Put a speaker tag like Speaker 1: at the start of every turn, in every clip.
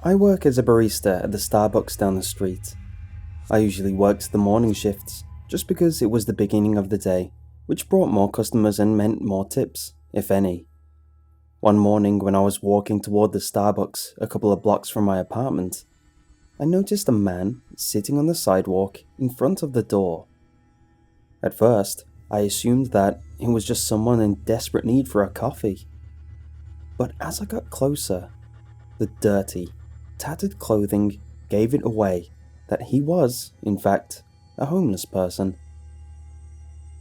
Speaker 1: I work as a barista at the Starbucks down the street. I usually worked the morning shifts, just because it was the beginning of the day, which brought more customers and meant more tips, if any. One morning when I was walking toward the Starbucks a couple of blocks from my apartment, I noticed a man sitting on the sidewalk in front of the door. At first, I assumed that it was just someone in desperate need for a coffee. But as I got closer, the dirty, tattered clothing gave it away that he was, in fact, a homeless person.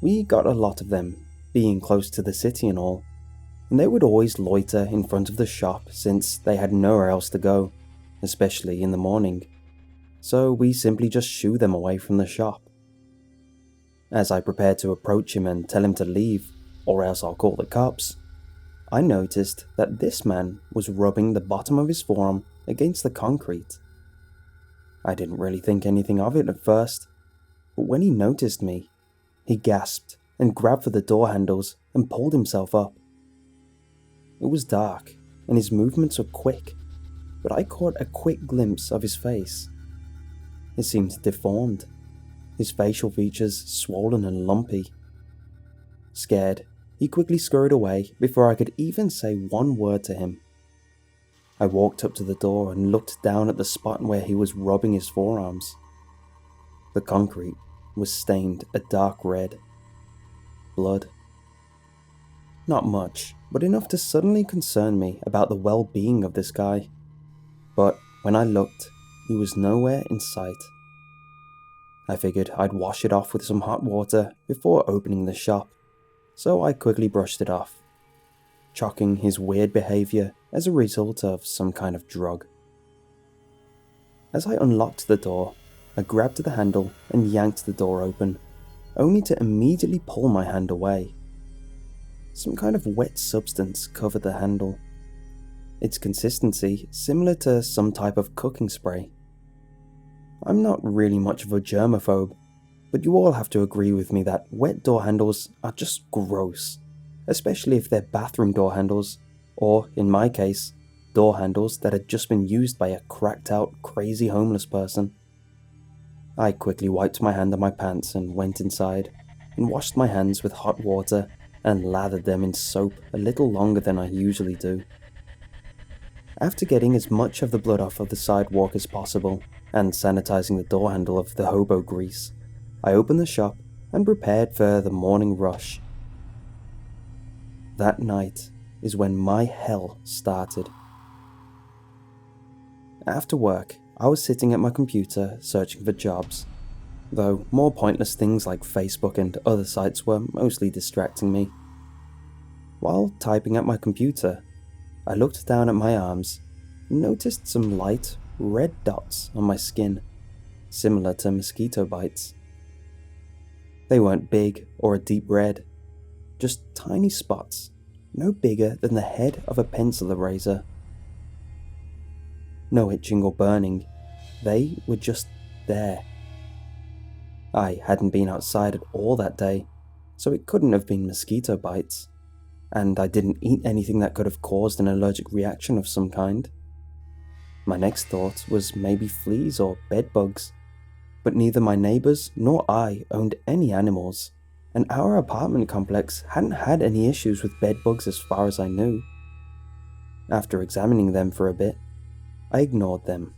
Speaker 1: We got a lot of them, being close to the city and all, and they would always loiter in front of the shop since they had nowhere else to go, especially in the morning. So we simply just shoo them away from the shop. As I prepared to approach him and tell him to leave, or else I'll call the cops, I noticed that this man was rubbing the bottom of his forearm against the concrete. I didn't really think anything of it at first, but when he noticed me, he gasped and grabbed for the door handles and pulled himself up. It was dark, and his movements were quick, but I caught a quick glimpse of his face. It seemed deformed, his facial features swollen and lumpy. Scared, he quickly scurried away before I could even say one word to him. I walked up to the door and looked down at the spot where he was rubbing his forearms. The concrete was stained a dark red. Blood. Not much, but enough to suddenly concern me about the well-being of this guy. But when I looked, he was nowhere in sight. I figured I'd wash it off with some hot water before opening the shop, so I quickly brushed it off, chalking his weird behavior as a result of some kind of drug. As I unlocked the door, I grabbed the handle and yanked the door open, only to immediately pull my hand away. Some kind of wet substance covered the handle, its consistency similar to some type of cooking spray. I'm not really much of a germaphobe, but you all have to agree with me that wet door handles are just gross, especially if they're bathroom door handles, or, in my case, door handles that had just been used by a cracked out, crazy homeless person. I quickly wiped my hand on my pants and went inside, and washed my hands with hot water and lathered them in soap a little longer than I usually do. After getting as much of the blood off of the sidewalk as possible, and sanitizing the door handle of the hobo grease, I opened the shop and prepared for the morning rush. That night is when my hell started. After work, I was sitting at my computer searching for jobs, though more pointless things like Facebook and other sites were mostly distracting me. While typing at my computer, I looked down at my arms and noticed some light, red dots on my skin, similar to mosquito bites. They weren't big or a deep red, just tiny spots, no bigger than the head of a pencil eraser. No itching or burning, they were just there. I hadn't been outside at all that day, so it couldn't have been mosquito bites, and I didn't eat anything that could have caused an allergic reaction of some kind. My next thought was maybe fleas or bed bugs, but neither my neighbors nor I owned any animals, and our apartment complex hadn't had any issues with bed bugs as far as I knew. After examining them for a bit, I ignored them.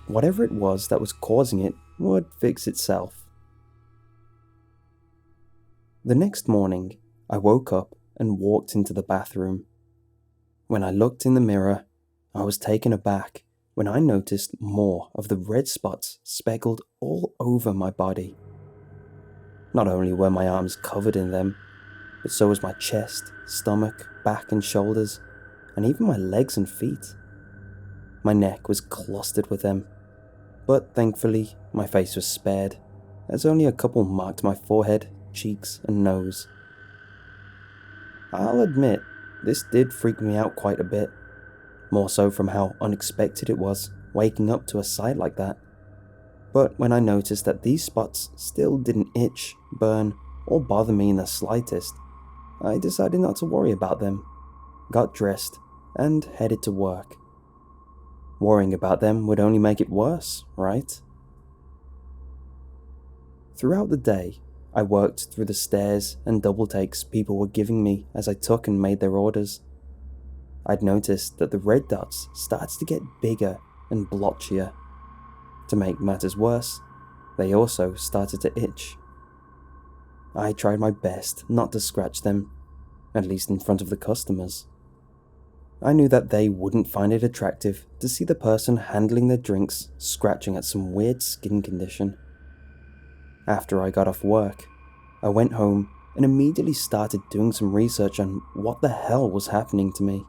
Speaker 1: Whatever it was that was causing it would fix itself. The next morning, I woke up and walked into the bathroom. When I looked in the mirror, I was taken aback when I noticed more of the red spots speckled all over my body. Not only were my arms covered in them, but so was my chest, stomach, back and shoulders, and even my legs and feet. My neck was clustered with them, but thankfully my face was spared, as only a couple marked my forehead, cheeks and nose. I'll admit, this did freak me out quite a bit, more so from how unexpected it was waking up to a sight like that. But when I noticed that these spots still didn't itch, burn, or bother me in the slightest, I decided not to worry about them, got dressed, and headed to work. Worrying about them would only make it worse, right? Throughout the day, I worked through the stares and double takes people were giving me as I took and made their orders. I'd noticed that the red dots started to get bigger and blotchier. To make matters worse, they also started to itch. I tried my best not to scratch them, at least in front of the customers. I knew that they wouldn't find it attractive to see the person handling their drinks scratching at some weird skin condition. After I got off work, I went home and immediately started doing some research on what the hell was happening to me.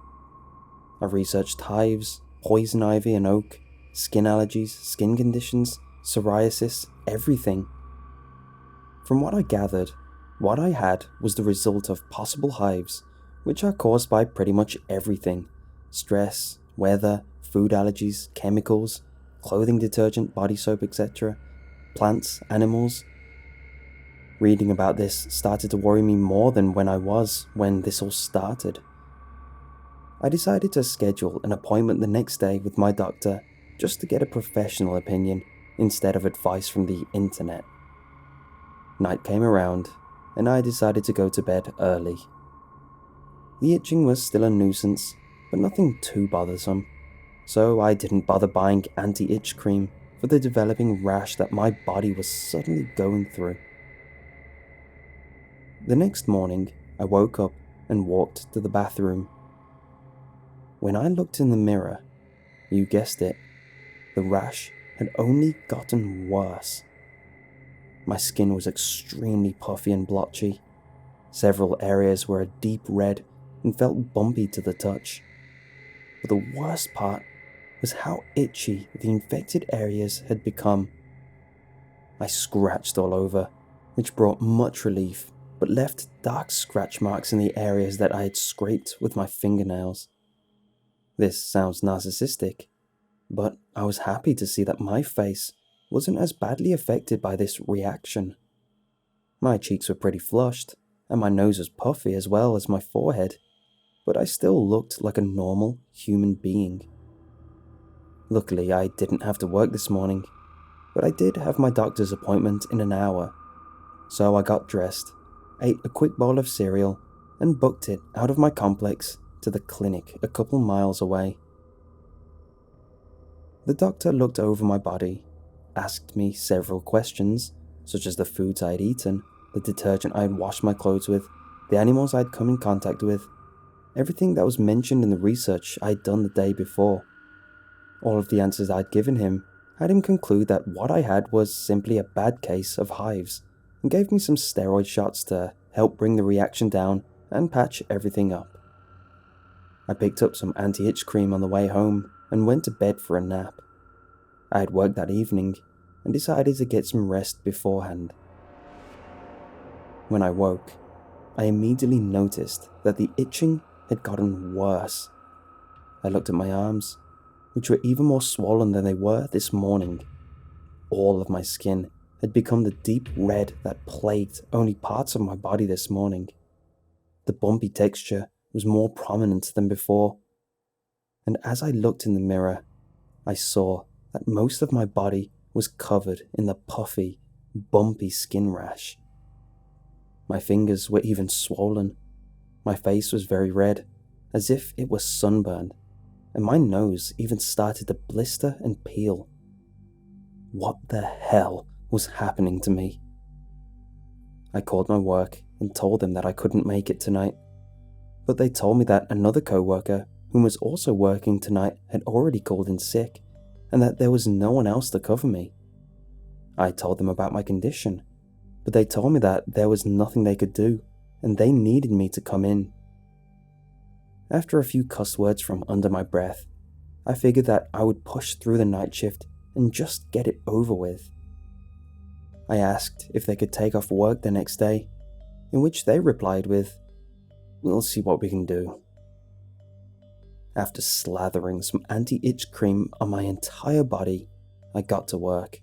Speaker 1: I researched hives, poison ivy and oak, skin allergies, skin conditions, psoriasis, everything. From what I gathered, what I had was the result of possible hives, which are caused by pretty much everything: stress, weather, food allergies, chemicals, clothing detergent, body soap, etc., plants, animals. Reading about this started to worry me more than when this all started. I decided to schedule an appointment the next day with my doctor just to get a professional opinion instead of advice from the internet. Night came around, and I decided to go to bed early. The itching was still a nuisance, but nothing too bothersome, so I didn't bother buying anti-itch cream for the developing rash that my body was suddenly going through. The next morning, I woke up and walked to the bathroom. When I looked in the mirror, you guessed it, the rash had only gotten worse. My skin was extremely puffy and blotchy. Several areas were a deep red and felt bumpy to the touch. But the worst part was how itchy the infected areas had become. I scratched all over, which brought much relief, but left dark scratch marks in the areas that I had scraped with my fingernails. This sounds narcissistic, but I was happy to see that my face wasn't as badly affected by this reaction. My cheeks were pretty flushed, and my nose was puffy as well as my forehead, but I still looked like a normal human being. Luckily, I didn't have to work this morning, but I did have my doctor's appointment in an hour, so I got dressed, ate a quick bowl of cereal, and booked it out of my complex to the clinic a couple miles away. The doctor looked over my body, asked me several questions, such as the foods I had eaten, the detergent I had washed my clothes with, the animals I had come in contact with, everything that was mentioned in the research I had done the day before. All of the answers I had given him had him conclude that what I had was simply a bad case of hives, and gave me some steroid shots to help bring the reaction down and patch everything up. I picked up some anti-itch cream on the way home and went to bed for a nap. I had worked that evening and decided to get some rest beforehand. When I woke, I immediately noticed that the itching had gotten worse. I looked at my arms, which were even more swollen than they were this morning. All of my skin had become the deep red that plagued only parts of my body this morning. The bumpy texture was more prominent than before, and as I looked in the mirror, I saw that most of my body was covered in the puffy, bumpy skin rash. My fingers were even swollen. My face was very red, as if it was sunburned, and my nose even started to blister and peel. What the hell was happening to me? I called my work and told them that I couldn't make it tonight, but they told me that another co-worker who was also working tonight had already called in sick, and that there was no one else to cover me. I told them about my condition, but they told me that there was nothing they could do, and they needed me to come in. After a few cuss words from under my breath, I figured that I would push through the night shift and just get it over with. I asked if they could take off work the next day, in which they replied with, "We'll see what we can do." After slathering some anti-itch cream on my entire body, I got to work.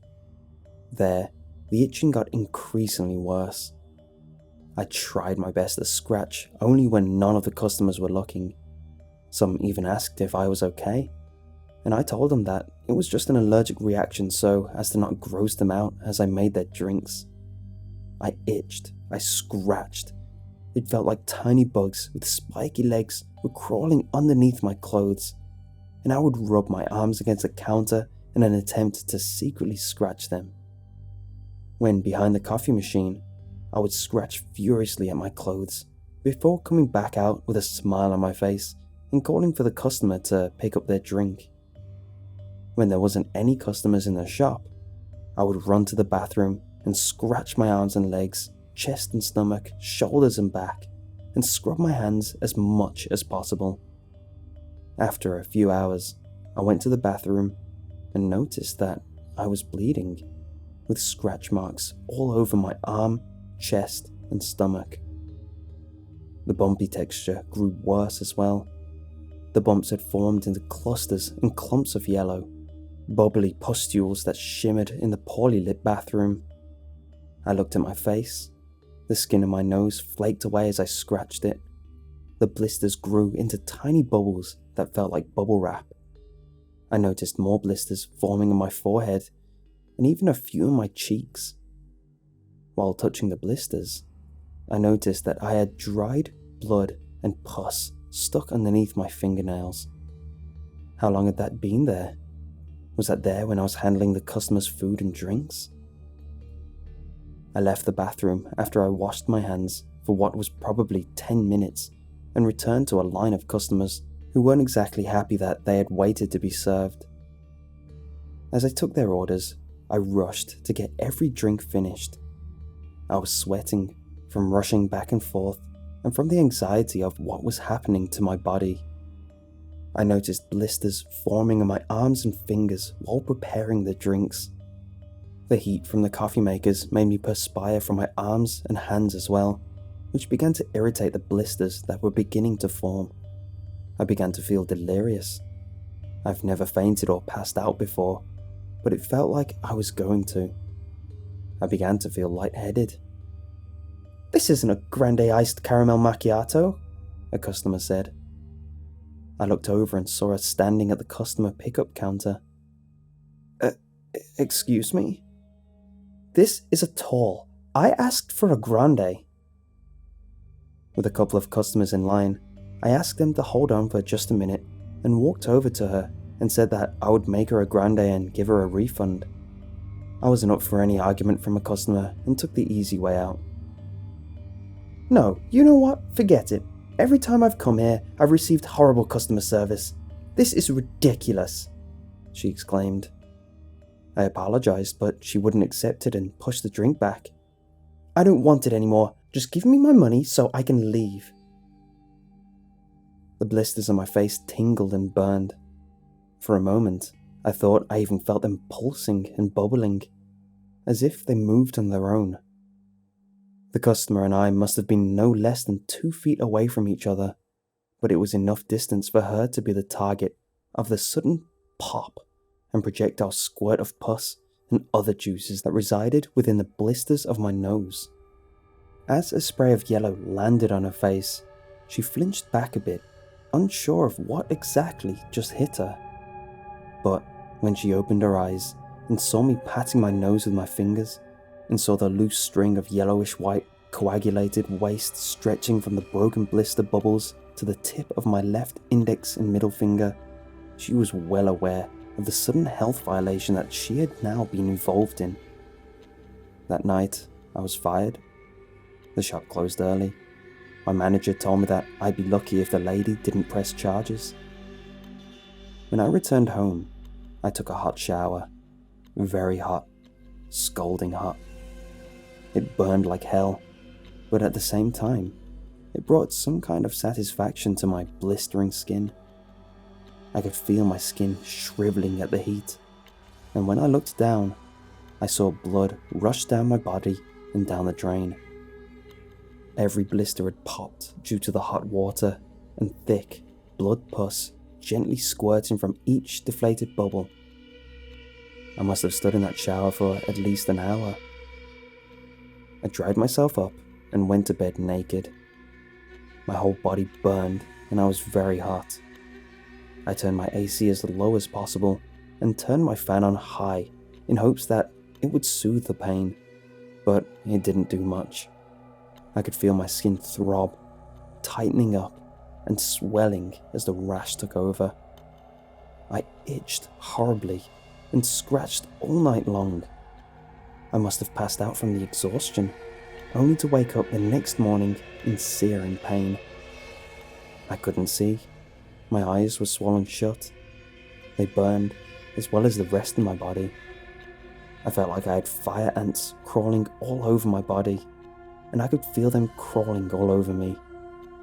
Speaker 1: There, the itching got increasingly worse. I tried my best to scratch only when none of the customers were looking. Some even asked if I was okay, and I told them that it was just an allergic reaction so as to not gross them out as I made their drinks. I itched, I scratched. It felt like tiny bugs with spiky legs were crawling underneath my clothes, and I would rub my arms against the counter in an attempt to secretly scratch them. When behind the coffee machine, I would scratch furiously at my clothes before coming back out with a smile on my face and calling for the customer to pick up their drink. When there wasn't any customers in the shop, I would run to the bathroom and scratch my arms and legs, chest and stomach, shoulders and back, and scrub my hands as much as possible. After a few hours, I went to the bathroom and noticed that I was bleeding, with scratch marks all over my arm, chest, and stomach. The bumpy texture grew worse as well. The bumps had formed into clusters and clumps of yellow, bubbly pustules that shimmered in the poorly lit bathroom. I looked at my face. The skin of my nose flaked away as I scratched it. The blisters grew into tiny bubbles that felt like bubble wrap. I noticed more blisters forming on my forehead and even a few on my cheeks. While touching the blisters, I noticed that I had dried blood and pus stuck underneath my fingernails. How long had that been there? Was that there when I was handling the customers' food and drinks? I left the bathroom after I washed my hands for what was probably 10 minutes and returned to a line of customers who weren't exactly happy that they had waited to be served. As I took their orders, I rushed to get every drink finished. I was sweating from rushing back and forth and from the anxiety of what was happening to my body. I noticed blisters forming on my arms and fingers while preparing the drinks. The heat from the coffee makers made me perspire from my arms and hands as well, which began to irritate the blisters that were beginning to form. I began to feel delirious. I've never fainted or passed out before, but it felt like I was going to. I began to feel lightheaded. "This isn't a grande iced caramel macchiato," a customer said. I looked over and saw her standing at the customer pickup counter. Excuse me? This is a tall. I asked for a grande." With a couple of customers in line, I asked them to hold on for just a minute and walked over to her and said that I would make her a grande and give her a refund. I wasn't up for any argument from a customer and took the easy way out. "No, you know what? Forget it. Every time I've come here, I've received horrible customer service. This is ridiculous," she exclaimed. I apologized, but she wouldn't accept it and pushed the drink back. "I don't want it anymore. Just give me my money so I can leave." The blisters on my face tingled and burned. For a moment, I thought I even felt them pulsing and bubbling, as if they moved on their own. The customer and I must have been no less than 2 feet away from each other, but it was enough distance for her to be the target of the sudden pop and projectile squirt of pus and other juices that resided within the blisters of my nose. As a spray of yellow landed on her face, she flinched back a bit, unsure of what exactly just hit her. But when she opened her eyes and saw me patting my nose with my fingers, and saw the loose string of yellowish white coagulated waste stretching from the broken blister bubbles to the tip of my left index and middle finger, she was well aware of the sudden health violation that she had now been involved in. That night, I was fired. The shop closed early. My manager told me that I'd be lucky if the lady didn't press charges. When I returned home, I took a hot shower. Very hot. Scalding hot. It burned like hell, but at the same time, it brought some kind of satisfaction to my blistering skin. I could feel my skin shriveling at the heat, and when I looked down, I saw blood rush down my body and down the drain. Every blister had popped due to the hot water and thick blood pus gently squirting from each deflated bubble. I must have stood in that shower for at least an hour. I dried myself up and went to bed naked. My whole body burned and I was very hot. I turned my AC as low as possible and turned my fan on high in hopes that it would soothe the pain, but it didn't do much. I could feel my skin throb, tightening up and swelling as the rash took over. I itched horribly and scratched all night long. I must have passed out from the exhaustion, only to wake up the next morning in searing pain. I couldn't see. My eyes were swollen shut. They burned, as well as the rest of my body. I felt like I had fire ants crawling all over my body, and I could feel them crawling all over me,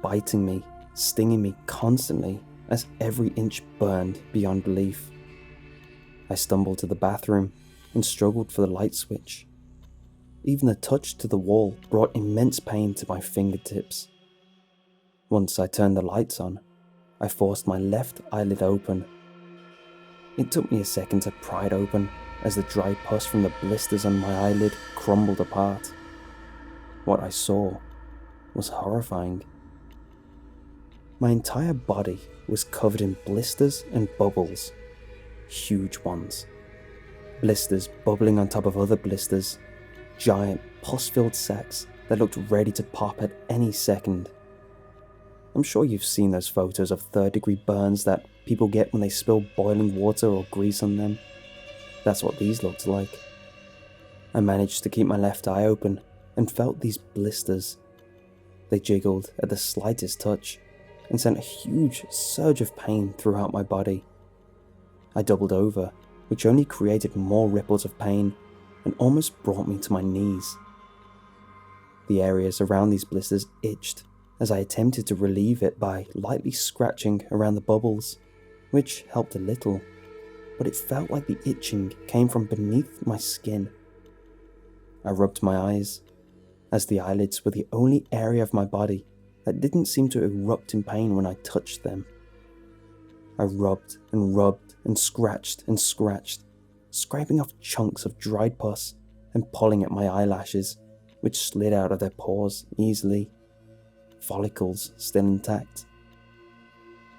Speaker 1: biting me, stinging me constantly as every inch burned beyond belief. I stumbled to the bathroom and struggled for the light switch. Even the touch to the wall brought immense pain to my fingertips. Once I turned the lights on, I forced my left eyelid open. It took me a second to pry it open as the dry pus from the blisters on my eyelid crumbled apart. What I saw was horrifying. My entire body was covered in blisters and bubbles, huge ones. Blisters bubbling on top of other blisters, giant pus-filled sacs that looked ready to pop at any second. I'm sure you've seen those photos of third-degree burns that people get when they spill boiling water or grease on them. That's what these looked like. I managed to keep my left eye open and felt these blisters. They jiggled at the slightest touch and sent a huge surge of pain throughout my body. I doubled over, which only created more ripples of pain and almost brought me to my knees. The areas around these blisters itched as I attempted to relieve it by lightly scratching around the bubbles, which helped a little, but it felt like the itching came from beneath my skin. I rubbed my eyes, as the eyelids were the only area of my body that didn't seem to erupt in pain when I touched them. I rubbed and scratched, scraping off chunks of dried pus and pulling at my eyelashes, which slid out of their pores easily, follicles still intact.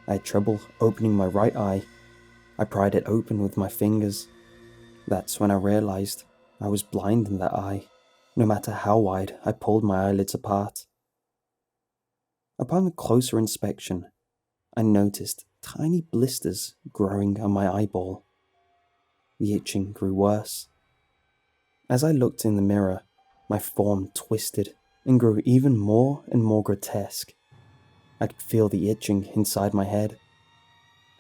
Speaker 1: I had trouble opening my right eye. I pried it open with my fingers. That's when I realized I was blind in that eye, no matter how wide I pulled my eyelids apart. Upon closer inspection, I noticed tiny blisters growing on my eyeball. The itching grew worse. As I looked in the mirror, my form twisted and grew even more and more grotesque. I could feel the itching inside my head.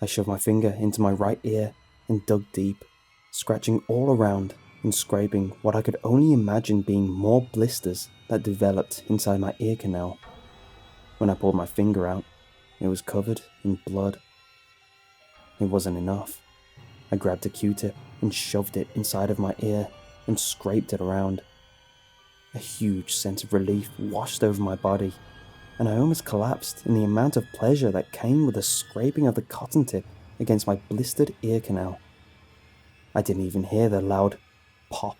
Speaker 1: I shoved my finger into my right ear and dug deep, scratching all around and scraping what I could only imagine being more blisters that developed inside my ear canal. When I pulled my finger out, it was covered in blood. It wasn't enough. I grabbed a Q-tip and shoved it inside of my ear and scraped it around. A huge sense of relief washed over my body, and I almost collapsed in the amount of pleasure that came with the scraping of the cotton tip against my blistered ear canal. I didn't even hear the loud pop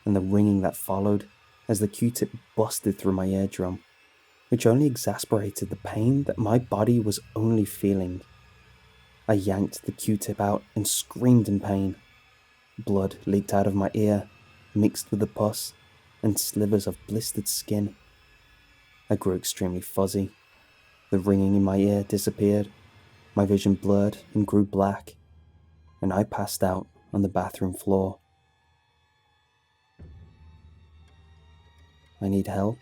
Speaker 1: and the ringing that followed as the Q-tip busted through my eardrum, which only exasperated the pain that my body was only feeling. I yanked the Q-tip out and screamed in pain. Blood leaked out of my ear, mixed with the pus and slivers of blistered skin. I grew extremely fuzzy. The ringing in my ear disappeared, my vision blurred and grew black, and I passed out on the bathroom floor. I need help.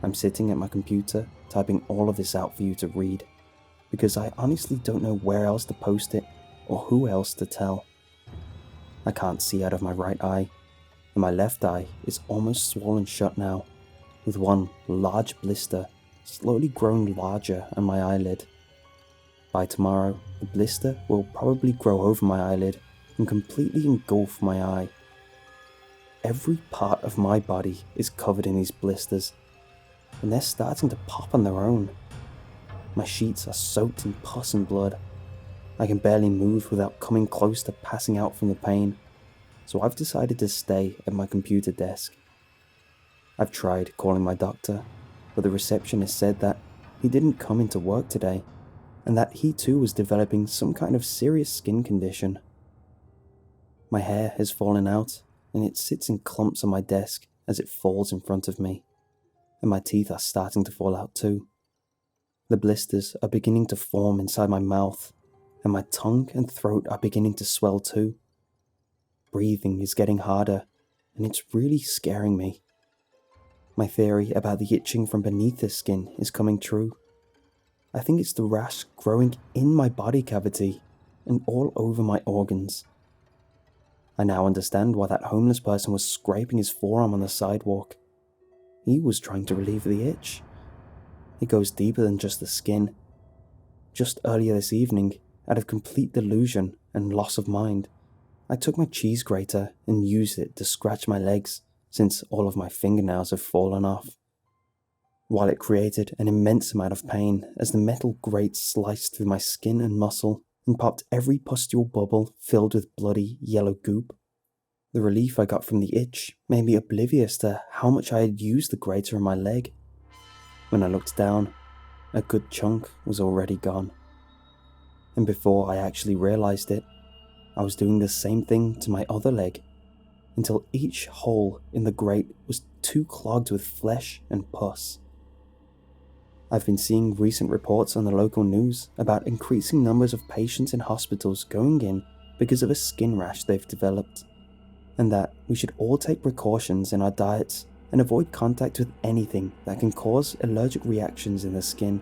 Speaker 1: I'm sitting at my computer, typing all of this out for you to read, because I honestly don't know where else to post it or who else to tell. I can't see out of my right eye, and my left eye is almost swollen shut now, with one large blister slowly growing larger on my eyelid. By tomorrow, the blister will probably grow over my eyelid and completely engulf my eye. Every part of my body is covered in these blisters, and they're starting to pop on their own. My sheets are soaked in pus and blood. I can barely move without coming close to passing out from the pain, so I've decided to stay at my computer desk. I've tried calling my doctor, but the receptionist said that he didn't come into work today, and that he too was developing some kind of serious skin condition. My hair has fallen out, and it sits in clumps on my desk as it falls in front of me, and my teeth are starting to fall out too. The blisters are beginning to form inside my mouth, and my tongue and throat are beginning to swell too. Breathing is getting harder, and it's really scaring me. My theory about the itching from beneath the skin is coming true. I think it's the rash growing in my body cavity and all over my organs. I now understand why that homeless person was scraping his forearm on the sidewalk. He was trying to relieve the itch. It goes deeper than just the skin. Just earlier this evening, out of complete delusion and loss of mind, I took my cheese grater and used it to scratch my legs since all of my fingernails have fallen off. While it created an immense amount of pain as the metal grate sliced through my skin and muscle and popped every pustule bubble filled with bloody yellow goop, the relief I got from the itch made me oblivious to how much I had used the grater on my leg. When I looked down, a good chunk was already gone. And before I actually realized it, I was doing the same thing to my other leg, until each hole in the grate was too clogged with flesh and pus. I've been seeing recent reports on the local news about increasing numbers of patients in hospitals going in because of a skin rash they've developed, and that we should all take precautions in our diets and avoid contact with anything that can cause allergic reactions in the skin.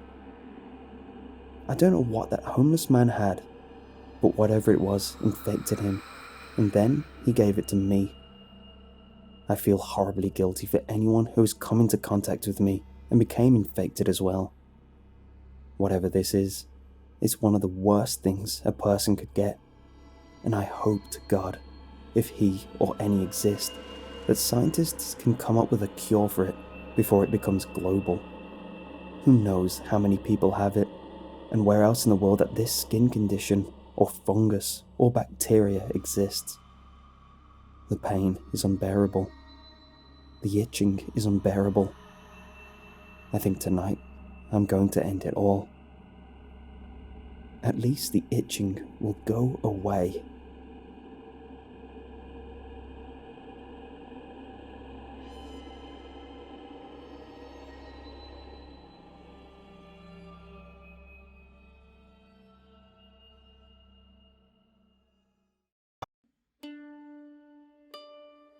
Speaker 1: I don't know what that homeless man had, but whatever it was infected him, and then he gave it to me. I feel horribly guilty for anyone who has come into contact with me and became infected as well. Whatever this is, it's one of the worst things a person could get, and I hope to God, if he or any exist, that scientists can come up with a cure for it before it becomes global. Who knows how many people have it, and where else in the world that this skin condition, or fungus, or bacteria exists. The pain is unbearable. The itching is unbearable. I think tonight I'm going to end it all. At least the itching will go away.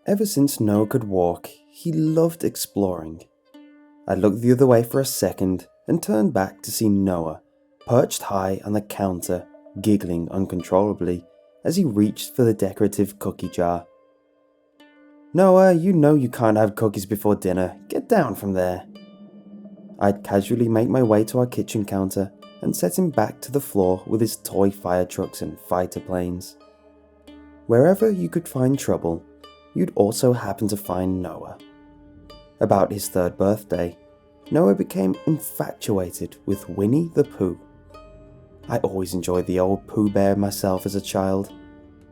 Speaker 1: Ever since Noah could walk, he loved exploring. I looked the other way for a second and turned back to see Noah, perched high on the counter, giggling uncontrollably as he reached for the decorative cookie jar. "Noah, you know you can't have cookies before dinner. Get down from there." I'd casually make my way to our kitchen counter and set him back to the floor with his toy fire trucks and fighter planes. Wherever you could find trouble, you'd also happen to find Noah. About his 3rd birthday, Noah became infatuated with Winnie the Pooh. I always enjoyed the old Pooh Bear myself as a child,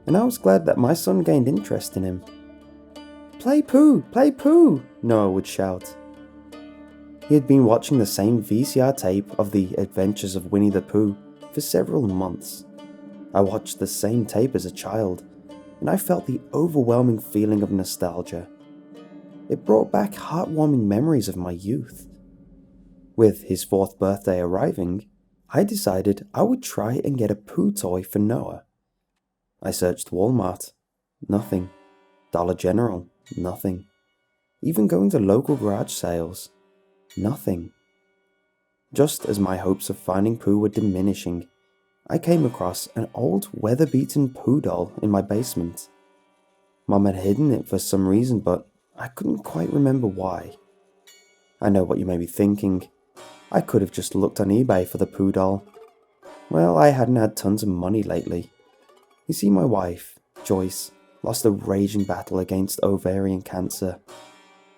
Speaker 1: and I was glad that my son gained interest in him. "Play Pooh! Play Pooh!" Noah would shout. He had been watching the same VCR tape of the adventures of Winnie the Pooh for several months. I watched the same tape as a child, and I felt the overwhelming feeling of nostalgia. It brought back heartwarming memories of my youth. With his 4th birthday arriving, I decided I would try and get a Pooh toy for Noah. I searched Walmart. Nothing. Dollar General. Nothing. Even going to local garage sales. Nothing. Just as my hopes of finding Pooh were diminishing, I came across an old weather-beaten Pooh doll in my basement. Mom had hidden it for some reason, but I couldn't quite remember why. I know what you may be thinking. I could have just looked on eBay for the Pooh doll. Well, I hadn't had tons of money lately. You see, my wife, Joyce, lost a raging battle against ovarian cancer.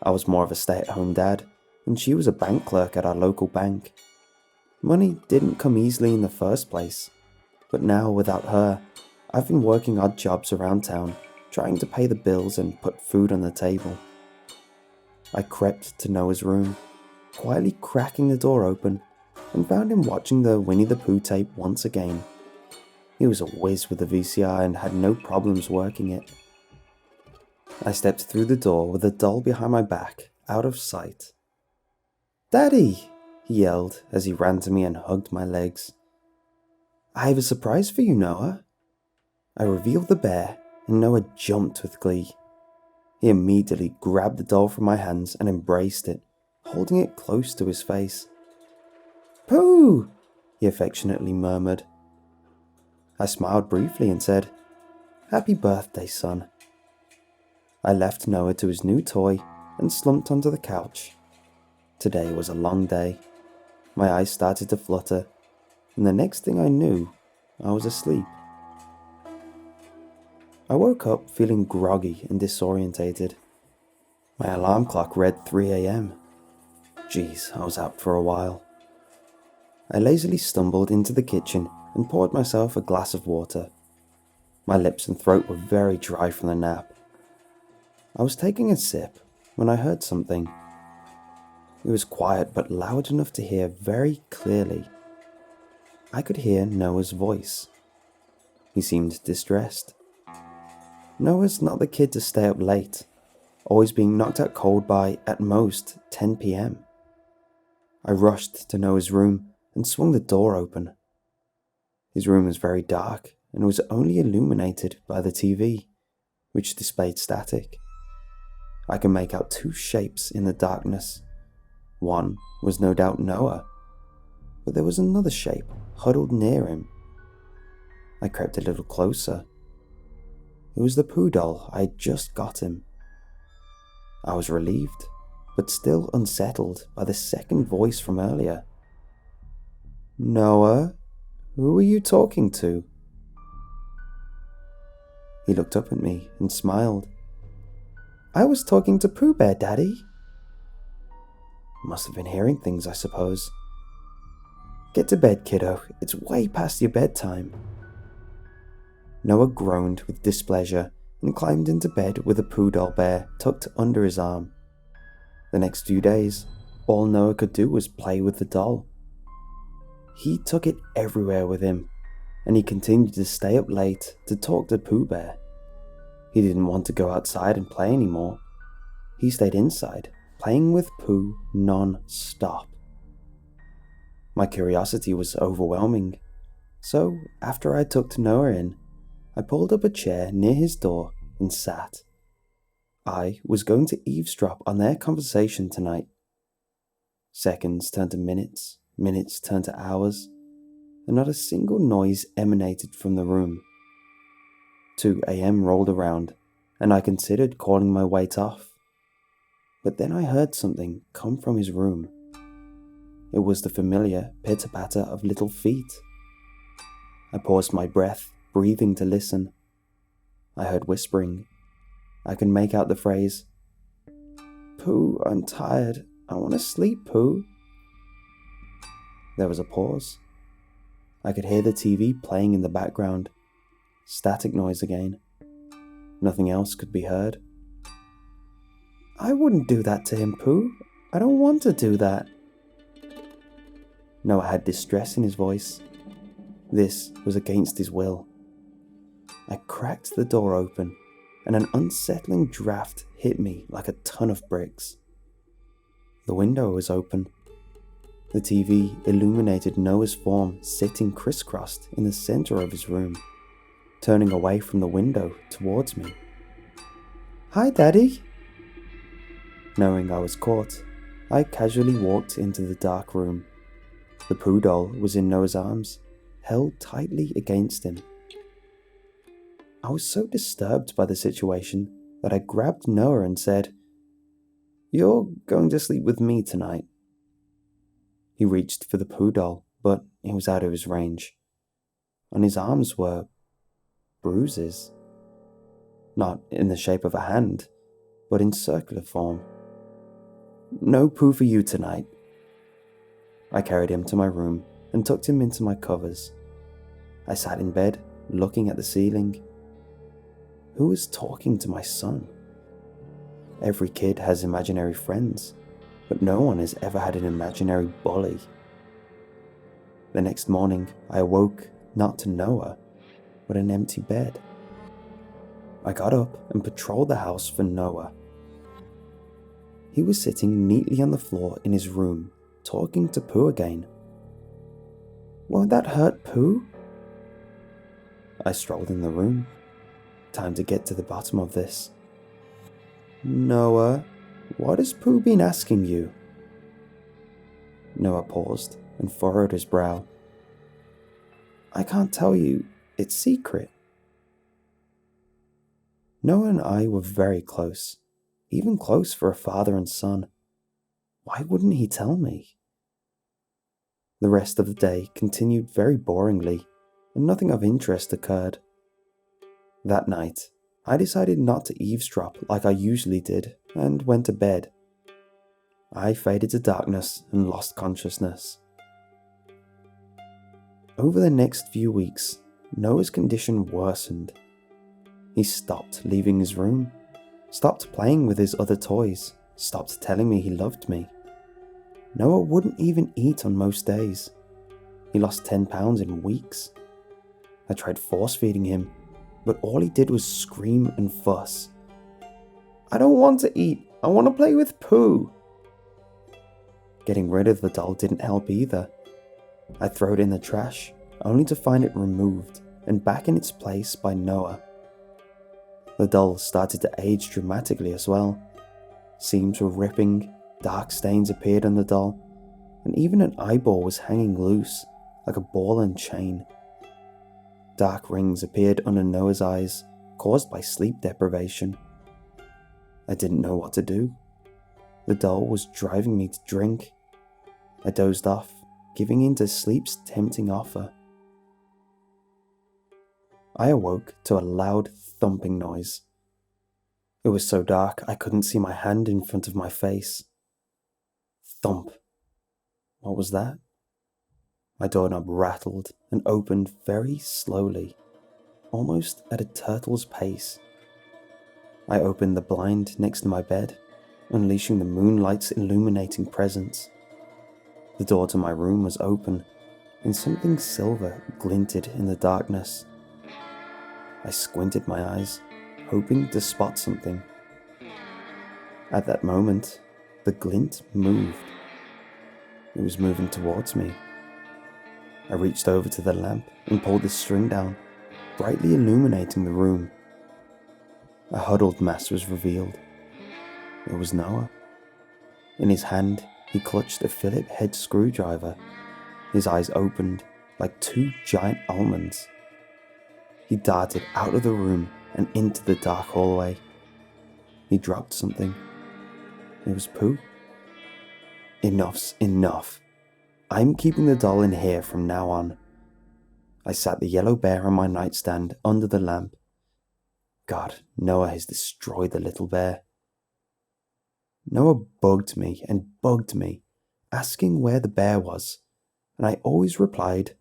Speaker 1: I was more of a stay-at-home dad, and she was a bank clerk at our local bank. Money didn't come easily in the first place, but now without her, I've been working odd jobs around town, trying to pay the bills and put food on the table. I crept to Noah's room, quietly cracking the door open and found him watching the Winnie the Pooh tape once again. He was a whiz with the VCR and had no problems working it. I stepped through the door with the doll behind my back, out of sight. "Daddy!" he yelled as he ran to me and hugged my legs. "I have a surprise for you, Noah." I revealed the bear, and Noah jumped with glee. He immediately grabbed the doll from my hands and embraced it, holding it close to his face. "Pooh!" he affectionately murmured. I smiled briefly and said, "Happy birthday, son." I left Noah to his new toy and slumped onto the couch. Today was a long day. My eyes started to flutter, and the next thing I knew, I was asleep. I woke up feeling groggy and disorientated. My alarm clock read 3 a.m. Geez, I was out for a while. I lazily stumbled into the kitchen and poured myself a glass of water. My lips and throat were very dry from the nap. I was taking a sip when I heard something. It was quiet but loud enough to hear very clearly. I could hear Noah's voice. He seemed distressed. Noah's not the kid to stay up late, always being knocked out cold by, at most, 10 p.m. I rushed to Noah's room and swung the door open. His room was very dark and was only illuminated by the TV, which displayed static. I could make out two shapes in the darkness. One was no doubt Noah, but there was another shape huddled near him. I crept a little closer. It was the Pooh doll I had just got him. I was relieved, but still unsettled by the second voice from earlier. "Noah, who are you talking to?" He looked up at me and smiled. "I was talking to Pooh Bear, Daddy." Must have been hearing things, I suppose. "Get to bed, kiddo. It's way past your bedtime." Noah groaned with displeasure and climbed into bed with a Pooh doll bear tucked under his arm. The next few days, all Noah could do was play with the doll. He took it everywhere with him, and he continued to stay up late to talk to Pooh Bear. He didn't want to go outside and play anymore. He stayed inside, playing with Pooh non-stop. My curiosity was overwhelming, so after I tucked Noah in, I pulled up a chair near his door and sat. I was going to eavesdrop on their conversation tonight. Seconds turned to minutes, minutes turned to hours, and not a single noise emanated from the room. 2 a.m. rolled around, and I considered calling my weight off. But then I heard something come from his room. It was the familiar pitter-patter of little feet. I paused my breath, breathing to listen. I heard whispering. I could make out the phrase, "Pooh, I'm tired. I want to sleep, Pooh." There was a pause. I could hear the TV playing in the background. Static noise again. Nothing else could be heard. "I wouldn't do that to him, Pooh. I don't want to do that." Noah had distress in his voice. This was against his will. I cracked the door open, and an unsettling draft hit me like a ton of bricks. The window was open. The TV illuminated Noah's form sitting crisscrossed in the center of his room, turning away from the window towards me. "Hi, Daddy." Knowing I was caught, I casually walked into the dark room. The Pooh doll was in Noah's arms, held tightly against him. I was so disturbed by the situation that I grabbed Noah and said, "You're going to sleep with me tonight." He reached for the Pooh doll, but it was out of his range. On his arms were bruises. Not in the shape of a hand, but in circular form. "No Pooh for you tonight." I carried him to my room and tucked him into my covers. I sat in bed, looking at the ceiling. Who was talking to my son? Every kid has imaginary friends, but no one has ever had an imaginary bully. The next morning, I awoke not to Noah, but an empty bed. I got up and patrolled the house for Noah. He was sitting neatly on the floor in his room, talking to Pooh again. "Won't that hurt, Pooh?" I strolled in the room. Time to get to the bottom of this. "Noah, what has Pooh been asking you?" Noah paused and furrowed his brow. "I can't tell you. It's secret." Noah and I were very close, even close for a father and son. Why wouldn't he tell me? The rest of the day continued very boringly, and nothing of interest occurred. That night, I decided not to eavesdrop like I usually did, and went to bed. I faded to darkness and lost consciousness. Over the next few weeks, Noah's condition worsened. He stopped leaving his room, stopped playing with his other toys, stopped telling me he loved me. Noah wouldn't even eat on most days. He lost 10 pounds in weeks. I tried force feeding him, but all he did was scream and fuss. "I don't want to eat, I want to play with Pooh." Getting rid of the doll didn't help either. I threw it in the trash, only to find it removed and back in its place by Noah. The doll started to age dramatically as well. Seams were ripping, dark stains appeared on the doll, and even an eyeball was hanging loose, like a ball and chain. Dark rings appeared under Noah's eyes, caused by sleep deprivation. I didn't know what to do. The doll was driving me to drink. I dozed off, giving in to sleep's tempting offer. I awoke to a loud thumping noise. It was so dark I couldn't see my hand in front of my face. Thump. What was that? My doorknob rattled and opened very slowly, almost at a turtle's pace. I opened the blind next to my bed, unleashing the moonlight's illuminating presence. The door to my room was open, and something silver glinted in the darkness. I squinted my eyes, hoping to spot something. At that moment, the glint moved. It was moving towards me. I reached over to the lamp and pulled the string down, brightly illuminating the room. A huddled mass was revealed. It was Noah. In his hand, he clutched a Phillips head screwdriver. His eyes opened like two giant almonds. He darted out of the room and into the dark hallway. He dropped something. It was Pooh. Enough's enough. I'm keeping the doll in here from now on. I sat the yellow bear on my nightstand under the lamp. God, Noah has destroyed the little bear. Noah bugged me and bugged me, asking where the bear was, and I always replied,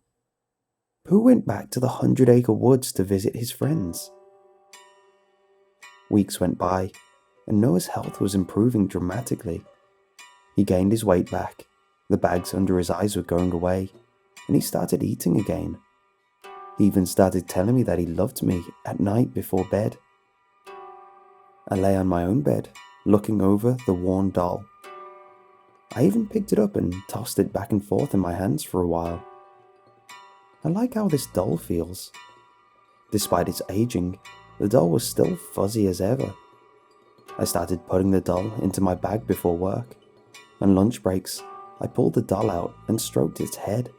Speaker 1: Pooh went back to the 100-acre woods to visit his friends. Weeks went by, and Noah's health was improving dramatically. He gained his weight back, the bags under his eyes were going away, and he started eating again. He even started telling me that he loved me at night before bed. I lay on my own bed, looking over the worn doll. I even picked it up and tossed it back and forth in my hands for a while. I like how this doll feels. Despite its aging, the doll was still fuzzy as ever. I started putting the doll into my bag before work. On lunch breaks, I pulled the doll out and stroked its head.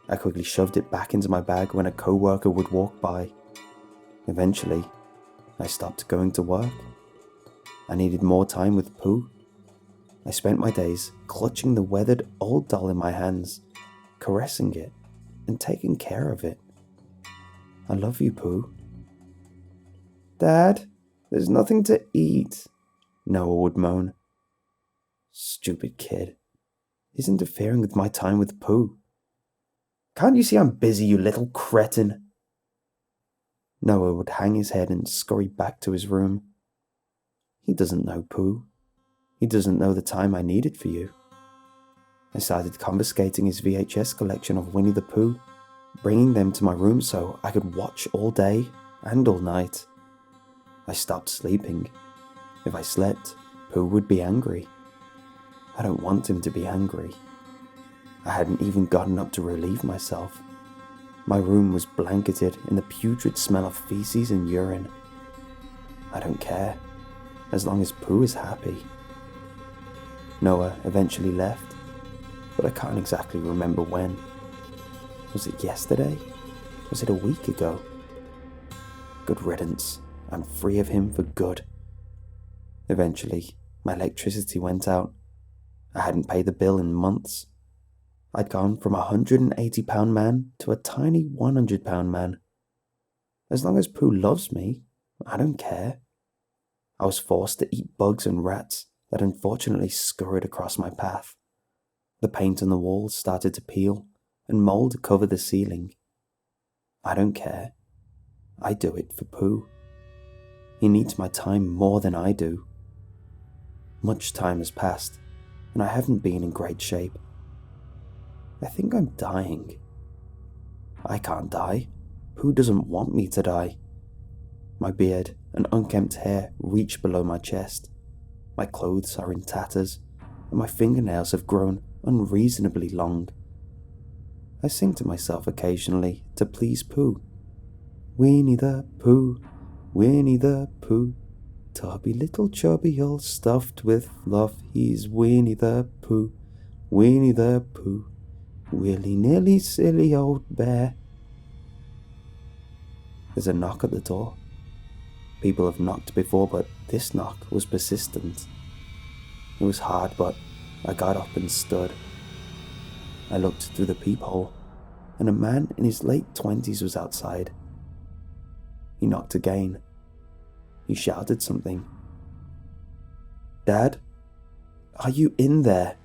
Speaker 1: I quickly shoved it back into my bag when a co-worker would walk by. Eventually, I stopped going to work. I needed more time with Pooh. I spent my days clutching the weathered old doll in my hands, caressing it, and taking care of it. I love you, Pooh. Dad, there's nothing to eat, Noah would moan. Stupid kid. He's interfering with my time with Pooh. Can't you see I'm busy, you little cretin? Noah would hang his head and scurry back to his room. He doesn't know, Pooh. He doesn't know the time I needed for you. I started confiscating his VHS collection of Winnie the Pooh, bringing them to my room so I could watch all day and all night. I stopped sleeping. If I slept, Pooh would be angry. I don't want him to be angry. I hadn't even gotten up to relieve myself. My room was blanketed in the putrid smell of feces and urine. I don't care, as long as Pooh is happy. Noah eventually left, but I can't exactly remember when. Was it yesterday? Was it a week ago? Good riddance. I'm free of him for good. Eventually, my electricity went out. I hadn't paid the bill in months. I'd gone from a £180 man to a tiny £100 man. As long as Pooh loves me, I don't care. I was forced to eat bugs and rats that unfortunately scurried across my path. The paint on the walls started to peel, and mold covered the ceiling. I don't care. I do it for Pooh. He needs my time more than I do. Much time has passed, and I haven't been in great shape. I think I'm dying. I can't die. Pooh doesn't want me to die. My beard and unkempt hair reach below my chest. My clothes are in tatters, and my fingernails have grown unreasonably long. I sing to myself occasionally to please Pooh. Winnie the Pooh, Winnie the Pooh, tubby little chubby all stuffed with fluff. He's Winnie the Pooh, Winnie the Pooh, willy-nilly silly old bear. There's a knock at the door. People have knocked before, but this knock was persistent. It was hard, but I got up and stood. I looked through the peephole, and a man in his late 20s was outside. He knocked again. He shouted something. "Dad, are you in there?"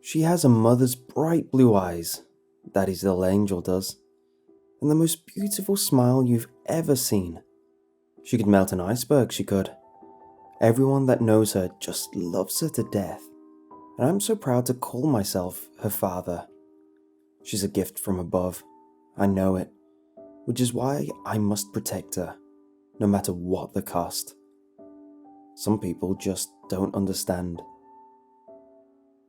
Speaker 1: She has a mother's bright blue eyes, Daddy's little angel does, and the most beautiful smile you've ever seen. She could melt an iceberg, she could. Everyone that knows her just loves her to death, and I'm so proud to call myself her father. She's a gift from above, I know it, which is why I must protect her, no matter what the cost. Some people just don't understand.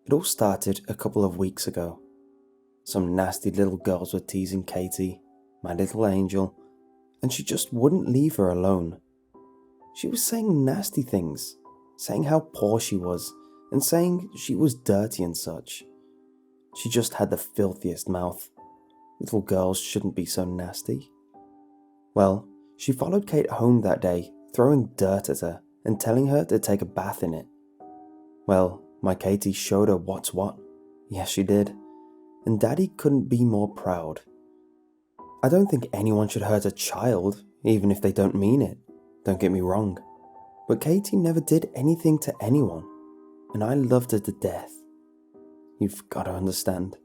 Speaker 1: It all started a couple of weeks ago. Some nasty little girls were teasing Katie, my little angel, and she just wouldn't leave her alone. She was saying nasty things, saying how poor she was, and saying she was dirty and such. She just had the filthiest mouth. Little girls shouldn't be so nasty. Well, she followed Kate home that day, throwing dirt at her and telling her to take a bath in it. Well, my Katie showed her what's what. Yes, she did. And Daddy couldn't be more proud. I don't think anyone should hurt a child, even if they don't mean it. Don't get me wrong. But Katie never did anything to anyone, and I loved her to death. You've got to understand.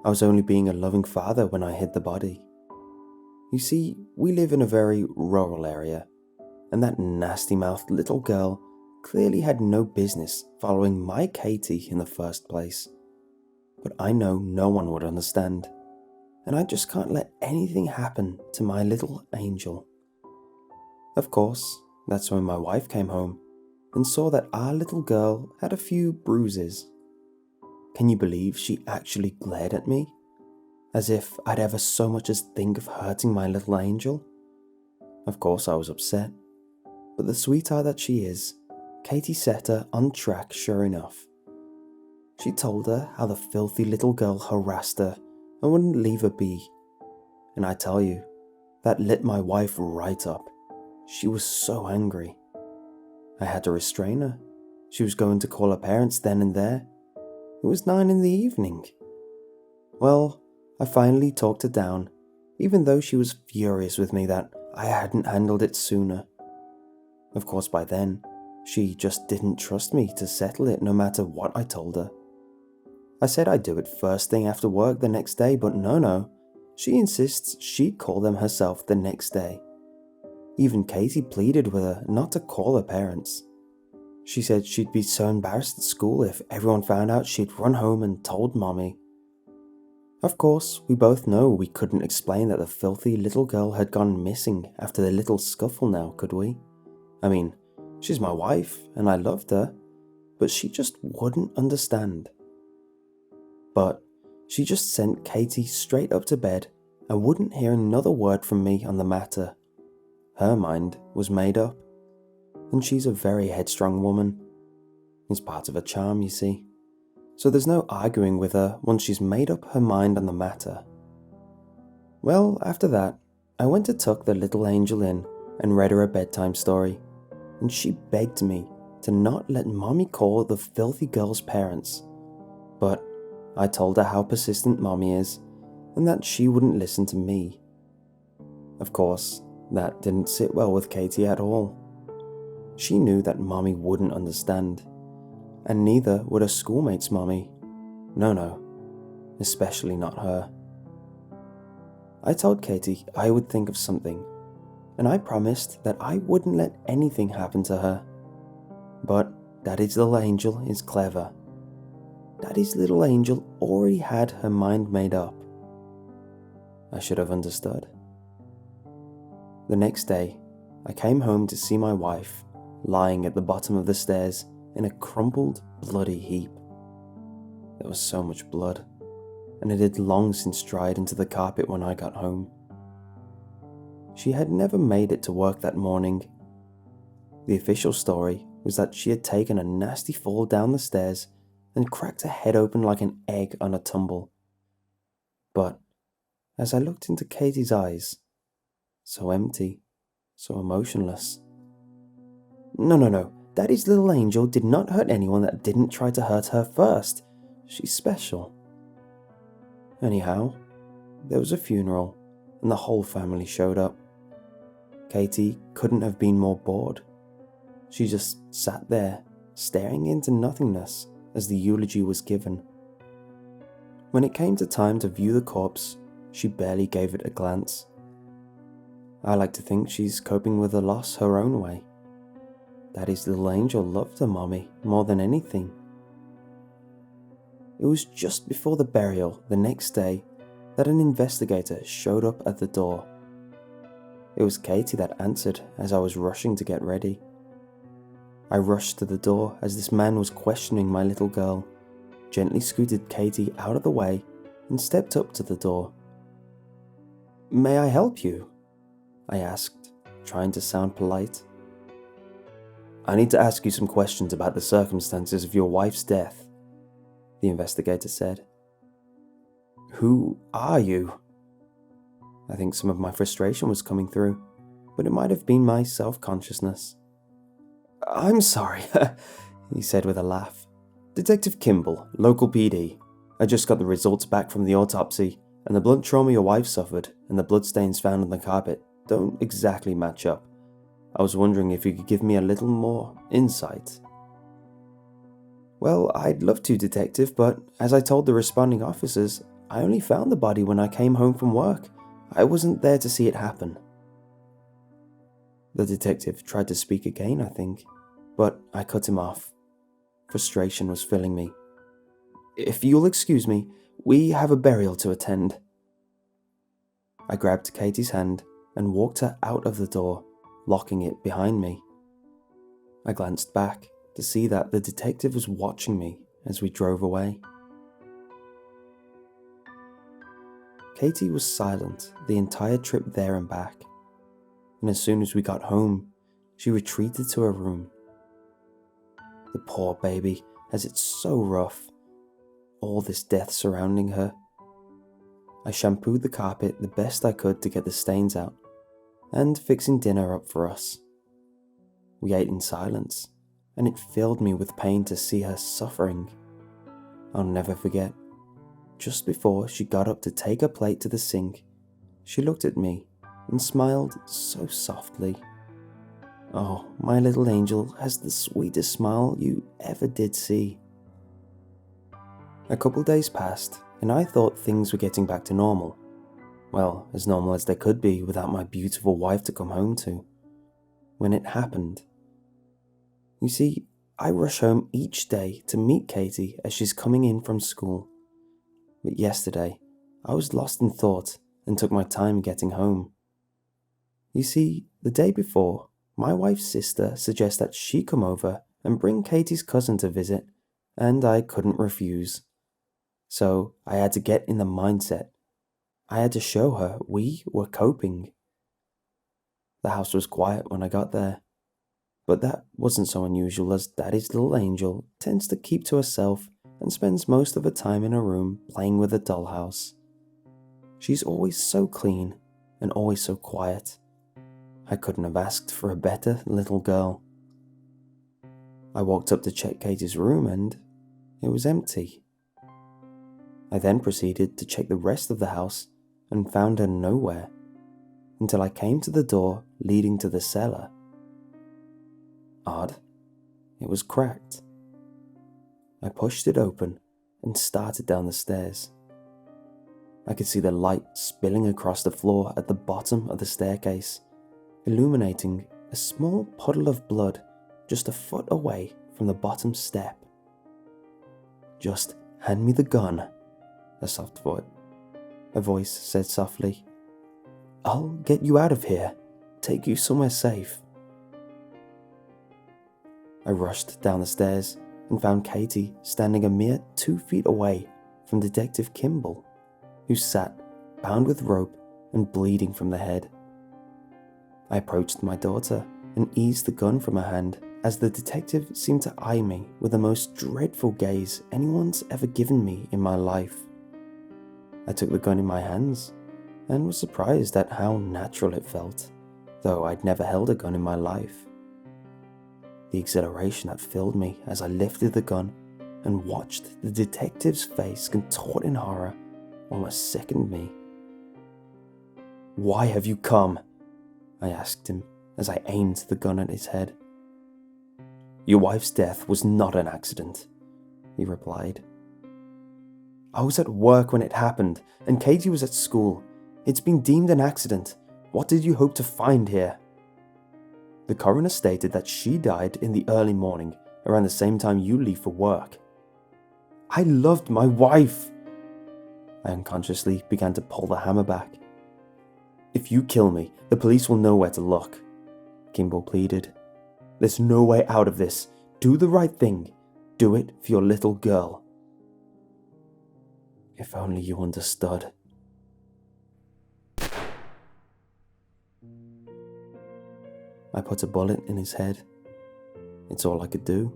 Speaker 1: I was only being a loving father when I hid the body. You see, we live in a very rural area, and that nasty-mouthed little girl clearly had no business following my Katie in the first place. But I know no one would understand, and I just can't let anything happen to my little angel. Of course, that's when my wife came home and saw that our little girl had a few bruises. Can you believe she actually glared at me? As if I'd ever so much as think of hurting my little angel? Of course I was upset, but the sweetheart that she is, Katie set her on track sure enough. She told her how the filthy little girl harassed her and wouldn't leave her be. And I tell you, that lit my wife right up. She was so angry. I had to restrain her. She was going to call her parents then and there. It was 9 p.m. Well, I finally talked her down, even though she was furious with me that I hadn't handled it sooner. Of course, by then, She just didn't trust me to settle it no matter what I told her. I said I'd do it first thing after work the next day, but no. She insists she'd call them herself the next day. Even Katie pleaded with her not to call her parents. She said she'd be so embarrassed at school if everyone found out she'd run home and told Mommy. Of course, we both know we couldn't explain that the filthy little girl had gone missing after the little scuffle now, could we? I mean, she's my wife and I loved her, but she just wouldn't understand. But she just sent Katie straight up to bed and wouldn't hear another word from me on the matter. Her mind was made up, and she's a very headstrong woman. It's part of her charm, you see. So there's no arguing with her once she's made up her mind on the matter. Well, after that, I went to tuck the little angel in and read her a bedtime story, and she begged me to not let Mommy call the filthy girl's parents. But I told her how persistent Mommy is, and that she wouldn't listen to me. Of course, that didn't sit well with Katie at all. She knew that Mommy wouldn't understand, and neither would her schoolmate's Mommy. No, especially not her. I told Katie I would think of something, and I promised that I wouldn't let anything happen to her. But Daddy's little angel is clever. Daddy's little angel already had her mind made up. I should have understood. The next day, I came home to see my wife lying at the bottom of the stairs in a crumpled, bloody heap. There was so much blood, and it had long since dried into the carpet when I got home. She had never made it to work that morning. The official story was that she had taken a nasty fall down the stairs and cracked her head open like an egg on a tumble. But as I looked into Katie's eyes, so empty, so emotionless. No. Daddy's little angel did not hurt anyone that didn't try to hurt her first. She's special. Anyhow, there was a funeral, and the whole family showed up. Katie couldn't have been more bored. She just sat there, staring into nothingness as the eulogy was given. When it came to time to view the corpse, she barely gave it a glance. I like to think she's coping with the loss her own way. Daddy's little angel loved her Mommy more than anything. It was just before the burial the next day that an investigator showed up at the door. It was Katie that answered as I was rushing to get ready. I rushed to the door as this man was questioning my little girl, gently scooted Katie out of the way and stepped up to the door. "May I help you?" I asked, trying to sound polite. "I need to ask you some questions about the circumstances of your wife's death," the investigator said. "Who are you?" I think some of my frustration was coming through, but it might have been my self-consciousness. "I'm sorry," he said with a laugh. "Detective Kimball, local PD. I just got the results back from the autopsy, and the blunt trauma your wife suffered and the bloodstains found on the carpet don't exactly match up. I was wondering if you could give me a little more insight." "Well, I'd love to, Detective, but as I told the responding officers, I only found the body when I came home from work. I wasn't there to see it happen." The detective tried to speak again, I think, but I cut him off. Frustration was filling me. "If you'll excuse me, we have a burial to attend." I grabbed Katie's hand and walked her out of the door, locking it behind me. I glanced back to see that the detective was watching me as we drove away. Katie was silent the entire trip there and back, and as soon as we got home, she retreated to her room. The poor baby has it so rough, all this death surrounding her. I shampooed the carpet the best I could to get the stains out, and fixing dinner up for us. We ate in silence, and it filled me with pain to see her suffering. I'll never forget, just before she got up to take her plate to the sink, she looked at me and smiled so softly. Oh, my little angel has the sweetest smile you ever did see. A couple days passed, and I thought things were getting back to normal. Well, as normal as they could be without my beautiful wife to come home to. When it happened. You see, I rush home each day to meet Katie as she's coming in from school. But yesterday, I was lost in thought and took my time getting home. You see, the day before, my wife's sister suggests that she come over and bring Katie's cousin to visit, and I couldn't refuse. So I had to get in the mindset. I had to show her we were coping. The house was quiet when I got there, but that wasn't so unusual as Daddy's little angel tends to keep to herself and spends most of her time in her room playing with a dollhouse. She's always so clean and always so quiet. I couldn't have asked for a better little girl. I walked up to check Katie's room and it was empty. I then proceeded to check the rest of the house and found her nowhere until I came to the door leading to the cellar. Odd, it was cracked. I pushed it open and started down the stairs. I could see the light spilling across the floor at the bottom of the staircase, illuminating a small puddle of blood just a foot away from the bottom step. "Just hand me the gun," a voice said softly. "I'll get you out of here, take you somewhere safe." I rushed down the stairs and found Katie standing a mere 2 feet away from Detective Kimball, who sat bound with rope and bleeding from the head. I approached my daughter and eased the gun from her hand as the detective seemed to eye me with the most dreadful gaze anyone's ever given me in my life. I took the gun in my hands and was surprised at how natural it felt, though I'd never held a gun in my life. The exhilaration that filled me as I lifted the gun and watched the detective's face contort in horror almost sickened me. "Why have you come?" I asked him as I aimed the gun at his head. "Your wife's death was not an accident," he replied. "I was at work when it happened, and Katie was at school. It's been deemed an accident. What did you hope to find here?" "The coroner stated that she died in the early morning, around the same time you leave for work." "I loved my wife!" I unconsciously began to pull the hammer back. "If you kill me, the police will know where to look," Kimball pleaded. "There's no way out of this. Do the right thing. Do it for your little girl." If only you understood. I put a bullet in his head. It's all I could do.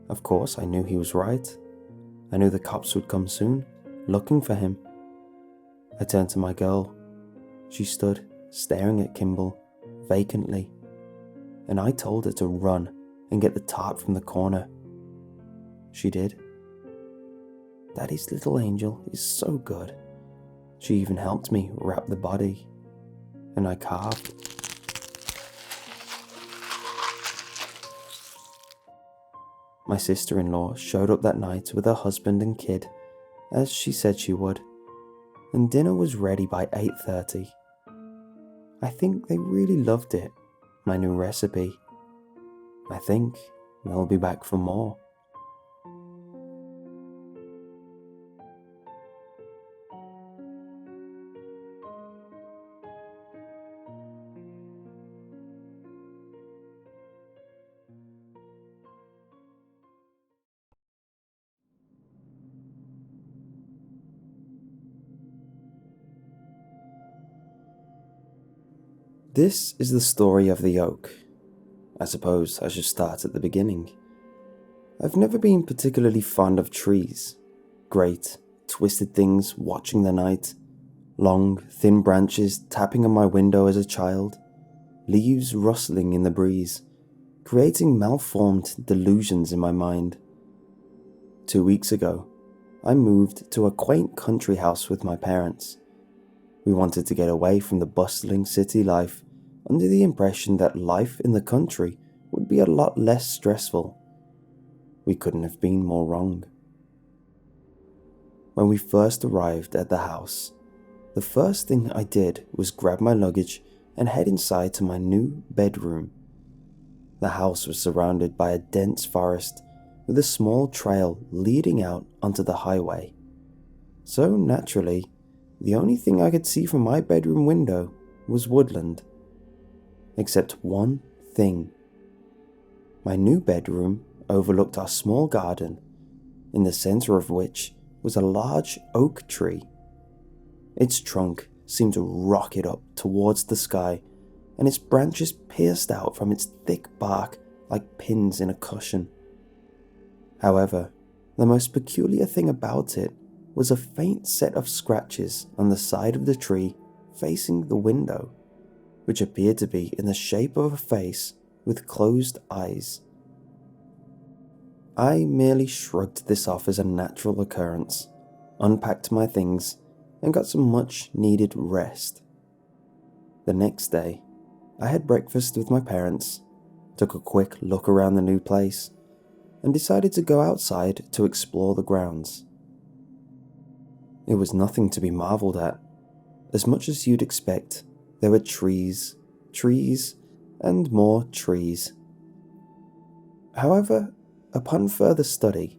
Speaker 1: Of course, I knew he was right. I knew the cops would come soon, looking for him. I turned to my girl. She stood, staring at Kimball, vacantly, and I told her to run and get the tarp from the corner. She did. Daddy's little angel is so good. She even helped me wrap the body, and I carved. My sister-in-law showed up that night with her husband and kid, as she said she would, and dinner was ready by 8:30. I think they really loved it, my new recipe. I think they'll be back for more. This is the story of the oak. I suppose I should start at the beginning. I've never been particularly fond of trees. Great, twisted things watching the night, long, thin branches tapping on my window as a child, leaves rustling in the breeze, creating malformed delusions in my mind. 2 weeks ago, I moved to a quaint country house with my parents. We wanted to get away from the bustling city life under the impression that life in the country would be a lot less stressful. We couldn't have been more wrong. When we first arrived at the house, the first thing I did was grab my luggage and head inside to my new bedroom. The house was surrounded by a dense forest with a small trail leading out onto the highway. So naturally, the only thing I could see from my bedroom window was woodland. Except one thing. My new bedroom overlooked our small garden, in the center of which was a large oak tree. Its trunk seemed to rocket up towards the sky, and its branches pierced out from its thick bark like pins in a cushion. However, the most peculiar thing about it was a faint set of scratches on the side of the tree facing the window, which appeared to be in the shape of a face with closed eyes. I merely shrugged this off as a natural occurrence, unpacked my things, and got some much needed rest. The next day, I had breakfast with my parents, took a quick look around the new place, and decided to go outside to explore the grounds. It was nothing to be marveled at. As much as you'd expect, there were trees, and more trees. However, upon further study,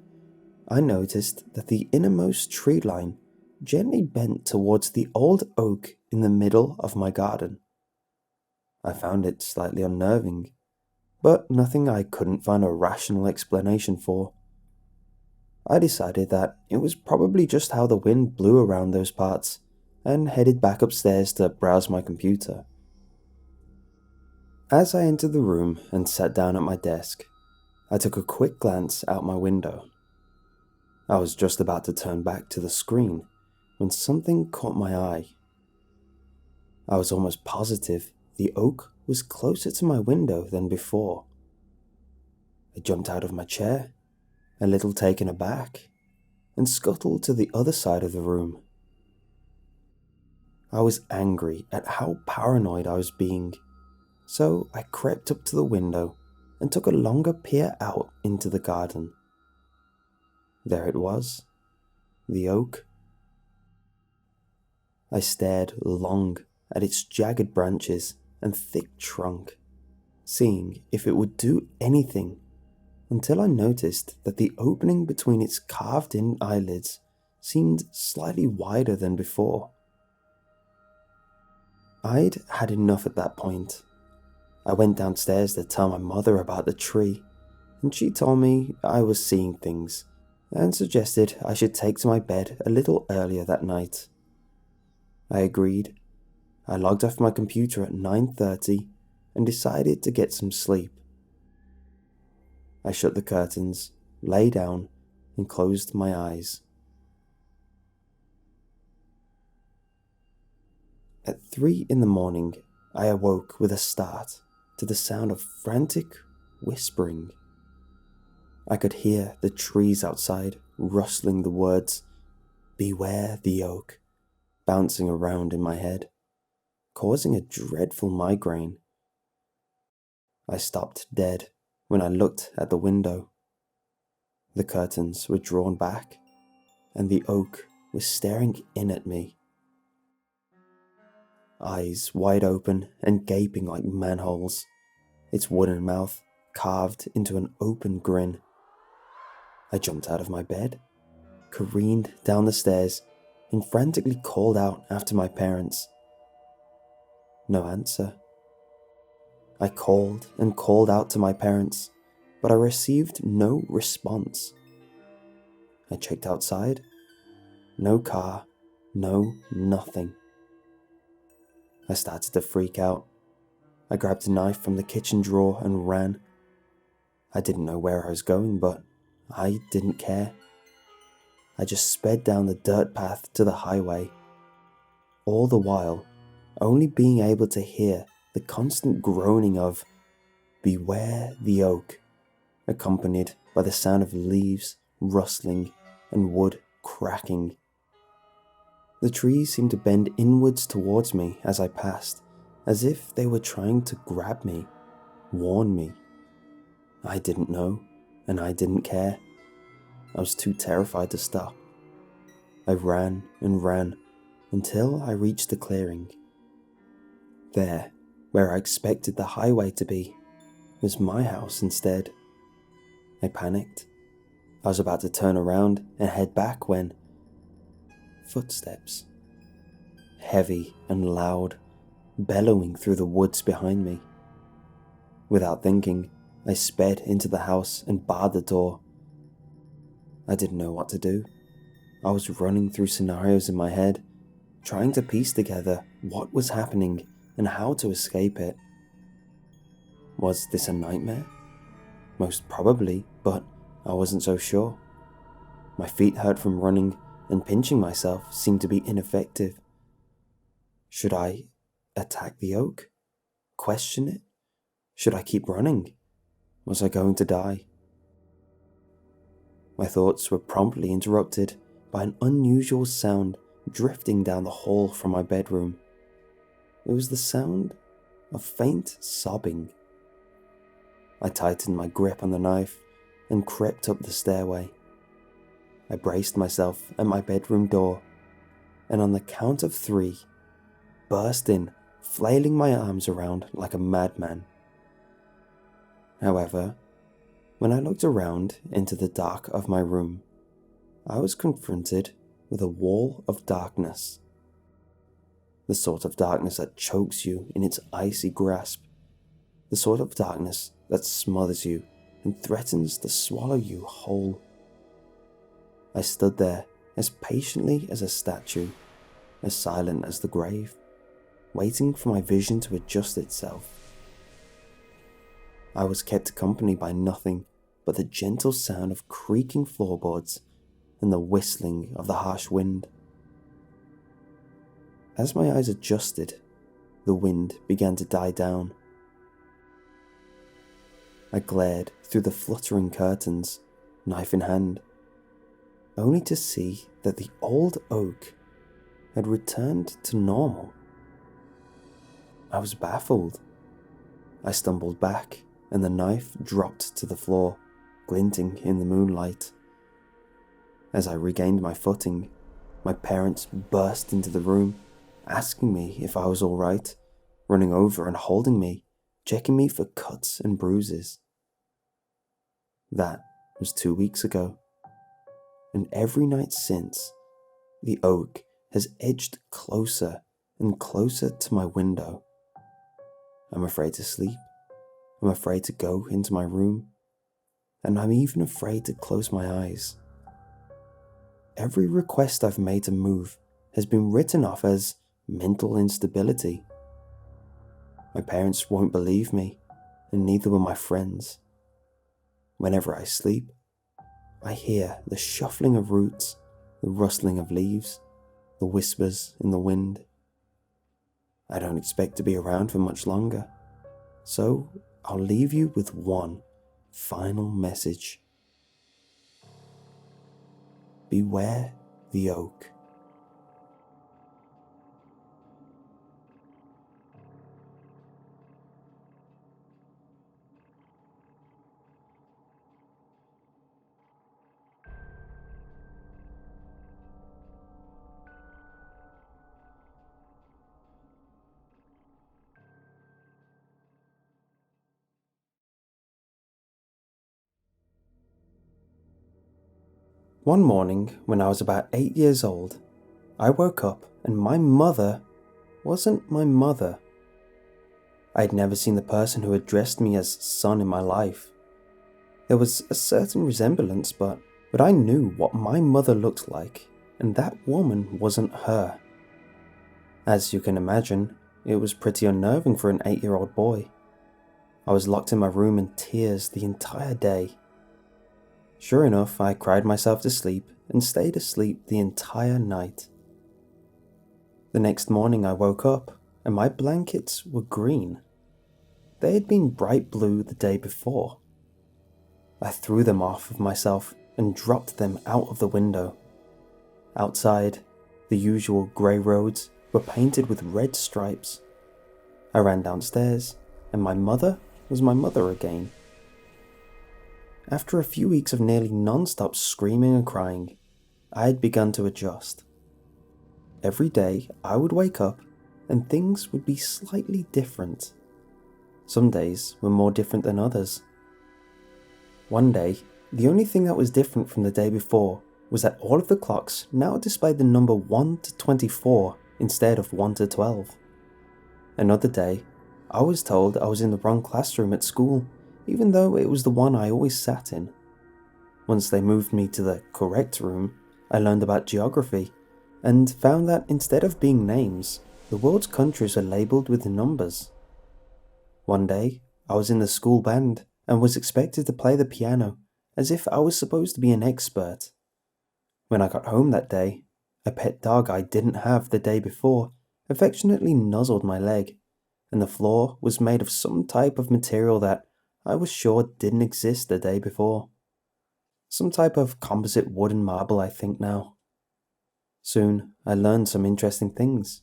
Speaker 1: I noticed that the innermost tree line gently bent towards the old oak in the middle of my garden. I found it slightly unnerving, but nothing I couldn't find a rational explanation for. I decided that it was probably just how the wind blew around those parts, and headed back upstairs to browse my computer. As I entered the room and sat down at my desk, I took a quick glance out my window. I was just about to turn back to the screen when something caught my eye. I was almost positive the oak was closer to my window than before. I jumped out of my chair, a little taken aback, and scuttled to the other side of the room. I was angry at how paranoid I was being, so I crept up to the window and took a longer peer out into the garden. There it was, the oak. I stared long at its jagged branches and thick trunk, seeing if it would do anything, until I noticed that the opening between its carved-in eyelids seemed slightly wider than before. I'd had enough at that point. I went downstairs to tell my mother about the tree, and she told me I was seeing things, and suggested I should take to my bed a little earlier that night. I agreed. I logged off my computer at 9:30 and decided to get some sleep. I shut the curtains, lay down, and closed my eyes. At 3 in the morning, I awoke with a start to the sound of frantic whispering. I could hear the trees outside rustling the words, "Beware the oak," bouncing around in my head, causing a dreadful migraine. I stopped dead when I looked at the window. The curtains were drawn back, and the oak was staring in at me. Eyes wide open and gaping like manholes, its wooden mouth carved into an open grin. I jumped out of my bed, careened down the stairs, and frantically called out after my parents. No answer. I called and called out to my parents, but I received no response. I checked outside. No car, no nothing. I started to freak out. I grabbed a knife from the kitchen drawer and ran. I didn't know where I was going, but I didn't care. I just sped down the dirt path to the highway, all the while only being able to hear the constant groaning of "Beware the oak," accompanied by the sound of leaves rustling and wood cracking. The trees seemed to bend inwards towards me as I passed, as if they were trying to grab me, warn me. I didn't know, and I didn't care. I was too terrified to stop. I ran and ran until I reached the clearing. There, where I expected the highway to be, was my house instead. I panicked. I was about to turn around and head back when footsteps, heavy and loud, bellowing through the woods behind me. Without thinking, I sped into the house and barred the door. I didn't know what to do. I was running through scenarios in my head, trying to piece together what was happening and how to escape it. Was this a nightmare? Most probably, but I wasn't so sure. My feet hurt from running, and pinching myself seemed to be ineffective. Should I attack the oak? Question it? Should I keep running? Was I going to die? My thoughts were promptly interrupted by an unusual sound drifting down the hall from my bedroom. It was the sound of faint sobbing. I tightened my grip on the knife and crept up the stairway. I braced myself at my bedroom door, and on the count of 3, burst in, flailing my arms around like a madman. However, when I looked around into the dark of my room, I was confronted with a wall of darkness. The sort of darkness that chokes you in its icy grasp. The sort of darkness that smothers you and threatens to swallow you whole. I stood there as patiently as a statue, as silent as the grave, waiting for my vision to adjust itself. I was kept company by nothing but the gentle sound of creaking floorboards and the whistling of the harsh wind. As my eyes adjusted, the wind began to die down. I glared through the fluttering curtains, knife in hand, only to see that the old oak had returned to normal. I was baffled. I stumbled back, and the knife dropped to the floor, glinting in the moonlight. As I regained my footing, my parents burst into the room, asking me if I was all right, running over and holding me, checking me for cuts and bruises. That was 2 weeks ago, and every night since, the oak has edged closer and closer to my window. I'm afraid to sleep. I'm afraid to go into my room, and I'm even afraid to close my eyes. Every request I've made to move has been written off as mental instability. My parents won't believe me, and neither will my friends. Whenever I sleep, I hear the shuffling of roots, the rustling of leaves, the whispers in the wind. I don't expect to be around for much longer, so I'll leave you with one final message. Beware the oak. One morning, when I was about 8 years old, I woke up and my mother wasn't my mother. I had never seen the person who addressed me as son in my life. There was a certain resemblance, but I knew what my mother looked like, and that woman wasn't her. As you can imagine, it was pretty unnerving for an 8-year-old boy. I was locked in my room in tears the entire day. Sure enough, I cried myself to sleep and stayed asleep the entire night. The next morning I woke up and my blankets were green. They had been bright blue the day before. I threw them off of myself and dropped them out of the window. Outside, the usual grey roads were painted with red stripes. I ran downstairs, and my mother was my mother again. After a few weeks of nearly non-stop screaming and crying, I had begun to adjust. Every day I would wake up and things would be slightly different. Some days were more different than others. One day, the only thing that was different from the day before was that all of the clocks now displayed the number 1 to 24 instead of 1 to 12. Another day, I was told I was in the wrong classroom at school, even though it was the one I always sat in. Once they moved me to the correct room, I learned about geography and found that instead of being names, the world's countries are labelled with numbers. One day, I was in the school band and was expected to play the piano as if I was supposed to be an expert. When I got home that day, a pet dog I didn't have the day before affectionately nuzzled my leg, and the floor was made of some type of material that I was sure didn't exist the day before. Some type of composite wooden marble, I think now. Soon, I learned some interesting things.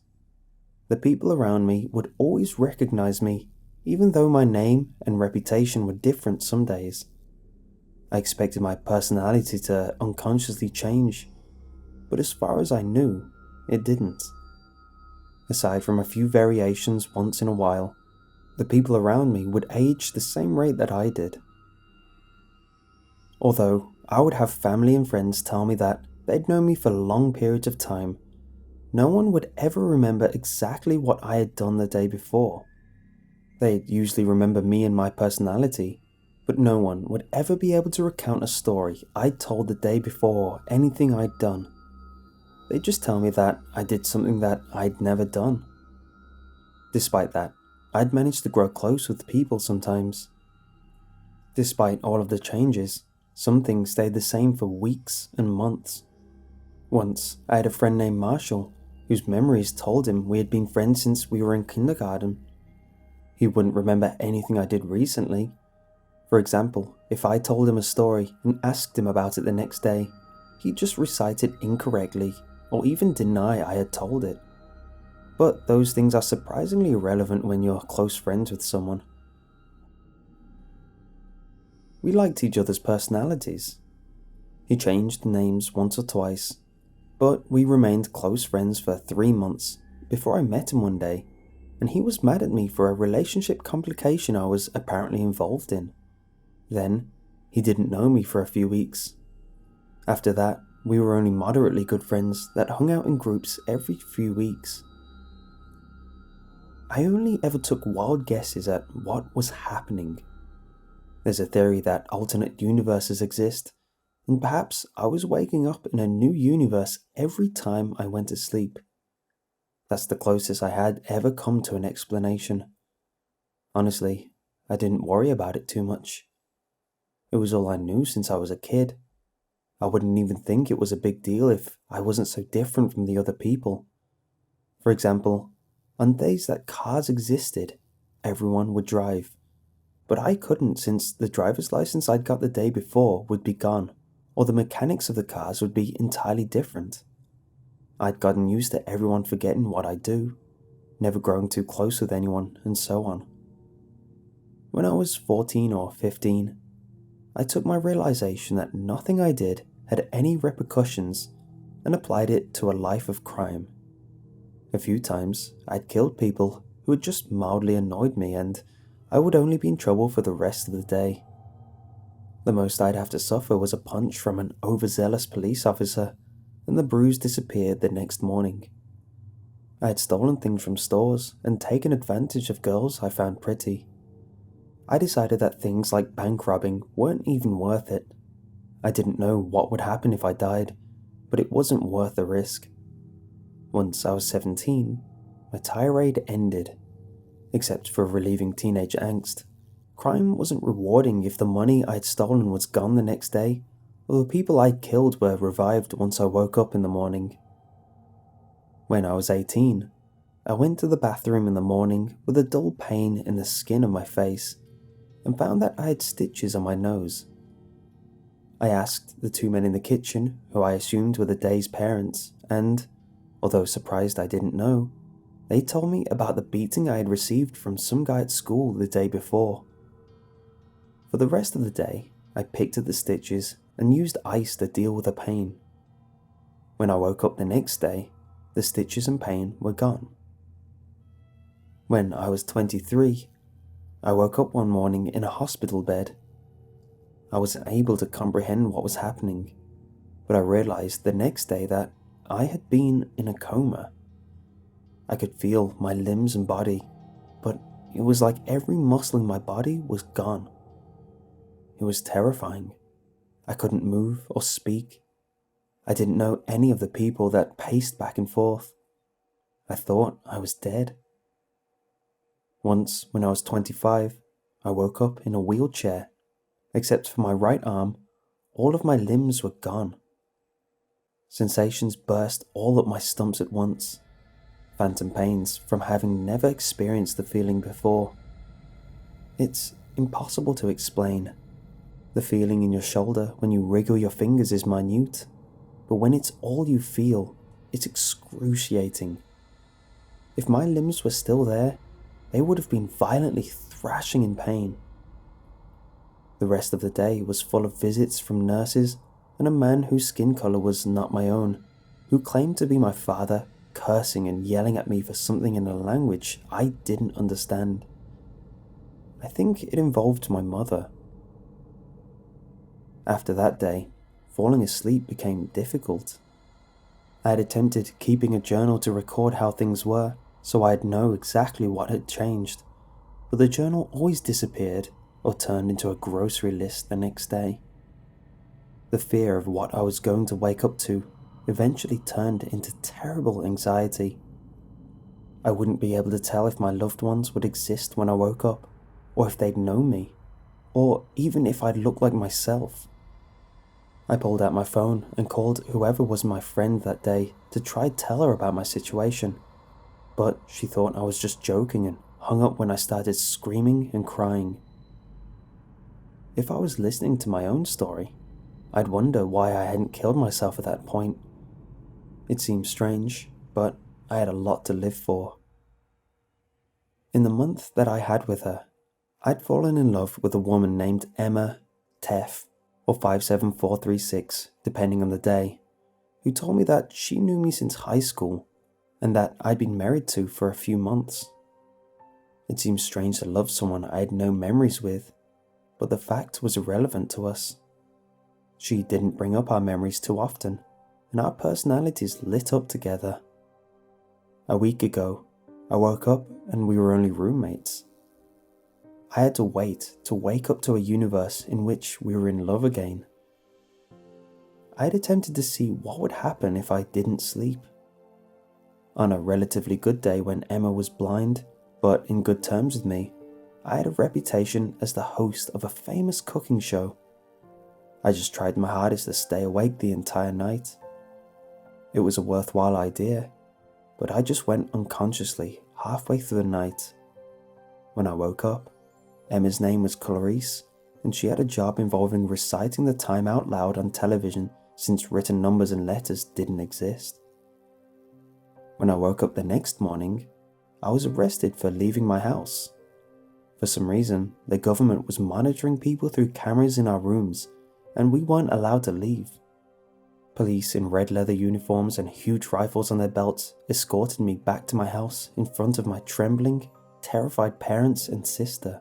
Speaker 1: The people around me would always recognize me, even though my name and reputation were different some days. I expected my personality to unconsciously change, but as far as I knew, it didn't. Aside from a few variations once in a while, the people around me would age the same rate that I did. Although I would have family and friends tell me that they'd known me for long periods of time, no one would ever remember exactly what I had done the day before. They'd usually remember me and my personality, but no one would ever be able to recount a story I'd told the day before or anything I'd done. They'd just tell me that I did something that I'd never done. Despite that, I'd managed to grow close with people sometimes. Despite all of the changes, some things stayed the same for weeks and months. Once, I had a friend named Marshall, whose memories told him we had been friends since we were in kindergarten. He wouldn't remember anything I did recently. For example, if I told him a story and asked him about it the next day, he'd just recite it incorrectly or even deny I had told it. But those things are surprisingly irrelevant when you're close friends with someone. We liked each other's personalities. He changed names once or twice, but we remained close friends for 3 months before I met him one day, and he was mad at me for a relationship complication I was apparently involved in. Then, he didn't know me for a few weeks. After that, we were only moderately good friends that hung out in groups every few weeks. I only ever took wild guesses at what was happening. There's a theory that alternate universes exist, and perhaps I was waking up in a new universe every time I went to sleep. That's the closest I had ever come to an explanation. Honestly, I didn't worry about it too much. It was all I knew since I was a kid. I wouldn't even think it was a big deal if I wasn't so different from the other people. For example, on days that cars existed, everyone would drive. But I couldn't since the driver's license I'd got the day before would be gone, or the mechanics of the cars would be entirely different. I'd gotten used to everyone forgetting what I do, never growing too close with anyone, and so on. When I was 14 or 15, I took my realization that nothing I did had any repercussions and applied it to a life of crime. A few times, I'd killed people who had just mildly annoyed me, and I would only be in trouble for the rest of the day. The most I'd have to suffer was a punch from an overzealous police officer, and the bruise disappeared the next morning. I had stolen things from stores and taken advantage of girls I found pretty. I decided that things like bank robbing weren't even worth it. I didn't know what would happen if I died, but it wasn't worth the risk. Once I was 17, my tirade ended. Except for relieving teenage angst, crime wasn't rewarding if the money I'd stolen was gone the next day, or the people I'd killed were revived once I woke up in the morning. When I was 18, I went to the bathroom in the morning with a dull pain in the skin of my face, and found that I had stitches on my nose. I asked the 2 men in the kitchen, who I assumed were the day's parents, and, although surprised I didn't know, They told me about the beating I had received from some guy at school the day before. For the rest of the day, I picked at the stitches and used ice to deal with the pain. When I woke up the next day, the stitches and pain were gone. When I was 23, I woke up one morning in a hospital bed. I wasn't able to comprehend what was happening, but I realized the next day that I had been in a coma. I could feel my limbs and body, but it was like every muscle in my body was gone. It was terrifying. I couldn't move or speak. I didn't know any of the people that paced back and forth. I thought I was dead. Once, when I was 25, I woke up in a wheelchair. Except for my right arm, all of my limbs were gone. Sensations burst all up my stumps at once. Phantom pains from having never experienced the feeling before. It's impossible to explain. The feeling in your shoulder when you wriggle your fingers is minute, but when it's all you feel, it's excruciating. If my limbs were still there, they would have been violently thrashing in pain. The rest of the day was full of visits from nurses and a man whose skin color was not my own, who claimed to be my father, cursing and yelling at me for something in a language I didn't understand. I think it involved my mother. After that day, falling asleep became difficult. I had attempted keeping a journal to record how things were, so I'd know exactly what had changed, but the journal always disappeared or turned into a grocery list the next day. The fear of what I was going to wake up to eventually turned into terrible anxiety. I wouldn't be able to tell if my loved ones would exist when I woke up, or if they'd know me, or even if I'd look like myself. I pulled out my phone and called whoever was my friend that day to try to tell her about my situation, but she thought I was just joking and hung up when I started screaming and crying. If I was listening to my own story, I'd wonder why I hadn't killed myself at that point. It seemed strange, but I had a lot to live for. In the month that I had with her, I'd fallen in love with a woman named Emma Teff, or 57436, depending on the day, who told me that she knew me since high school and that I'd been married to for a few months. It seemed strange to love someone I had no memories with, but the fact was irrelevant to us. She didn't bring up our memories too often, and our personalities lit up together. A week ago, I woke up and we were only roommates. I had to wake up to a universe in which we were in love again. I had attempted to see what would happen if I didn't sleep. On a relatively good day when Emma was blind, but in good terms with me, I had a reputation as the host of a famous cooking show. I just tried my hardest to stay awake the entire night. It was a worthwhile idea, but I just went unconsciously halfway through the night. When I woke up, Emma's name was Clarice, and she had a job involving reciting the time out loud on television since written numbers and letters didn't exist. When I woke up the next morning, I was arrested for leaving my house. For some reason, the government was monitoring people through cameras in our rooms, and we weren't allowed to leave. Police in red leather uniforms and huge rifles on their belts escorted me back to my house in front of my trembling, terrified parents and sister.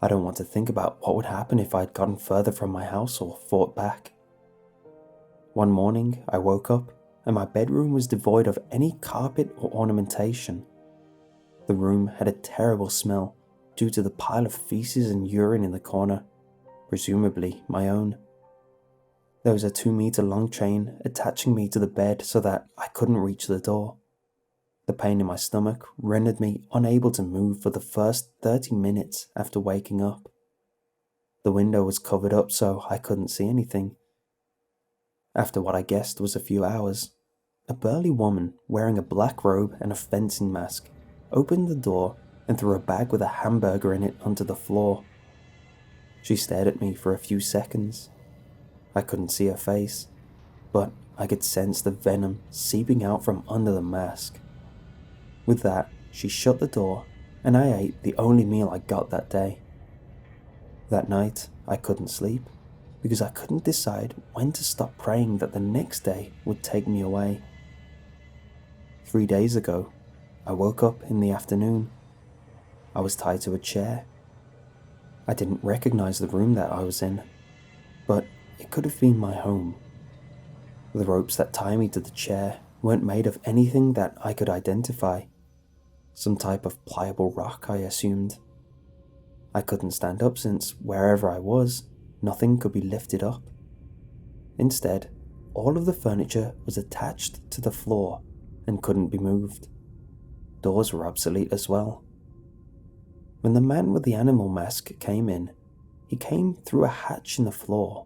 Speaker 1: I don't want to think about what would happen if I had gotten further from my house or fought back. One morning, I woke up and my bedroom was devoid of any carpet or ornamentation. The room had a terrible smell due to the pile of feces and urine in the corner, presumably my own. There was a 2-meter long chain attaching me to the bed so that I couldn't reach the door. The pain in my stomach rendered me unable to move for the first 30 minutes after waking up. The window was covered up so I couldn't see anything. After what I guessed was a few hours, a burly woman wearing a black robe and a fencing mask opened the door and threw a bag with a hamburger in it onto the floor. She stared at me for a few seconds. I couldn't see her face, but I could sense the venom seeping out from under the mask. With that, she shut the door, and I ate the only meal I got that day. That night, I couldn't sleep, because I couldn't decide when to stop praying that the next day would take me away. 3 days ago, I woke up in the afternoon. I was tied to a chair. I didn't recognize the room that I was in, but it could have been my home. The ropes that tie me to the chair weren't made of anything that I could identify. Some type of pliable rock, I assumed. I couldn't stand up since wherever I was, nothing could be lifted up. Instead, all of the furniture was attached to the floor and couldn't be moved. Doors were obsolete as well. When the man with the animal mask came in, he came through a hatch in the floor.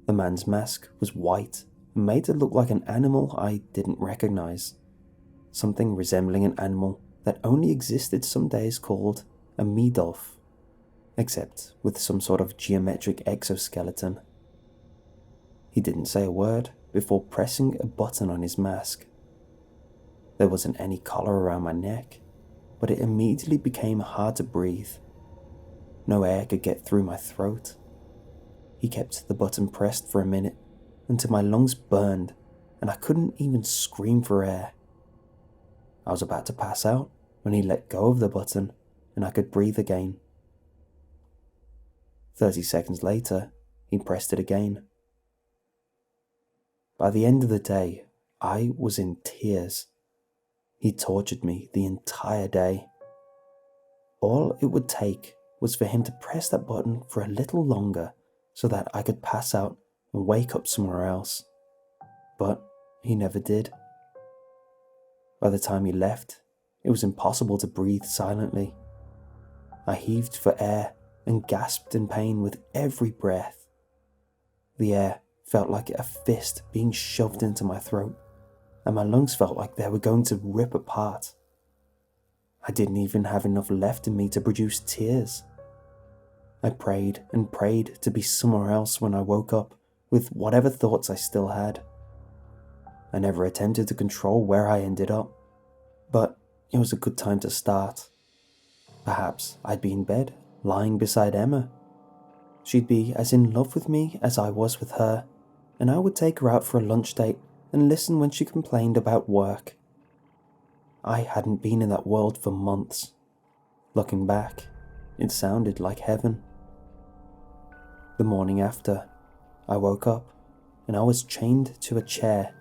Speaker 1: The man's mask was white and made to look like an animal I didn't recognize. Something resembling an animal that only existed some days called a Meadolf, except with some sort of geometric exoskeleton. He didn't say a word before pressing a button on his mask. There wasn't any collar around my neck, but it immediately became hard to breathe. No air could get through my throat. He kept the button pressed for a minute until my lungs burned and I couldn't even scream for air. I was about to pass out when he let go of the button and I could breathe again. 30 seconds later, he pressed it again. By the end of the day, I was in tears. He tortured me the entire day. All it would take was for him to press that button for a little longer so that I could pass out and wake up somewhere else. But he never did. By the time he left, it was impossible to breathe silently. I heaved for air and gasped in pain with every breath. The air felt like a fist being shoved into my throat, and my lungs felt like they were going to rip apart. I didn't even have enough left in me to produce tears. I prayed and prayed to be somewhere else when I woke up with whatever thoughts I still had. I never attempted to control where I ended up, but it was a good time to start. Perhaps I'd be in bed, lying beside Emma. She'd be as in love with me as I was with her, and I would take her out for a lunch date and listen when she complained about work. I hadn't been in that world for months. Looking back, it sounded like heaven. The morning after, I woke up and I was chained to a chair.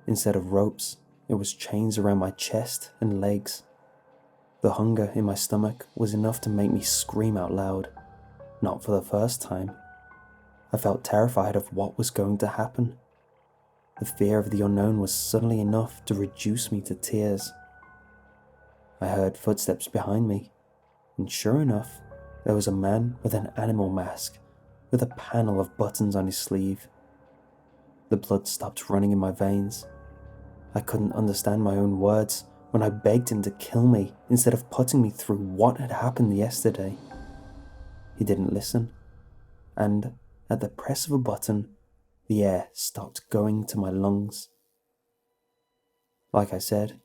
Speaker 1: Instead of ropes, it was chains around my chest and legs. The hunger in my stomach was enough to make me scream out loud, not for the first time. I felt terrified of what was going to happen. The fear of the unknown was suddenly enough to reduce me to tears. I heard footsteps behind me, and sure enough, there was a man with an animal mask, with a panel of buttons on his sleeve. The blood stopped running in my veins. I couldn't understand my own words when I begged him to kill me instead of putting me through what had happened yesterday. He didn't listen, and at the press of a button, the air stopped going to my lungs. Like I said,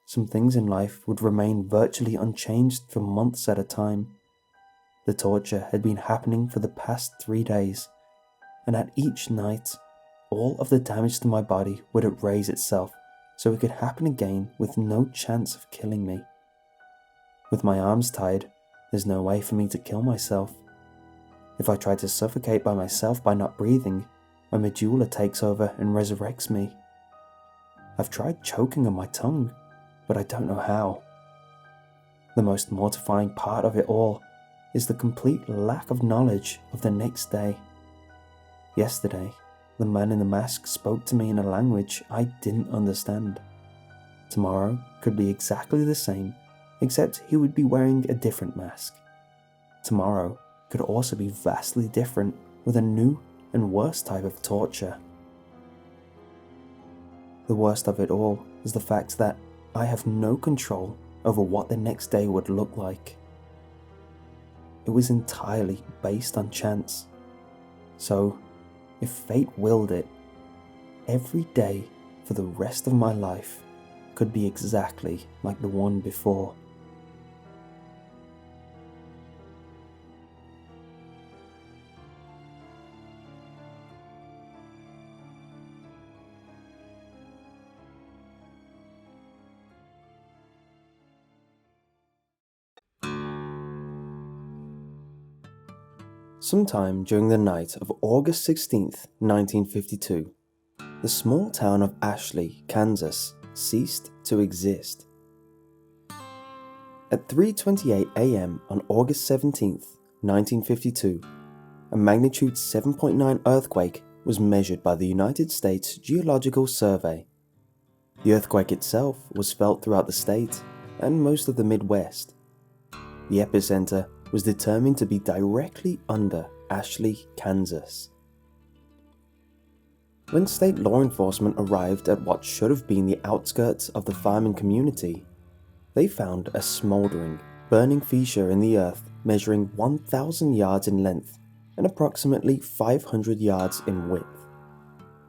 Speaker 1: some things in life would remain virtually unchanged for months at a time. The torture had been happening for the past 3 days, and at each night, all of the damage to my body would erase itself so it could happen again with no chance of killing me. With my arms tied, there's no way for me to kill myself. If I try to suffocate by myself by not breathing, my medulla takes over and resurrects me. I've tried choking on my tongue, but I don't know how. The most mortifying part of it all is the complete lack of knowledge of the next day. Yesterday, the man in the mask spoke to me in a language I didn't understand. Tomorrow could be exactly the same, except he would be wearing a different mask. Tomorrow could also be vastly different with a new and worse type of torture. The worst of it all is the fact that I have no control over what the next day would look like. It was entirely based on chance. So, if fate willed it, every day for the rest of my life could be exactly like the one before. Sometime during the night of August 16th, 1952, the small town of Ashley, Kansas, ceased to exist. At 3:28 a.m. on August 17th, 1952, a magnitude 7.9 earthquake was measured by the United States Geological Survey. The earthquake itself was felt throughout the state and most of the Midwest. The epicenter was determined to be directly under Ashley, Kansas. When state law enforcement arrived at what should have been the outskirts of the farming community, they found a smoldering, burning fissure in the earth measuring 1,000 yards in length and approximately 500 yards in width.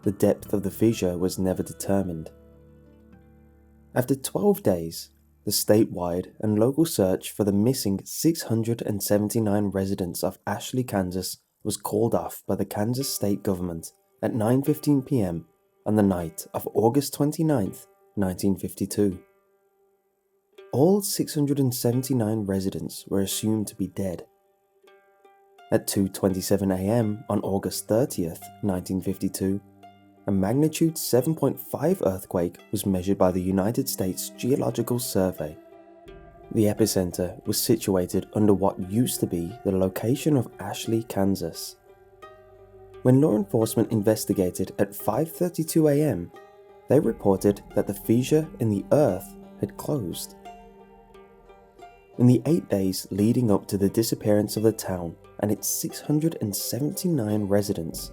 Speaker 1: The depth of the fissure was never determined. After 12 days, the statewide and local search for the missing 679 residents of Ashley, Kansas was called off by the Kansas state government at 9:15 p.m. on the night of August 29th, 1952. All 679 residents were assumed to be dead. At 2:27 a.m. on August 30th, 1952, a magnitude 7.5 earthquake was measured by the United States Geological Survey. The epicenter was situated under what used to be the location of Ashley, Kansas. When law enforcement investigated at 5:32 a.m., they reported that the fissure in the earth had closed. In the 8 days leading up to the disappearance of the town and its 679 residents,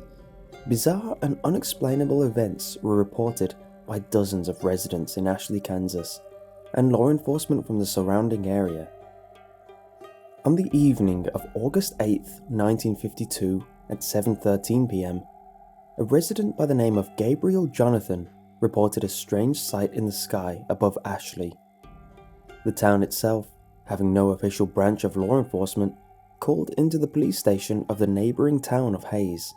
Speaker 1: bizarre and unexplainable events were reported by dozens of residents in Ashley, Kansas, and law enforcement from the surrounding area. On the evening of August 8th, 1952, at 7:13 p.m., a resident by the name of Gabriel Jonathan reported a strange sight in the sky above Ashley. The town itself, having no official branch of law enforcement, called into the police station of the neighboring town of Hayes.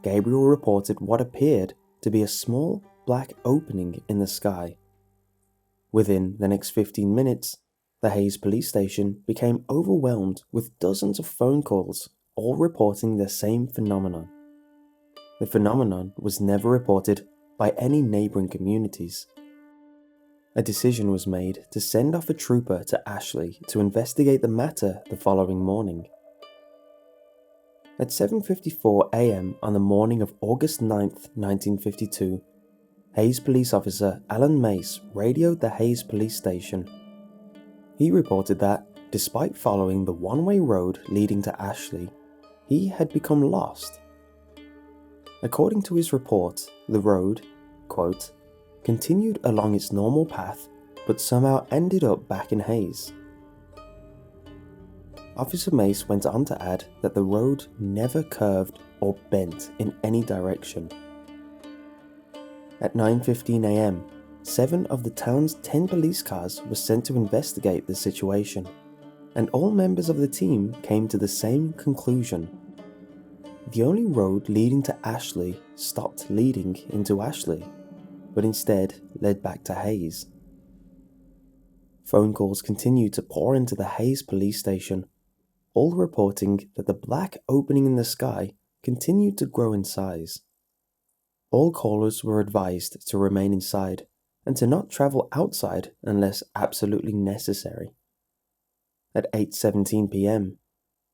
Speaker 1: Gabriel reported what appeared to be a small black opening in the sky. Within the next 15 minutes, the Hayes police station became overwhelmed with dozens of phone calls, all reporting the same phenomenon. The phenomenon was never reported by any neighboring communities. A decision was made to send off a trooper to Ashley to investigate the matter the following morning. At 7:54 a.m. on the morning of August 9th, 1952, Hayes police officer Alan Mace radioed the Hayes police station. He reported that, despite following the one-way road leading to Ashley, he had become lost. According to his report, the road, quote, continued along its normal path, but somehow ended up back in Hayes. Officer Mace went on to add that the road never curved or bent in any direction. At 9:15 a.m., 7 of the town's 10 police cars were sent to investigate the situation, and all members of the team came to the same conclusion. The only road leading to Ashley stopped leading into Ashley, but instead led back to Hayes. Phone calls continued to pour into the Hayes police station, all reporting that the black opening in the sky continued to grow in size. All callers were advised to remain inside and to not travel outside unless absolutely necessary. At 8:17 p.m.,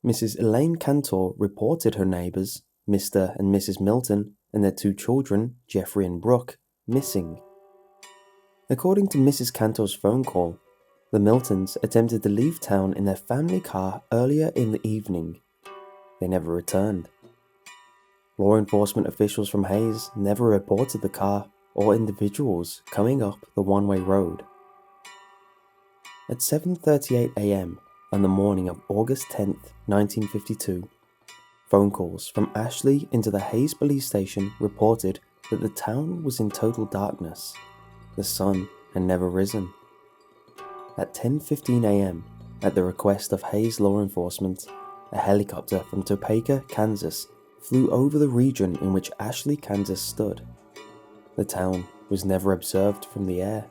Speaker 1: Mrs. Elaine Cantor reported her neighbors, Mr. and Mrs. Milton, and their 2 children, Jeffrey and Brooke, missing. According to Mrs. Cantor's phone call, the Miltons attempted to leave town in their family car earlier in the evening. They never returned. Law enforcement officials from Hayes never reported the car or individuals coming up the one-way road. At 7:38 a.m. on the morning of August 10th, 1952, phone calls from Ashley into the Hayes police station reported that the town was in total darkness. The sun and never risen. At 10:15 a.m., at the request of Hays law enforcement, a helicopter from Topeka, Kansas, flew over the region in which Ashley, Kansas stood. The town was never observed from the air.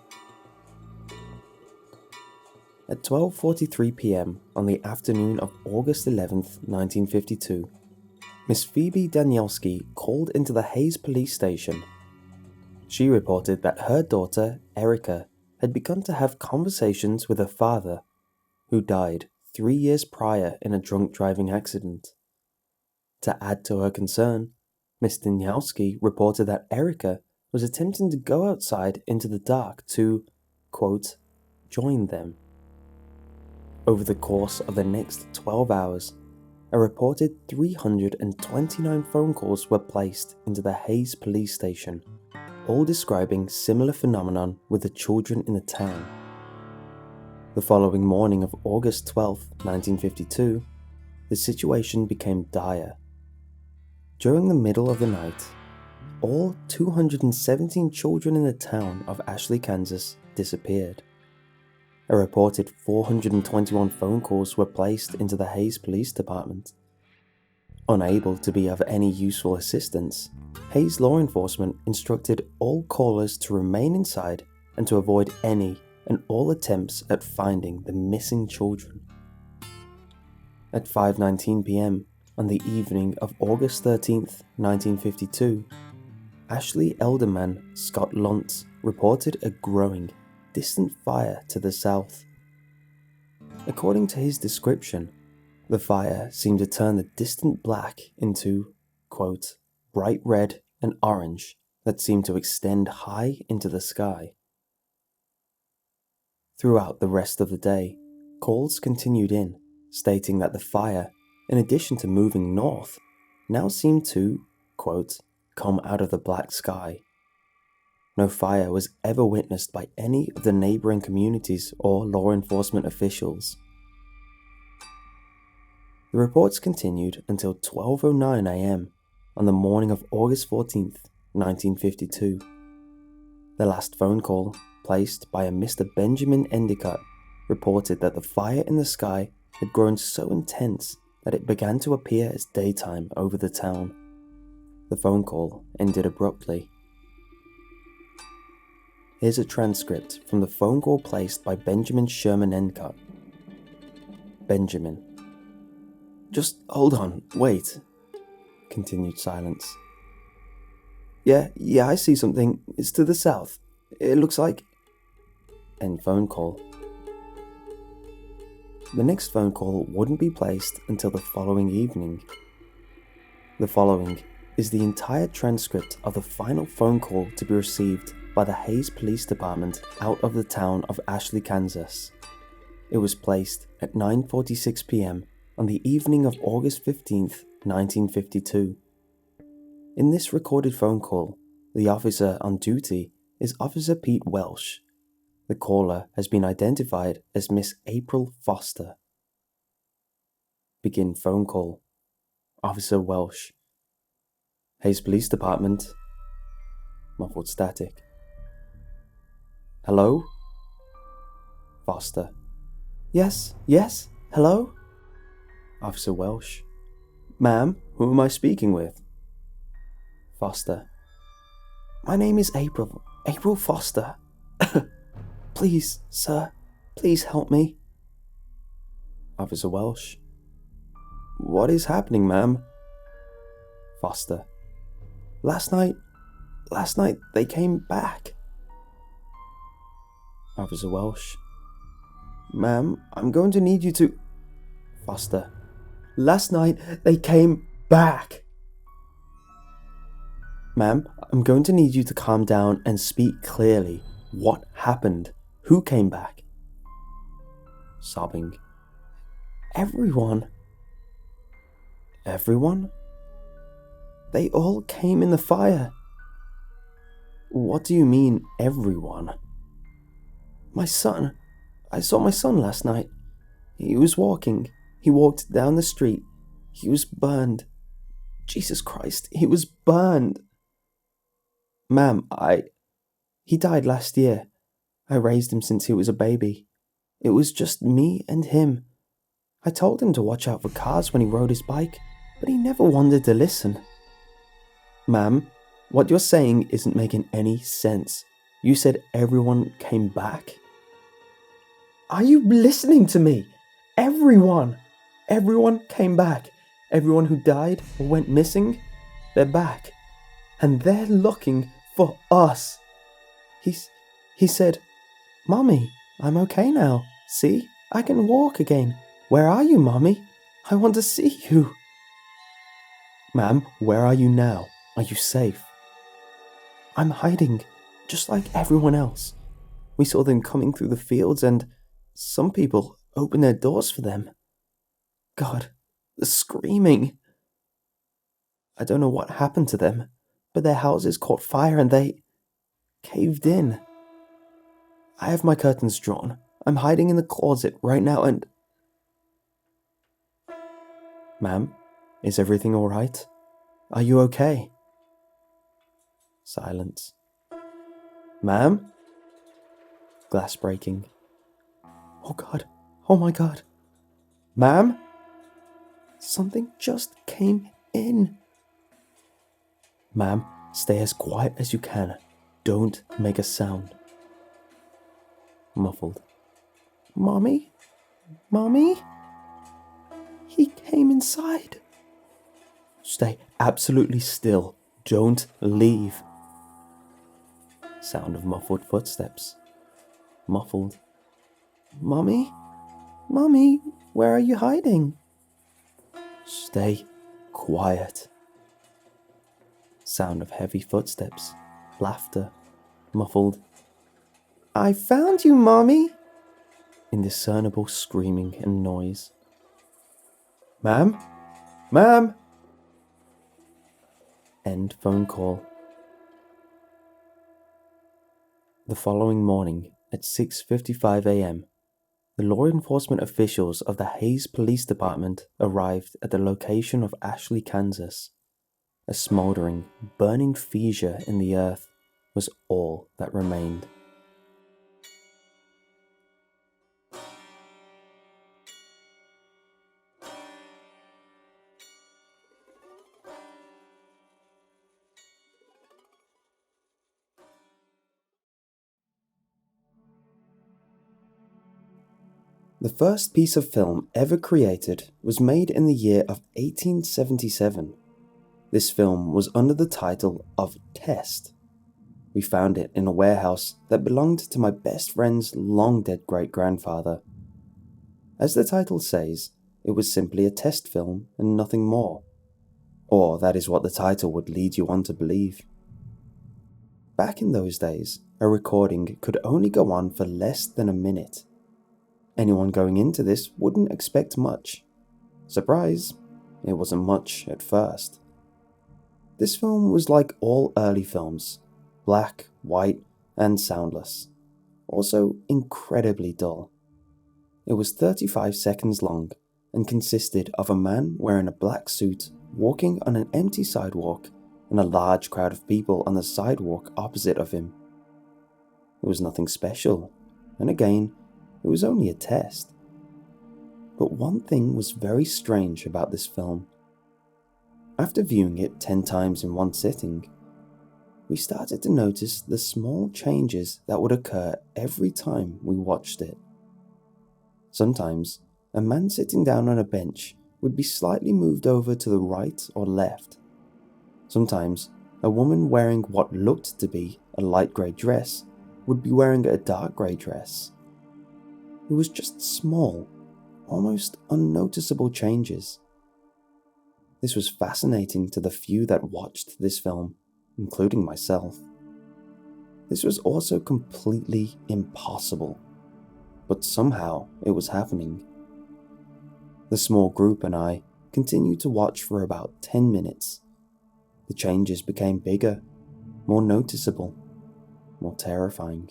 Speaker 1: At 12:43 p.m. on the afternoon of August 11th, 1952, Miss Phoebe Danielski called into the Hays police station. She reported that her daughter, Erica, had begun to have conversations with her father, who died 3 years prior in a drunk driving accident. To add to her concern, Miss Danielski reported that Erica was attempting to go outside into the dark to, quote, join them. Over the course of the next 12 hours, a reported 329 phone calls were placed into the Hays police station, all describing similar phenomenon with the children in the town. The following morning of August 12, 1952, the situation became dire. During the middle of the night, all 217 children in the town of Ashley, Kansas disappeared. A reported 421 phone calls were placed into the Hays Police Department. Unable to be of any useful assistance, Hays law enforcement instructed all callers to remain inside and to avoid any and all attempts at finding the missing children. At 5:19 p.m. on the evening of August 13th, 1952, Ashley Elderman Scott Luntz reported a growing, distant fire to the south. According to his description, the fire seemed to turn the distant black into, quote, bright red and orange that seemed to extend high into the sky. Throughout the rest of the day, calls continued in, stating that the fire, in addition to moving north, now seemed to, quote, come out of the black sky. No fire was ever witnessed by any of the neighboring communities or law enforcement officials. The reports continued until 12:09 a.m. on the morning of August 14th, 1952. The last phone call, placed by a Mr. Benjamin Endicott, reported that the fire in the sky had grown so intense that it began to appear as daytime over the town. The phone call ended abruptly. Here's a transcript from the phone call placed by Benjamin Sherman Endicott. Benjamin. Just hold on, wait. Continued silence. Yeah, I see something. It's to the south. It looks like... End phone call. The next phone call wouldn't be placed until the following evening. The following is the entire transcript of the final phone call to be received by the Hays Police Department out of the town of Ashley, Kansas. It was placed at 9:46 p.m. on the evening of August 15th, 1952. In this recorded phone call, the officer on duty is Officer Pete Welsh. The caller has been identified as Miss April Foster. Begin phone call. Officer Welsh. Hays Police Department. Muffled static. Hello? Foster. Yes, hello? Officer Welsh. Ma'am, who am I speaking with? Foster. My name is April Foster. Please, sir, please help me. Officer Welsh. What is happening, ma'am? Foster. Last night they came back. Officer Welsh. Ma'am, I'm going to need you to... Foster. Last night they came back. Ma'am, I'm going to need you to calm down and speak clearly. What happened? Who came back? Sobbing. Everyone. Everyone? They all came in the fire. What do you mean, everyone? My son. I saw my son last night. He was walking. He walked down the street. He was burned. Jesus Christ, he was burned. Ma'am, he died last year. I raised him since he was a baby. It was just me and him. I told him to watch out for cars when he rode his bike, but he never wanted to listen. Ma'am, what you're saying isn't making any sense. You said everyone came back? Are you listening to me? Everyone came back. Everyone who died or went missing, they're back. And they're looking for us. He said, Mommy, I'm okay now. See, I can walk again. Where are you, Mommy? I want to see you. Ma'am, where are you now? Are you safe? I'm hiding, just like everyone else. We saw them coming through the fields and some people opened their doors for them. God, the screaming. I don't know what happened to them, but their houses caught fire and they caved in. I have my curtains drawn. I'm hiding in the closet right now and... Ma'am, is everything alright? Are you okay? Silence. Ma'am? Glass breaking. Oh God. Oh my God. Ma'am? Something just came in. Ma'am, stay as quiet as you can. Don't make a sound. Muffled. Mommy? Mommy? He came inside. Stay absolutely still. Don't leave. Sound of muffled footsteps. Muffled. Mommy? Mommy, where are you hiding? Stay quiet. Sound of heavy footsteps. Laughter. Muffled. I found you, Mommy. Indiscernible screaming and noise. Ma'am? Ma'am? End phone call. The following morning, at 6:55 a.m., the law enforcement officials of the Hayes Police Department arrived at the location of Ashley, Kansas. A smoldering, burning fissure in the earth was all that remained. The first piece of film ever created was made in the year of 1877. This film was under the title of Test. We found it in a warehouse that belonged to my best friend's long-dead great-grandfather. As the title says, it was simply a test film and nothing more. Or that is what the title would lead you on to believe. Back in those days, a recording could only go on for less than a minute. Anyone going into this wouldn't expect much. Surprise, it wasn't much at first. This film was like all early films, black, white, and soundless. Also incredibly dull. It was 35 seconds long and consisted of a man wearing a black suit walking on an empty sidewalk and a large crowd of people on the sidewalk opposite of him. It was nothing special, and again, it was only a test. But one thing was very strange about this film. After viewing it 10 times in one sitting, we started to notice the small changes that would occur every time we watched it. Sometimes, a man sitting down on a bench would be slightly moved over to the right or left. Sometimes, a woman wearing what looked to be a light grey dress would be wearing a dark grey dress. It was just small, almost unnoticeable changes. This was fascinating to the few that watched this film, including myself. This was also completely impossible, but somehow it was happening. The small group and I continued to watch for about 10 minutes. The changes became bigger, more noticeable, more terrifying.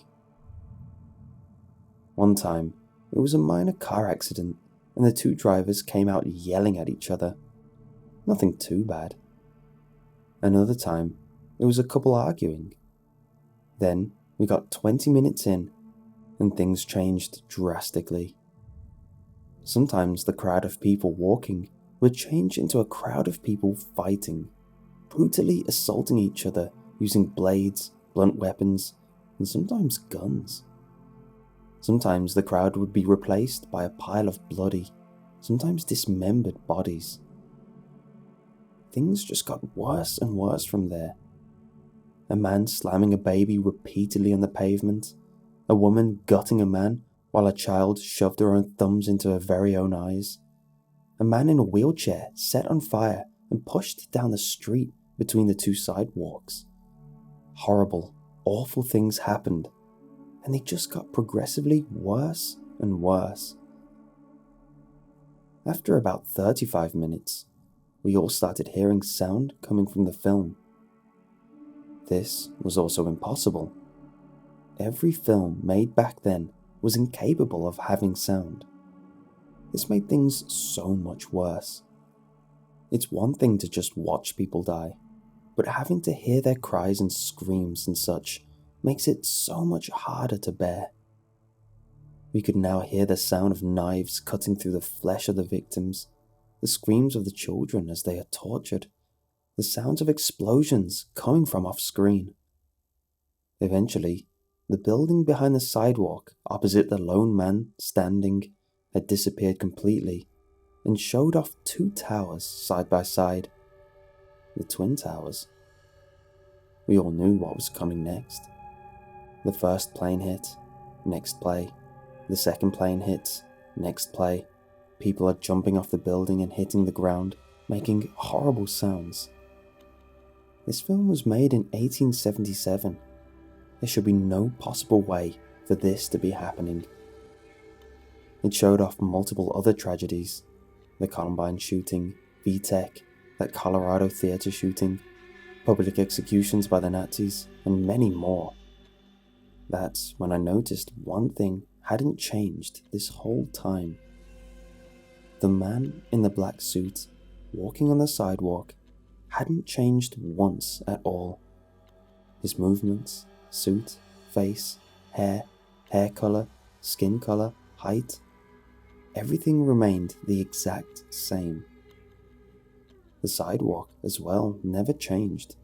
Speaker 1: One time, it was a minor car accident and the two drivers came out yelling at each other. Nothing too bad. Another time, it was a couple arguing. Then, we got 20 minutes in and things changed drastically. Sometimes the crowd of people walking would change into a crowd of people fighting, brutally assaulting each other using blades, blunt weapons, and sometimes guns. Sometimes the crowd would be replaced by a pile of bloody, sometimes dismembered bodies. Things just got worse and worse from there. A man slamming a baby repeatedly on the pavement, a woman gutting a man while a child shoved her own thumbs into her very own eyes, a man in a wheelchair set on fire and pushed down the street between the two sidewalks. Horrible, awful things happened, and they just got progressively worse and worse. After about 35 minutes, we all started hearing sound coming from the film. This was also impossible. Every film made back then was incapable of having sound. This made things so much worse. It's one thing to just watch people die, but having to hear their cries and screams and such makes it so much harder to bear. We could now hear the sound of knives cutting through the flesh of the victims, the screams of the children as they are tortured, the sounds of explosions coming from off-screen. Eventually, the building behind the sidewalk opposite the lone man standing had disappeared completely and showed off two towers side by side, the Twin Towers. We all knew what was coming next. The first plane hit, next play. The second plane hits, next play. People are jumping off the building and hitting the ground, making horrible sounds. This film was made in 1877. There should be no possible way for this to be happening. It showed off multiple other tragedies: the Columbine shooting, VTech, that Colorado theater shooting, public executions by the Nazis, and many more. That's when I noticed one thing hadn't changed this whole time. The man in the black suit, walking on the sidewalk, hadn't changed once at all. His movements, suit, face, hair color, skin color, height, everything remained the exact same. The sidewalk as well never changed.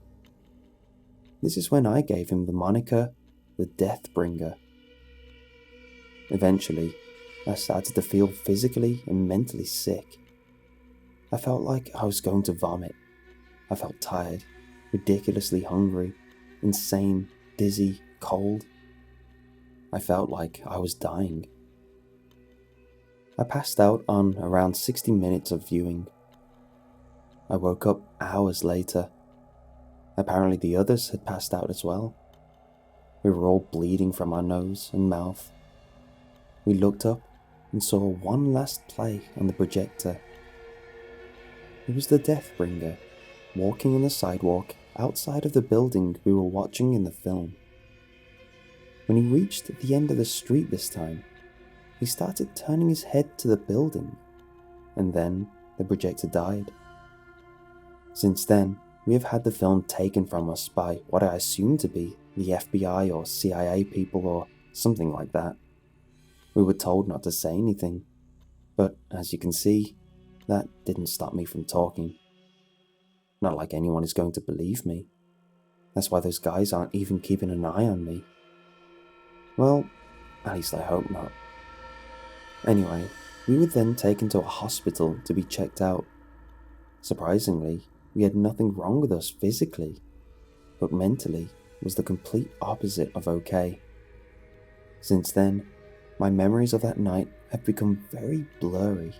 Speaker 1: This is when I gave him the moniker, the Deathbringer. Eventually, I started to feel physically and mentally sick. I felt like I was going to vomit. I felt tired, ridiculously hungry, insane, dizzy, cold. I felt like I was dying. I passed out on around 60 minutes of viewing. I woke up hours later. Apparently the others had passed out as well. We were all bleeding from our nose and mouth. We looked up and saw one last play on the projector. It was the Deathbringer, walking on the sidewalk outside of the building we were watching in the film. When he reached the end of the street this time, he started turning his head to the building, and then the projector died. Since then, we have had the film taken from us by what I assume to be the FBI or CIA people or something like that. We were told not to say anything, but as you can see, that didn't stop me from talking. Not like anyone is going to believe me. That's why those guys aren't even keeping an eye on me. Well, at least I hope not. Anyway, we were then taken to a hospital to be checked out. Surprisingly, we had nothing wrong with us physically, but mentally was the complete opposite of okay. Since then, my memories of that night have become very blurry.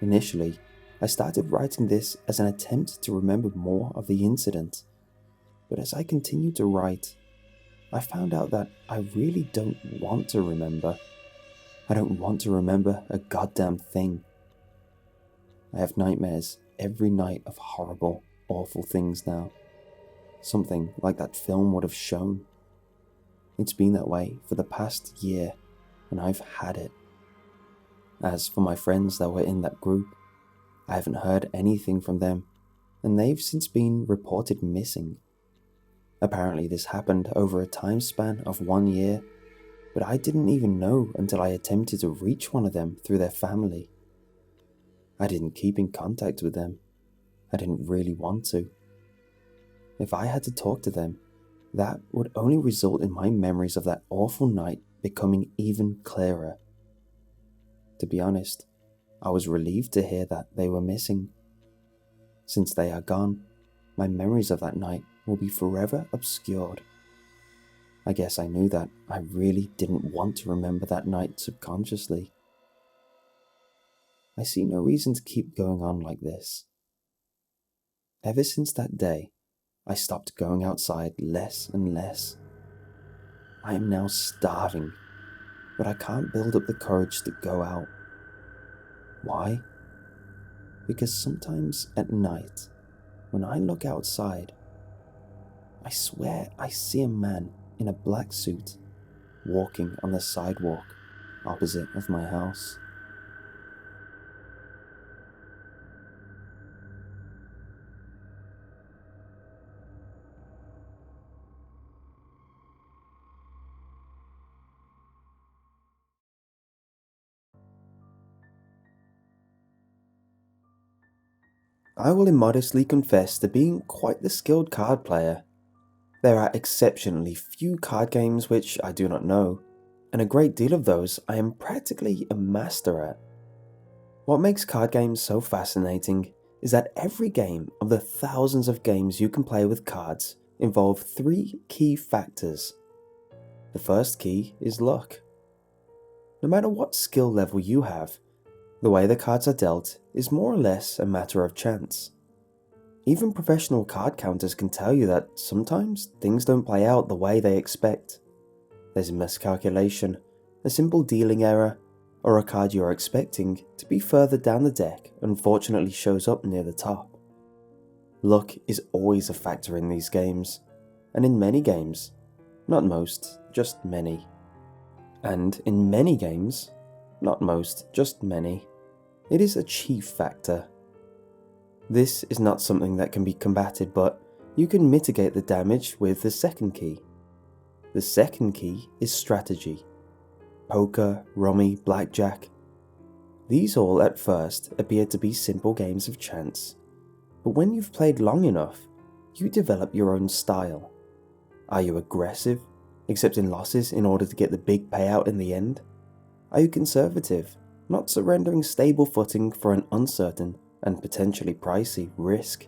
Speaker 1: Initially, I started writing this as an attempt to remember more of the incident, but as I continued to write, I found out that I really don't want to remember. I don't want to remember a goddamn thing. I have nightmares every night of horrible, awful things now. Something like that film would have shown. It's been that way for the past year, and I've had it. As for my friends that were in that group, I haven't heard anything from them, and they've since been reported missing. Apparently this happened over a time span of 1 year, but I didn't even know until I attempted to reach one of them through their family. I didn't keep in contact with them. I didn't really want to. If I had to talk to them, that would only result in my memories of that awful night becoming even clearer. To be honest, I was relieved to hear that they were missing. Since they are gone, my memories of that night will be forever obscured. I guess I knew that I really didn't want to remember that night subconsciously. I see no reason to keep going on like this. Ever since that day, I stopped going outside less and less. I am now starving, but I can't build up the courage to go out. Why? Because sometimes at night, when I look outside, I swear I see a man in a black suit walking on the sidewalk opposite of my house. I will immodestly confess to being quite the skilled card player. There are exceptionally few card games which I do not know, and a great deal of those I am practically a master at. What makes card games so fascinating is that every game of the thousands of games you can play with cards involve three key factors. The first key is luck. No matter what skill level you have, the way the cards are dealt is more or less a matter of chance. Even professional card counters can tell you that sometimes things don't play out the way they expect. There's a miscalculation, a simple dealing error, or a card you are expecting to be further down the deck unfortunately shows up near the top. Luck is always a factor in these games, and in many games, not most, just many. And in many games, not most, just many, it is a chief factor. This is not something that can be combated, but you can mitigate the damage with the second key. The second key is strategy. Poker, rummy, blackjack. These all at first appear to be simple games of chance, but when you've played long enough, you develop your own style. Are you aggressive, accepting losses in order to get the big payout in the end? Are you conservative, not surrendering stable footing for an uncertain and potentially pricey risk?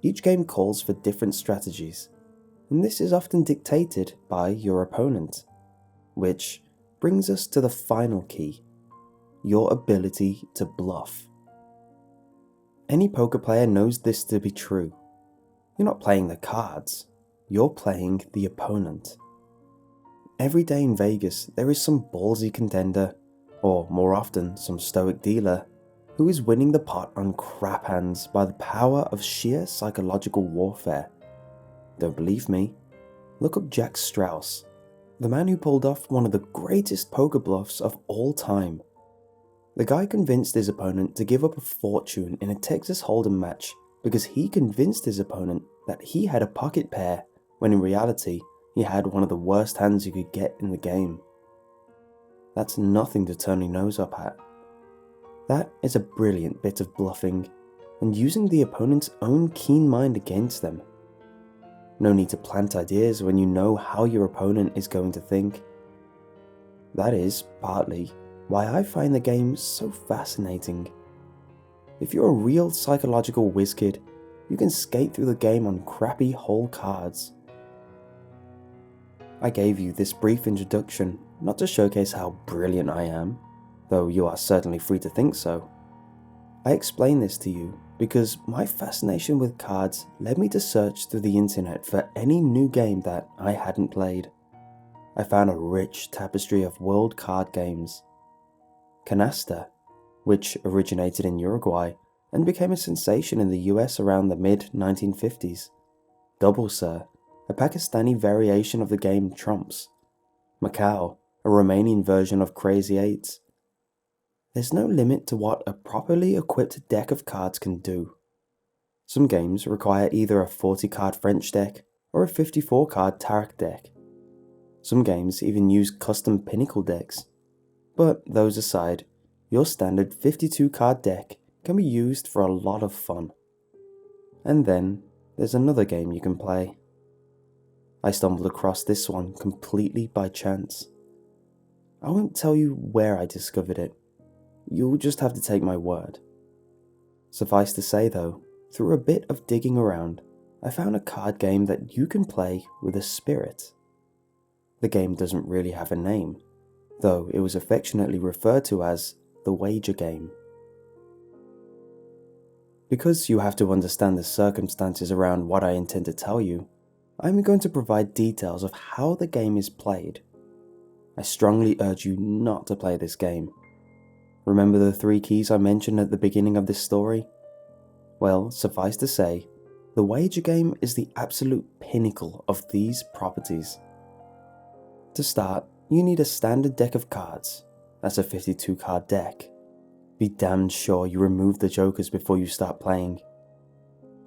Speaker 1: Each game calls for different strategies, and this is often dictated by your opponent, which brings us to the final key, your ability to bluff. Any poker player knows this to be true. You're not playing the cards, you're playing the opponent. Every day in Vegas, there is some ballsy contender, or more often, some stoic dealer, who is winning the pot on crap hands by the power of sheer psychological warfare. Don't believe me? Look up Jack Strauss, the man who pulled off one of the greatest poker bluffs of all time. The guy convinced his opponent to give up a fortune in a Texas Hold'em match because he convinced his opponent that he had a pocket pair, when in reality, he had one of the worst hands you could get in the game. That's nothing to turn your nose up at. That is a brilliant bit of bluffing, and using the opponent's own keen mind against them. No need to plant ideas when you know how your opponent is going to think. That is, partly, why I find the game so fascinating. If you're a real psychological whiz kid, you can skate through the game on crappy whole cards. I gave you this brief introduction not to showcase how brilliant I am, though you are certainly free to think so. I explain this to you because my fascination with cards led me to search through the internet for any new game that I hadn't played. I found a rich tapestry of world card games. Canasta, which originated in Uruguay and became a sensation in the US around the mid-1950s. Double Sir, a Pakistani variation of the game Trumps. Macau, a Romanian version of Crazy Eights. There's no limit to what a properly equipped deck of cards can do. Some games require either a 40-card French deck or a 54-card Tarot deck. Some games even use custom pinnacle decks. But those aside, your standard 52 card deck can be used for a lot of fun. And then there's another game you can play. I stumbled across this one completely by chance. I won't tell you where I discovered it. You'll just have to take my word. Suffice to say though, through a bit of digging around, I found a card game that you can play with a spirit. The game doesn't really have a name, though it was affectionately referred to as the wager game. Because you have to understand the circumstances around what I intend to tell you, I'm going to provide details of how the game is played. I strongly urge you not to play this game. Remember the 3 keys I mentioned at the beginning of this story? Well, suffice to say, the wager game is the absolute pinnacle of these properties. To start, you need a standard deck of cards. That's a 52 card deck. Be damned sure you remove the jokers before you start playing.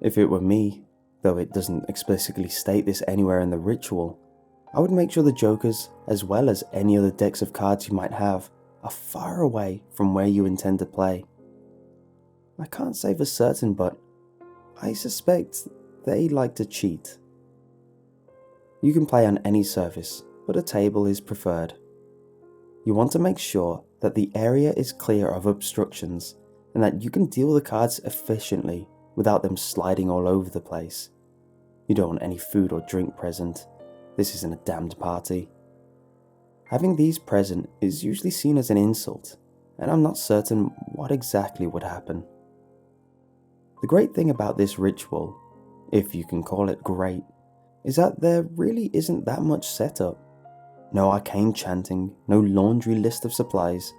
Speaker 1: If it were me, though it doesn't explicitly state this anywhere in the ritual, I would make sure the jokers, as well as any other decks of cards you might have, are far away from where you intend to play. I can't say for certain, but I suspect they like to cheat. You can play on any surface, but a table is preferred. You want to make sure that the area is clear of obstructions and that you can deal the cards efficiently without them sliding all over the place. You don't want any food or drink present. This isn't a damned party. Having these present is usually seen as an insult, and I'm not certain what exactly would happen. The great thing about this ritual, if you can call it great, is that there really isn't that much setup. No arcane chanting, no laundry list of supplies.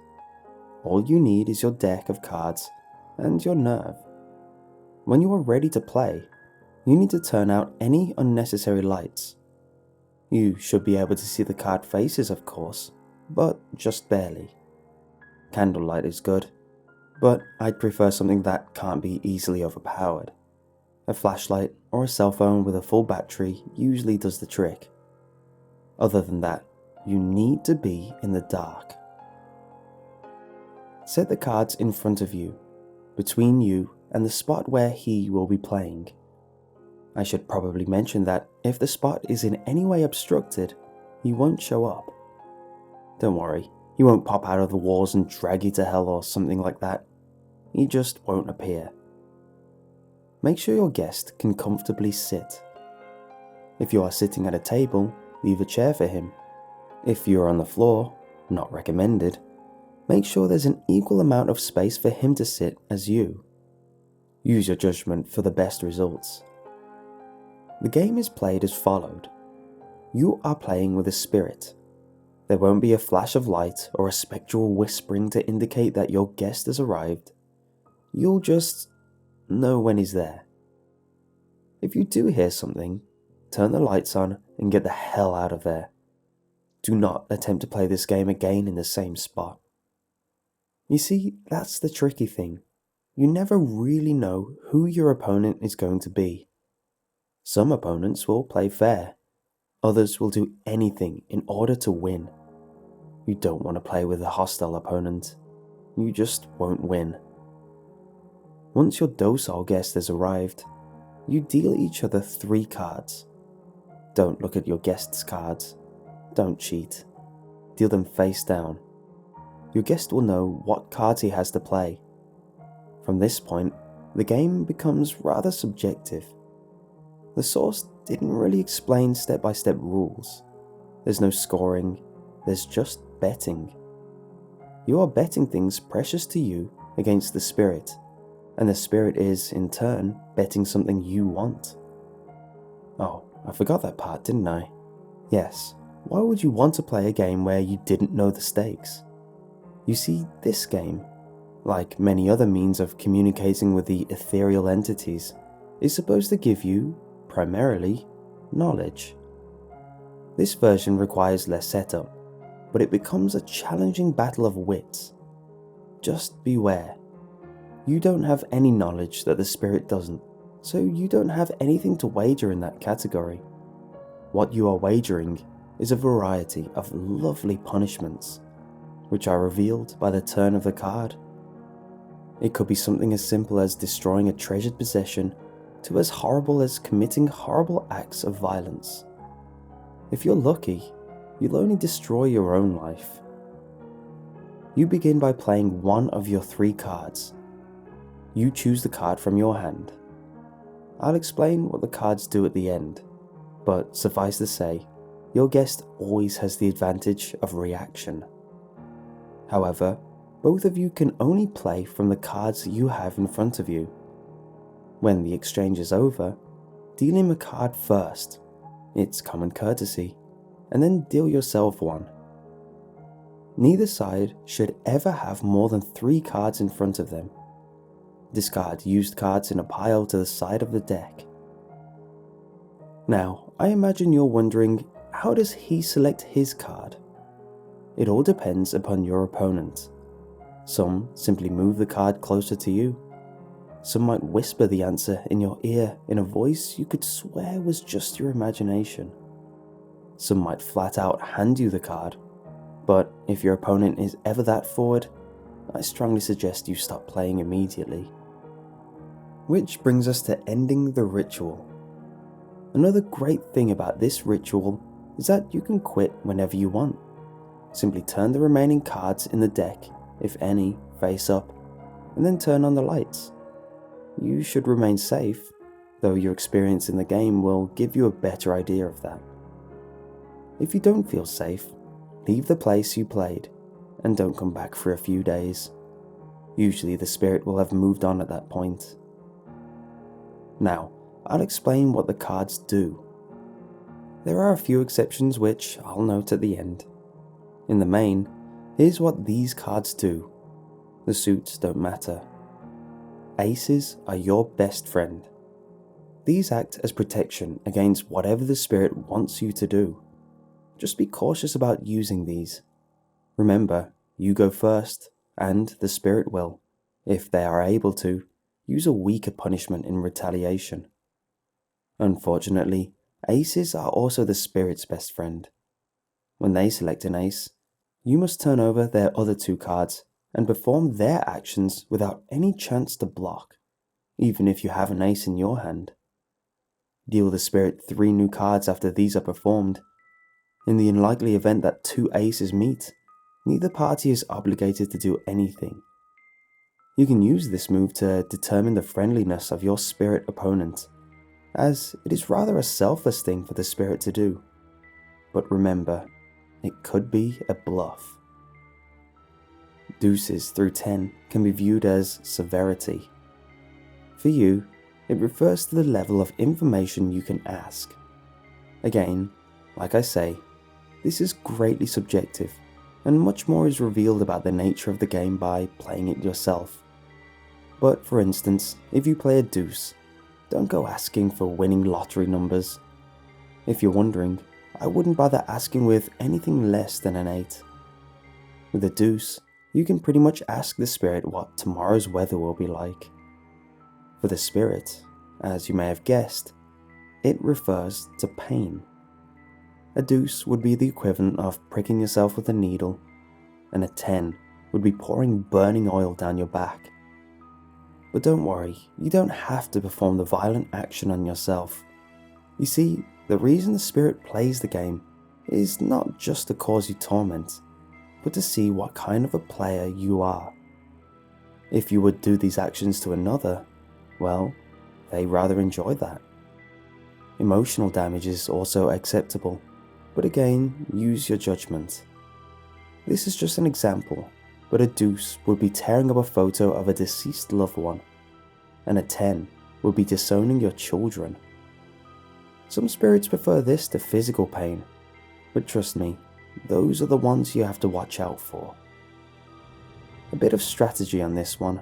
Speaker 1: All you need is your deck of cards and your nerve. When you are ready to play, you need to turn out any unnecessary lights. You should be able to see the card faces, of course, but just barely. Candlelight is good, but I'd prefer something that can't be easily overpowered. A flashlight or a cell phone with a full battery usually does the trick. Other than that, you need to be in the dark. Set the cards in front of you, between you and the spot where he will be playing. I should probably mention that if the spot is in any way obstructed, he won't show up. Don't worry, he won't pop out of the walls and drag you to hell or something like that. He just won't appear. Make sure your guest can comfortably sit. If you are sitting at a table, leave a chair for him. If you're on the floor, not recommended, make sure there's an equal amount of space for him to sit as you. Use your judgment for the best results. The game is played as followed. You are playing with a spirit. There won't be a flash of light or a spectral whispering to indicate that your guest has arrived. You'll just know when he's there. If you do hear something, turn the lights on and get the hell out of there. Do not attempt to play this game again in the same spot. You see, that's the tricky thing. You never really know who your opponent is going to be. Some opponents will play fair. Others will do anything in order to win. You don't want to play with a hostile opponent. You just won't win. Once your docile guest has arrived, you deal each other 3 cards. Don't look at your guest's cards. Don't cheat. Deal them face down. Your guest will know what cards he has to play. From this point, the game becomes rather subjective. The source didn't really explain step-by-step rules. There's no scoring, there's just betting. You are betting things precious to you against the spirit, and the spirit is, in turn, betting something you want. Oh, I forgot that part, didn't I? Yes, why would you want to play a game where you didn't know the stakes? You see, this game, like many other means of communicating with the ethereal entities, is supposed to give you, primarily, knowledge. This version requires less setup, but it becomes a challenging battle of wits. Just beware. You don't have any knowledge that the spirit doesn't, so you don't have anything to wager in that category. What you are wagering is a variety of lovely punishments, which are revealed by the turn of the card. It could be something as simple as destroying a treasured possession to as horrible as committing horrible acts of violence. If you're lucky, you'll only destroy your own life. You begin by playing one of your 3 cards. You choose the card from your hand. I'll explain what the cards do at the end, but suffice to say, your guest always has the advantage of reaction. However, both of you can only play from the cards you have in front of you. When the exchange is over, deal him a card first. It's common courtesy, and then deal yourself one. Neither side should ever have more than 3 cards in front of them. Discard used cards in a pile to the side of the deck. Now, I imagine you're wondering, how does he select his card? It all depends upon your opponent. Some simply move the card closer to you. Some might whisper the answer in your ear in a voice you could swear was just your imagination. Some might flat out hand you the card, but if your opponent is ever that forward, I strongly suggest you stop playing immediately. Which brings us to ending the ritual. Another great thing about this ritual is that you can quit whenever you want. Simply turn the remaining cards in the deck, if any, face up, and then turn on the lights. You should remain safe, though your experience in the game will give you a better idea of that. If you don't feel safe, leave the place you played, and don't come back for a few days. Usually the spirit will have moved on at that point. Now, I'll explain what the cards do. There are a few exceptions which I'll note at the end. In the main, here's what these cards do. The suits don't matter. Aces are your best friend. These act as protection against whatever the spirit wants you to do. Just be cautious about using these. Remember, you go first, and the spirit will, if they are able to, use a weaker punishment in retaliation. Unfortunately, aces are also the spirit's best friend. When they select an ace, you must turn over their other 2 cards and perform their actions without any chance to block, even if you have an ace in your hand. Deal the spirit 3 new cards after these are performed. In the unlikely event that 2 aces meet, neither party is obligated to do anything. You can use this move to determine the friendliness of your spirit opponent, as it is rather a selfless thing for the spirit to do. But remember, it could be a bluff. Deuces through 10 can be viewed as severity. For you, it refers to the level of information you can ask. Again, like I say, this is greatly subjective, and much more is revealed about the nature of the game by playing it yourself. But for instance, if you play a deuce, don't go asking for winning lottery numbers. If you're wondering, I wouldn't bother asking with anything less than an 8. With a deuce, you can pretty much ask the spirit what tomorrow's weather will be like. For the spirit, as you may have guessed, it refers to pain. A deuce would be the equivalent of pricking yourself with a needle, and a 10 would be pouring burning oil down your back. But don't worry, you don't have to perform the violent action on yourself. You see, the reason the spirit plays the game is not just to cause you torment, but to see what kind of a player you are. If you would do these actions to another, well, they rather enjoy that. Emotional damage is also acceptable, but again, use your judgment. This is just an example, but a deuce would be tearing up a photo of a deceased loved one, and a 10 would be disowning your children. Some spirits prefer this to physical pain, but trust me, those are the ones you have to watch out for. A bit of strategy on this one.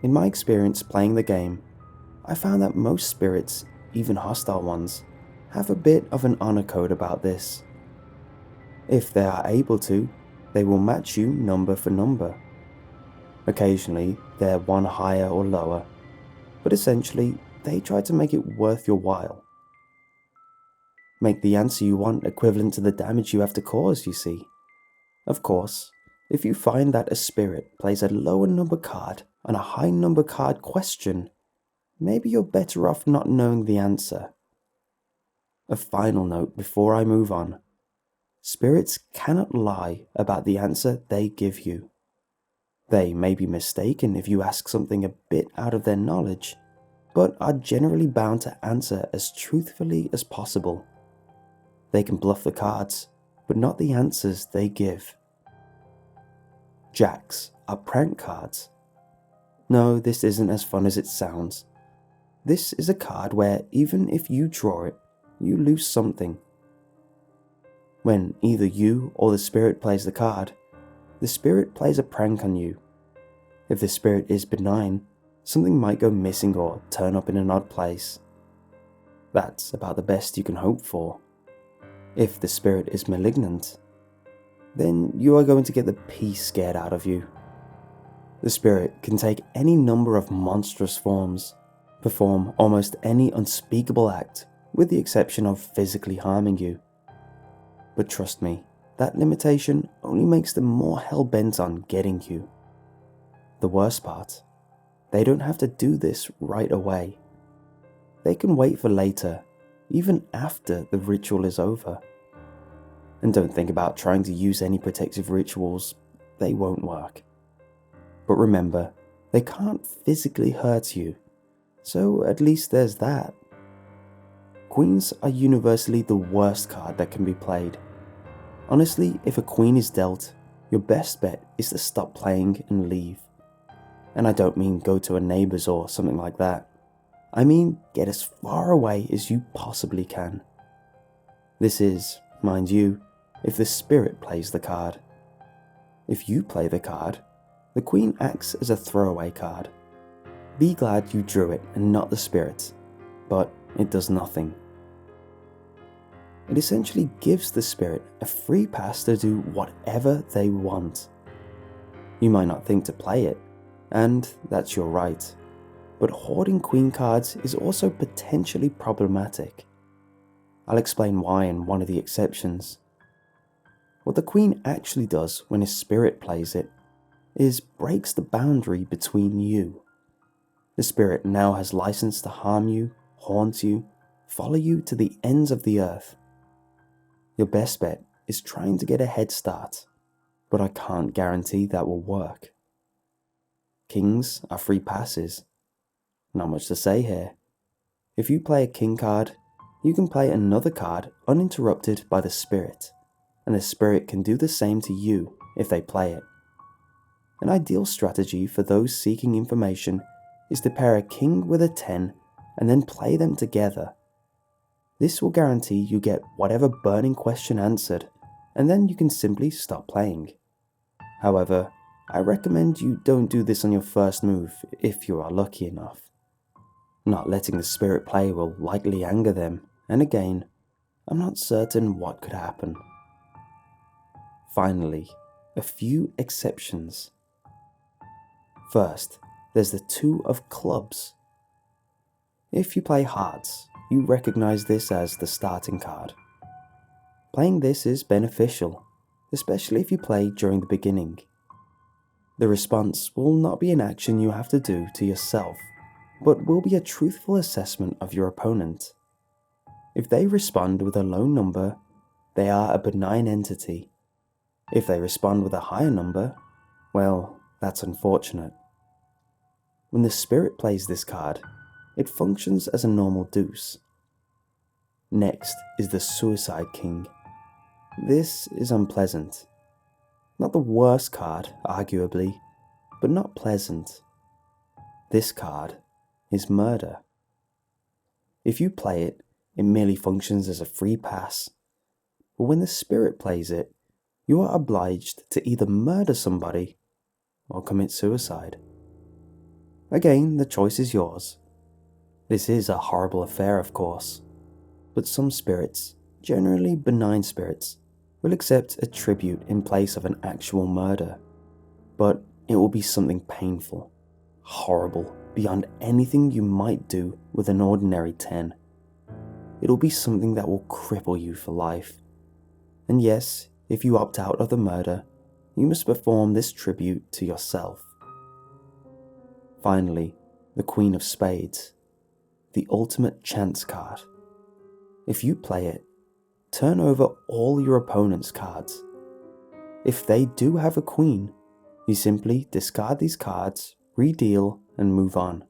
Speaker 1: In my experience playing the game, I found that most spirits, even hostile ones, have a bit of an honor code about this. If they are able to, they will match you number for number. Occasionally, they're one higher or lower, but essentially, they try to make it worth your while. Make the answer you want equivalent to the damage you have to cause, you see. Of course, if you find that a spirit plays a lower number card on a high number card question, maybe you're better off not knowing the answer. A final note before I move on. Spirits cannot lie about the answer they give you. They may be mistaken if you ask something a bit out of their knowledge, but are generally bound to answer as truthfully as possible. They can bluff the cards, but not the answers they give. Jacks are prank cards. No, this isn't as fun as it sounds. This is a card where even if you draw it, you lose something. When either you or the spirit plays the card, the spirit plays a prank on you. If the spirit is benign, something might go missing or turn up in an odd place. That's about the best you can hope for. If the spirit is malignant, then you are going to get the peace scared out of you. The spirit can take any number of monstrous forms, perform almost any unspeakable act, with the exception of physically harming you. But trust me, that limitation only makes them more hell-bent on getting you. The worst part, they don't have to do this right away. They can wait for later, even after the ritual is over. And don't think about trying to use any protective rituals, they won't work. But remember, they can't physically hurt you, so at least there's that. Queens are universally the worst card that can be played. Honestly, if a queen is dealt, your best bet is to stop playing and leave. And I don't mean go to a neighbor's or something like that. I mean get as far away as you possibly can. This is, mind you, if the spirit plays the card. If you play the card, the queen acts as a throwaway card. Be glad you drew it and not the spirit, but it does nothing. It essentially gives the spirit a free pass to do whatever they want. You might not think to play it, and that's your right, but hoarding queen cards is also potentially problematic. I'll explain why in one of the exceptions. What the queen actually does when a spirit plays it is breaks the boundary between you. The spirit now has license to harm you, haunt you, follow you to the ends of the earth. Your best bet is trying to get a head start, but I can't guarantee that will work. Kings are free passes. Not much to say here. If you play a king card, you can play another card uninterrupted by the spirit, and the spirit can do the same to you if they play it. An ideal strategy for those seeking information is to pair a king with a 10 and then play them together. This will guarantee you get whatever burning question answered, and then you can simply stop playing. However, I recommend you don't do this on your first move if you are lucky enough. Not letting the spirit play will likely anger them, and again, I'm not certain what could happen. Finally, a few exceptions. First, there's the 2 of clubs. If you play hearts, you recognize this as the starting card. Playing this is beneficial, especially if you play during the beginning. The response will not be an action you have to do to yourself, but will be a truthful assessment of your opponent. If they respond with a low number, they are a benign entity. If they respond with a higher number, well, that's unfortunate. When the spirit plays this card, it functions as a normal deuce. Next is the Suicide King. This is unpleasant. Not the worst card, arguably, but not pleasant. This card is murder. If you play it, it merely functions as a free pass. But when the spirit plays it, you are obliged to either murder somebody or commit suicide. Again, the choice is yours. This is a horrible affair, of course, but some spirits, generally benign spirits, will accept a tribute in place of an actual murder. But it will be something painful, horrible, beyond anything you might do with an ordinary 10. it'll be something that will cripple you for life. And yes, if you opt out of the murder, you must perform this tribute to yourself. Finally, the Queen of Spades, the ultimate chance card. If you play it, turn over all your opponent's cards. If they do have a queen, you simply discard these cards, redeal, and move on.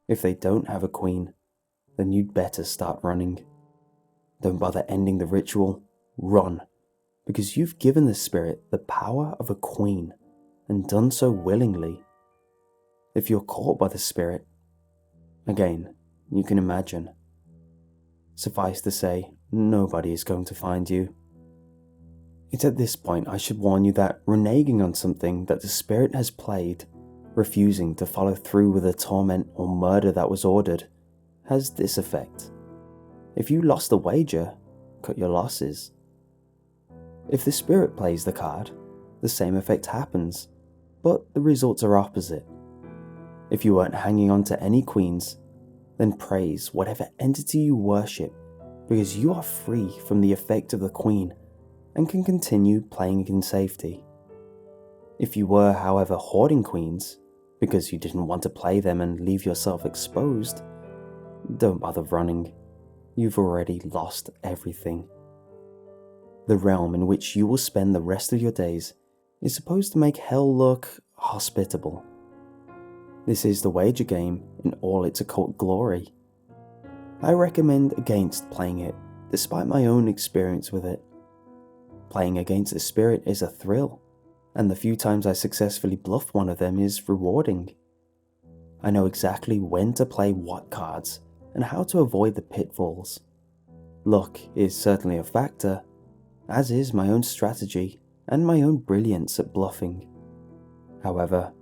Speaker 1: If they don't have a queen, then you'd better start running. Don't bother ending the ritual, run, because you've given the spirit the power of a queen, and done so willingly. If you're caught by the spirit, again, you can imagine. Suffice to say, nobody is going to find you. It's at this point I should warn you that reneging on something that the spirit has played, refusing to follow through with the torment or murder that was ordered, has this effect. If you lost the wager, cut your losses. If the spirit plays the card, the same effect happens, but the results are opposite. If you weren't hanging on to any queens, then praise whatever entity you worship, because you are free from the effect of the queen and can continue playing in safety. If you were, however, hoarding queens, because you didn't want to play them and leave yourself exposed, don't bother running. You've already lost everything. The realm in which you will spend the rest of your days is supposed to make hell look hospitable. This is the wager game in all its occult glory. I recommend against playing it, despite my own experience with it. Playing against the spirit is a thrill, and the few times I successfully bluff one of them is rewarding. I know exactly when to play what cards, and how to avoid the pitfalls. Luck is certainly a factor, as is my own strategy and my own brilliance at bluffing. However,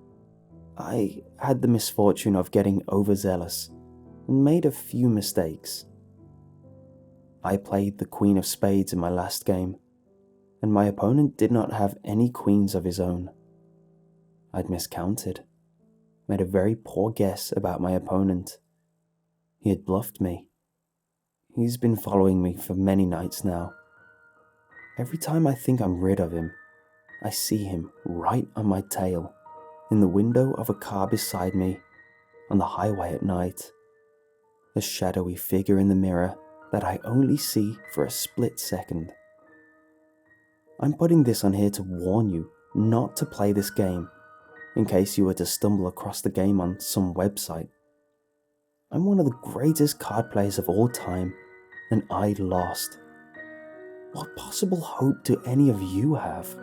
Speaker 1: I had the misfortune of getting overzealous and made a few mistakes. I played the Queen of Spades in my last game, and my opponent did not have any queens of his own. I'd miscounted, made a very poor guess about my opponent. He had bluffed me. He's been following me for many nights now. Every time I think I'm rid of him, I see him right on my tail, in the window of a car beside me, on the highway at night. A shadowy figure in the mirror that I only see for a split second. I'm putting this on here to warn you not to play this game, in case you were to stumble across the game on some website. I'm one of the greatest card players of all time, and I lost. What possible hope do any of you have?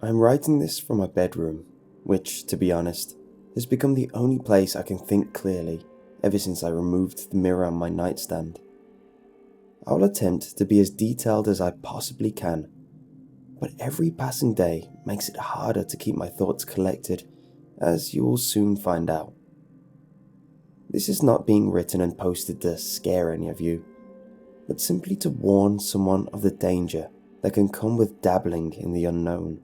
Speaker 1: I'm writing this from my bedroom, which, to be honest, has become the only place I can think clearly ever since I removed the mirror on my nightstand. I'll attempt to be as detailed as I possibly can, but every passing day makes it harder to keep my thoughts collected, as you will soon find out. This is not being written and posted to scare any of you, but simply to warn someone of the danger that can come with dabbling in the unknown.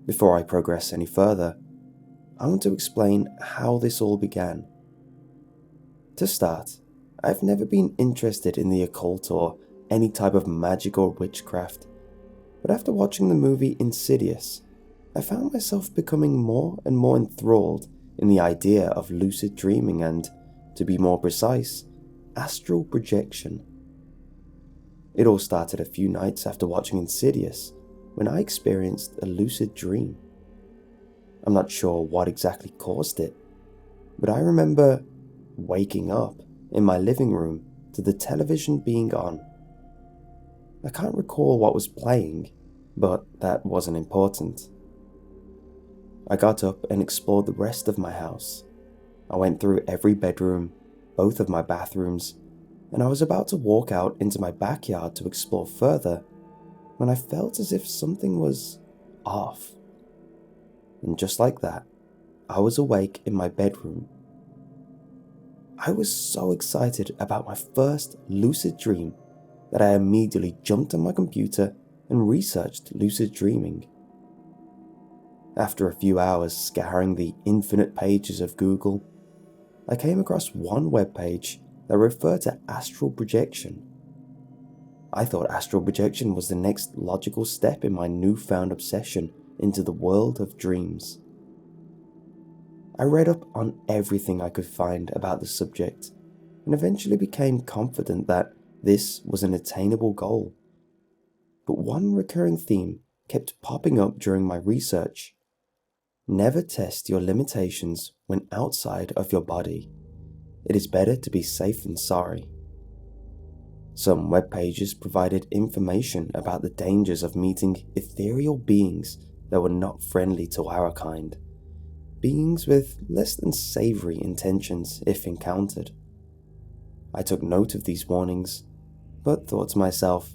Speaker 1: Before I progress any further, I want to explain how this all began. To start, I've never been interested in the occult or any type of magic or witchcraft, but after watching the movie Insidious, I found myself becoming more and more enthralled in the idea of lucid dreaming and, to be more precise, astral projection. It all started a few nights after watching Insidious, when I experienced a lucid dream. I'm not sure what exactly caused it, but I remember waking up in my living room to the television being on. I can't recall what was playing, but that wasn't important. I got up and explored the rest of my house. I went through every bedroom, both of my bathrooms, and I was about to walk out into my backyard to explore further when I felt as if something was off. and just like that, I was awake in my bedroom. I was so excited about my first lucid dream that I immediately jumped on my computer and researched lucid dreaming. After a few hours scouring the infinite pages of Google, I came across one webpage that referred to astral projection. I thought astral projection was the next logical step in my newfound obsession into the world of dreams. I read up on everything I could find about the subject and eventually became confident that this was an attainable goal. But one recurring theme kept popping up during my research. Never test your limitations when outside of your body. It is better to be safe than sorry. Some web pages provided information about the dangers of meeting ethereal beings that were not friendly to our kind, beings with less than savory intentions if encountered. I took note of these warnings, but thought to myself,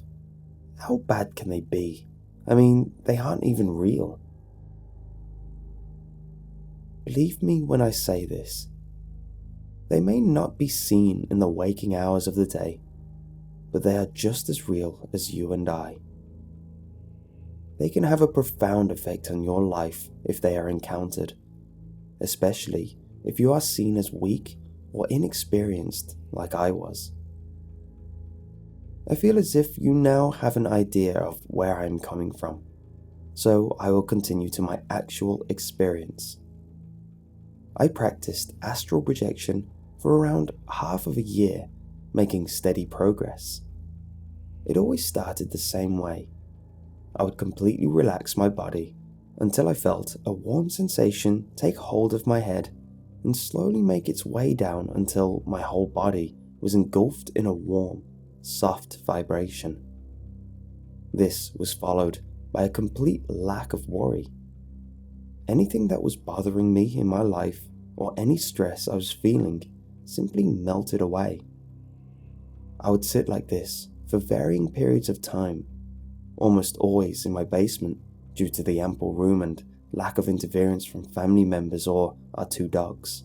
Speaker 1: how bad can they be? I mean, they aren't even real. Believe me when I say this. They may not be seen in the waking hours of the day, but they are just as real as you and I. They can have a profound effect on your life if they are encountered, especially if you are seen as weak or inexperienced like I was. I feel as if you now have an idea of where I am coming from, so I will continue to my actual experience. I practiced astral projection for around half of a year, making steady progress. It always started the same way. I would completely relax my body until I felt a warm sensation take hold of my head and slowly make its way down until my whole body was engulfed in a warm, soft vibration. This was followed by a complete lack of worry. Anything that was bothering me in my life or any stress I was feeling simply melted away. I would sit like this for varying periods of time, almost always in my basement due to the ample room and lack of interference from family members or our 2 dogs.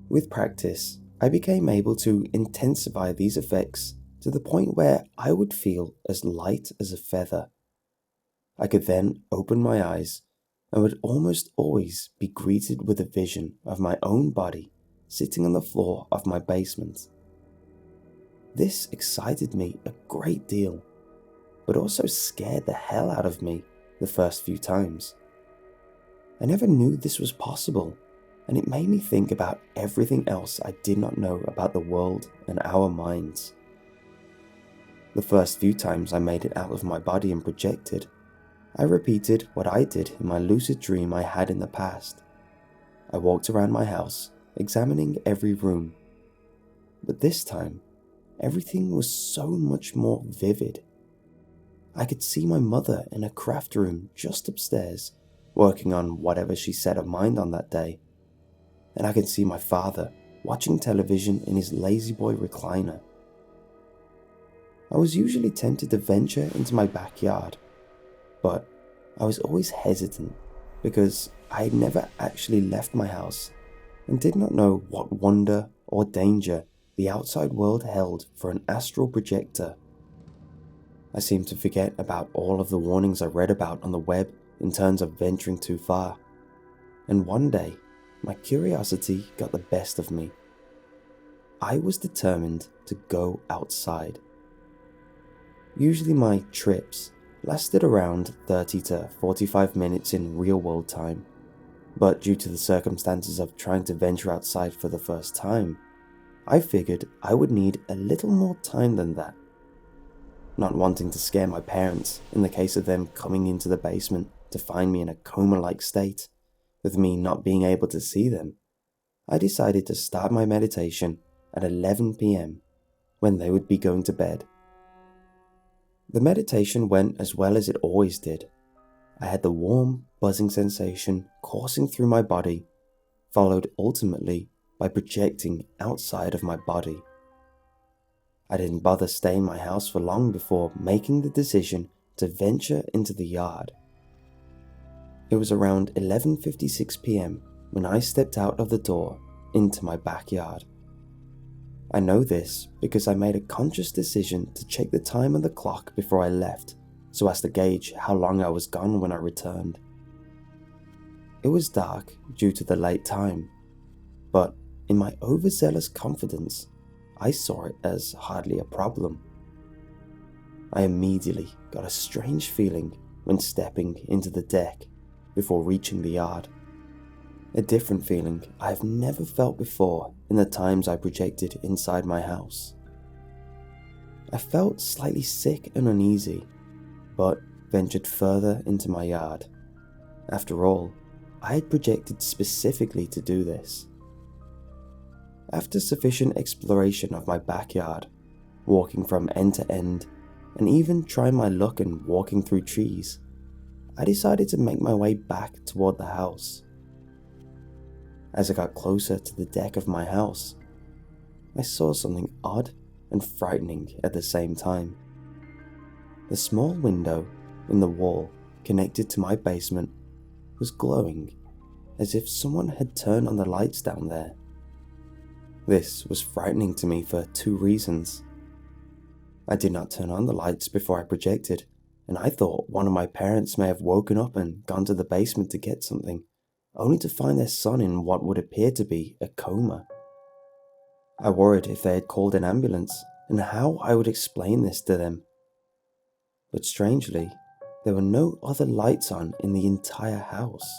Speaker 1: With practice, I became able to intensify these effects to the point where I would feel as light as a feather. I could then open my eyes and would almost always be greeted with a vision of my own body sitting on the floor of my basement. This excited me a great deal, but also scared the hell out of me the first few times. I never knew this was possible, and it made me think about everything else I did not know about the world and our minds. The first few times I made it out of my body and projected, I repeated what I did in my lucid dream I had in the past. I walked around my house, examining every room. But this time, everything was so much more vivid. I could see my mother in a craft room just upstairs, working on whatever she set her mind on that day. And I could see my father watching television in his lazy boy recliner. I was usually tempted to venture into my backyard, but I was always hesitant because I had never actually left my house and did not know what wonder or danger the outside world held for an astral projector. I seemed to forget about all of the warnings I read about on the web in terms of venturing too far, and one day, my curiosity got the best of me. I was determined to go outside. Usually my trips lasted around 30 to 45 minutes in real-world time, but due to the circumstances of trying to venture outside for the first time, I figured I would need a little more time than that. Not wanting to scare my parents in the case of them coming into the basement to find me in a coma-like state, with me not being able to see them, I decided to start my meditation at 11 p.m. when they would be going to bed. The meditation went as well as it always did. I had the warm, buzzing sensation coursing through my body, followed ultimately by projecting outside of my body. I didn't bother staying in my house for long before making the decision to venture into the yard. It was around 11:56 p.m. when I stepped out of the door into my backyard. I know this because I made a conscious decision to check the time on the clock before I left so as to gauge how long I was gone when I returned. It was dark due to the late time, but in my overzealous confidence, I saw it as hardly a problem. I immediately got a strange feeling when stepping into the deck before reaching the yard. A different feeling I have never felt before in the times I projected inside my house. I felt slightly sick and uneasy, but ventured further into my yard. After all, I had projected specifically to do this. After sufficient exploration of my backyard, walking from end to end, and even trying my luck in walking through trees, I decided to make my way back toward the house. As I got closer to the deck of my house, I saw something odd and frightening at the same time. The small window in the wall connected to my basement was glowing as if someone had turned on the lights down there. This was frightening to me for two reasons. I did not turn on the lights before I projected, and I thought one of my parents may have woken up and gone to the basement to get something, only to find their son in what would appear to be a coma. I worried if they had called an ambulance and how I would explain this to them. But strangely, there were no other lights on in the entire house.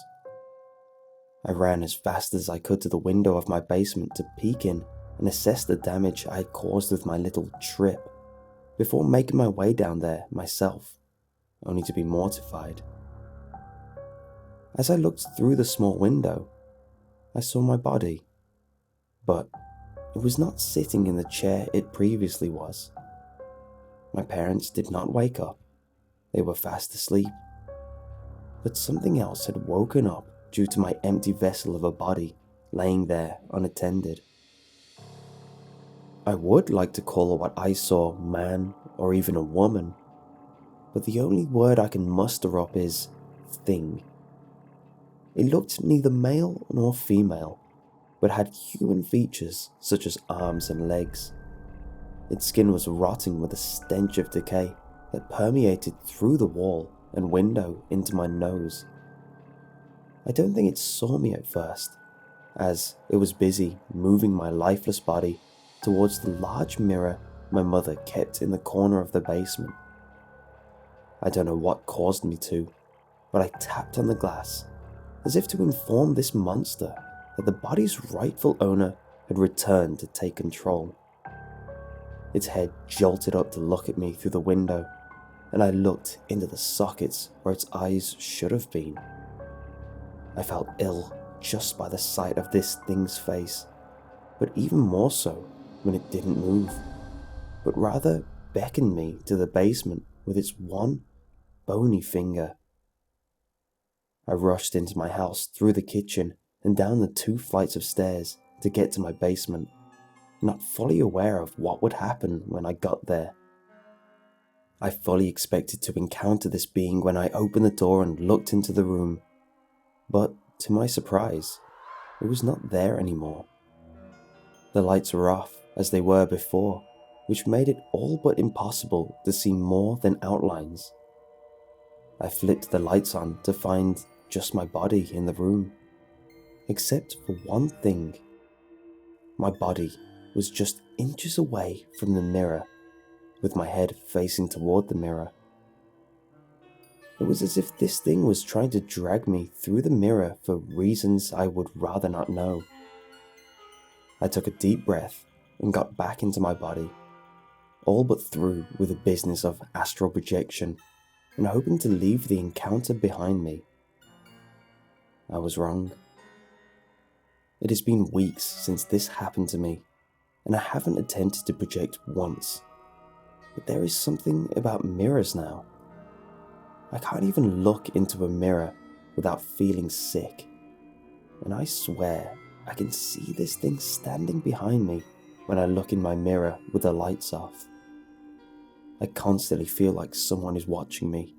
Speaker 1: I ran as fast as I could to the window of my basement to peek in and assess the damage I had caused with my little trip, before making my way down there myself, only to be mortified. As I looked through the small window, I saw my body, but it was not sitting in the chair it previously was. My parents did not wake up, they were fast asleep, but something else had woken up due to my empty vessel of a body laying there unattended. I would like to call what I saw man or even a woman, but the only word I can muster up is thing. It looked neither male nor female, but had human features such as arms and legs. Its skin was rotting with a stench of decay that permeated through the wall and window into my nose. I don't think it saw me at first, as it was busy moving my lifeless body towards the large mirror my mother kept in the corner of the basement. I don't know what caused me to, but I tapped on the glass, as if to inform this monster that the body's rightful owner had returned to take control. Its head jolted up to look at me through the window, and I looked into the sockets where its eyes should have been. I felt ill just by the sight of this thing's face, but even more so when it didn't move, but rather beckoned me to the basement with its one bony finger. I rushed into my house through the kitchen and down the 2 flights of stairs to get to my basement, not fully aware of what would happen when I got there. I fully expected to encounter this being when I opened the door and looked into the room, but to my surprise, it was not there anymore. The lights were off as they were before, which made it all but impossible to see more than outlines. I flipped the lights on to find just my body in the room, except for one thing. My body was just inches away from the mirror, with my head facing toward the mirror. It was as if this thing was trying to drag me through the mirror for reasons I would rather not know. I took a deep breath and got back into my body, all but through with the business of astral projection and hoping to leave the encounter behind me. I was wrong. It has been weeks since this happened to me, and I haven't attempted to project once. But there is something about mirrors now. I can't even look into a mirror without feeling sick, and I swear I can see this thing standing behind me when I look in my mirror with the lights off. I constantly feel like someone is watching me,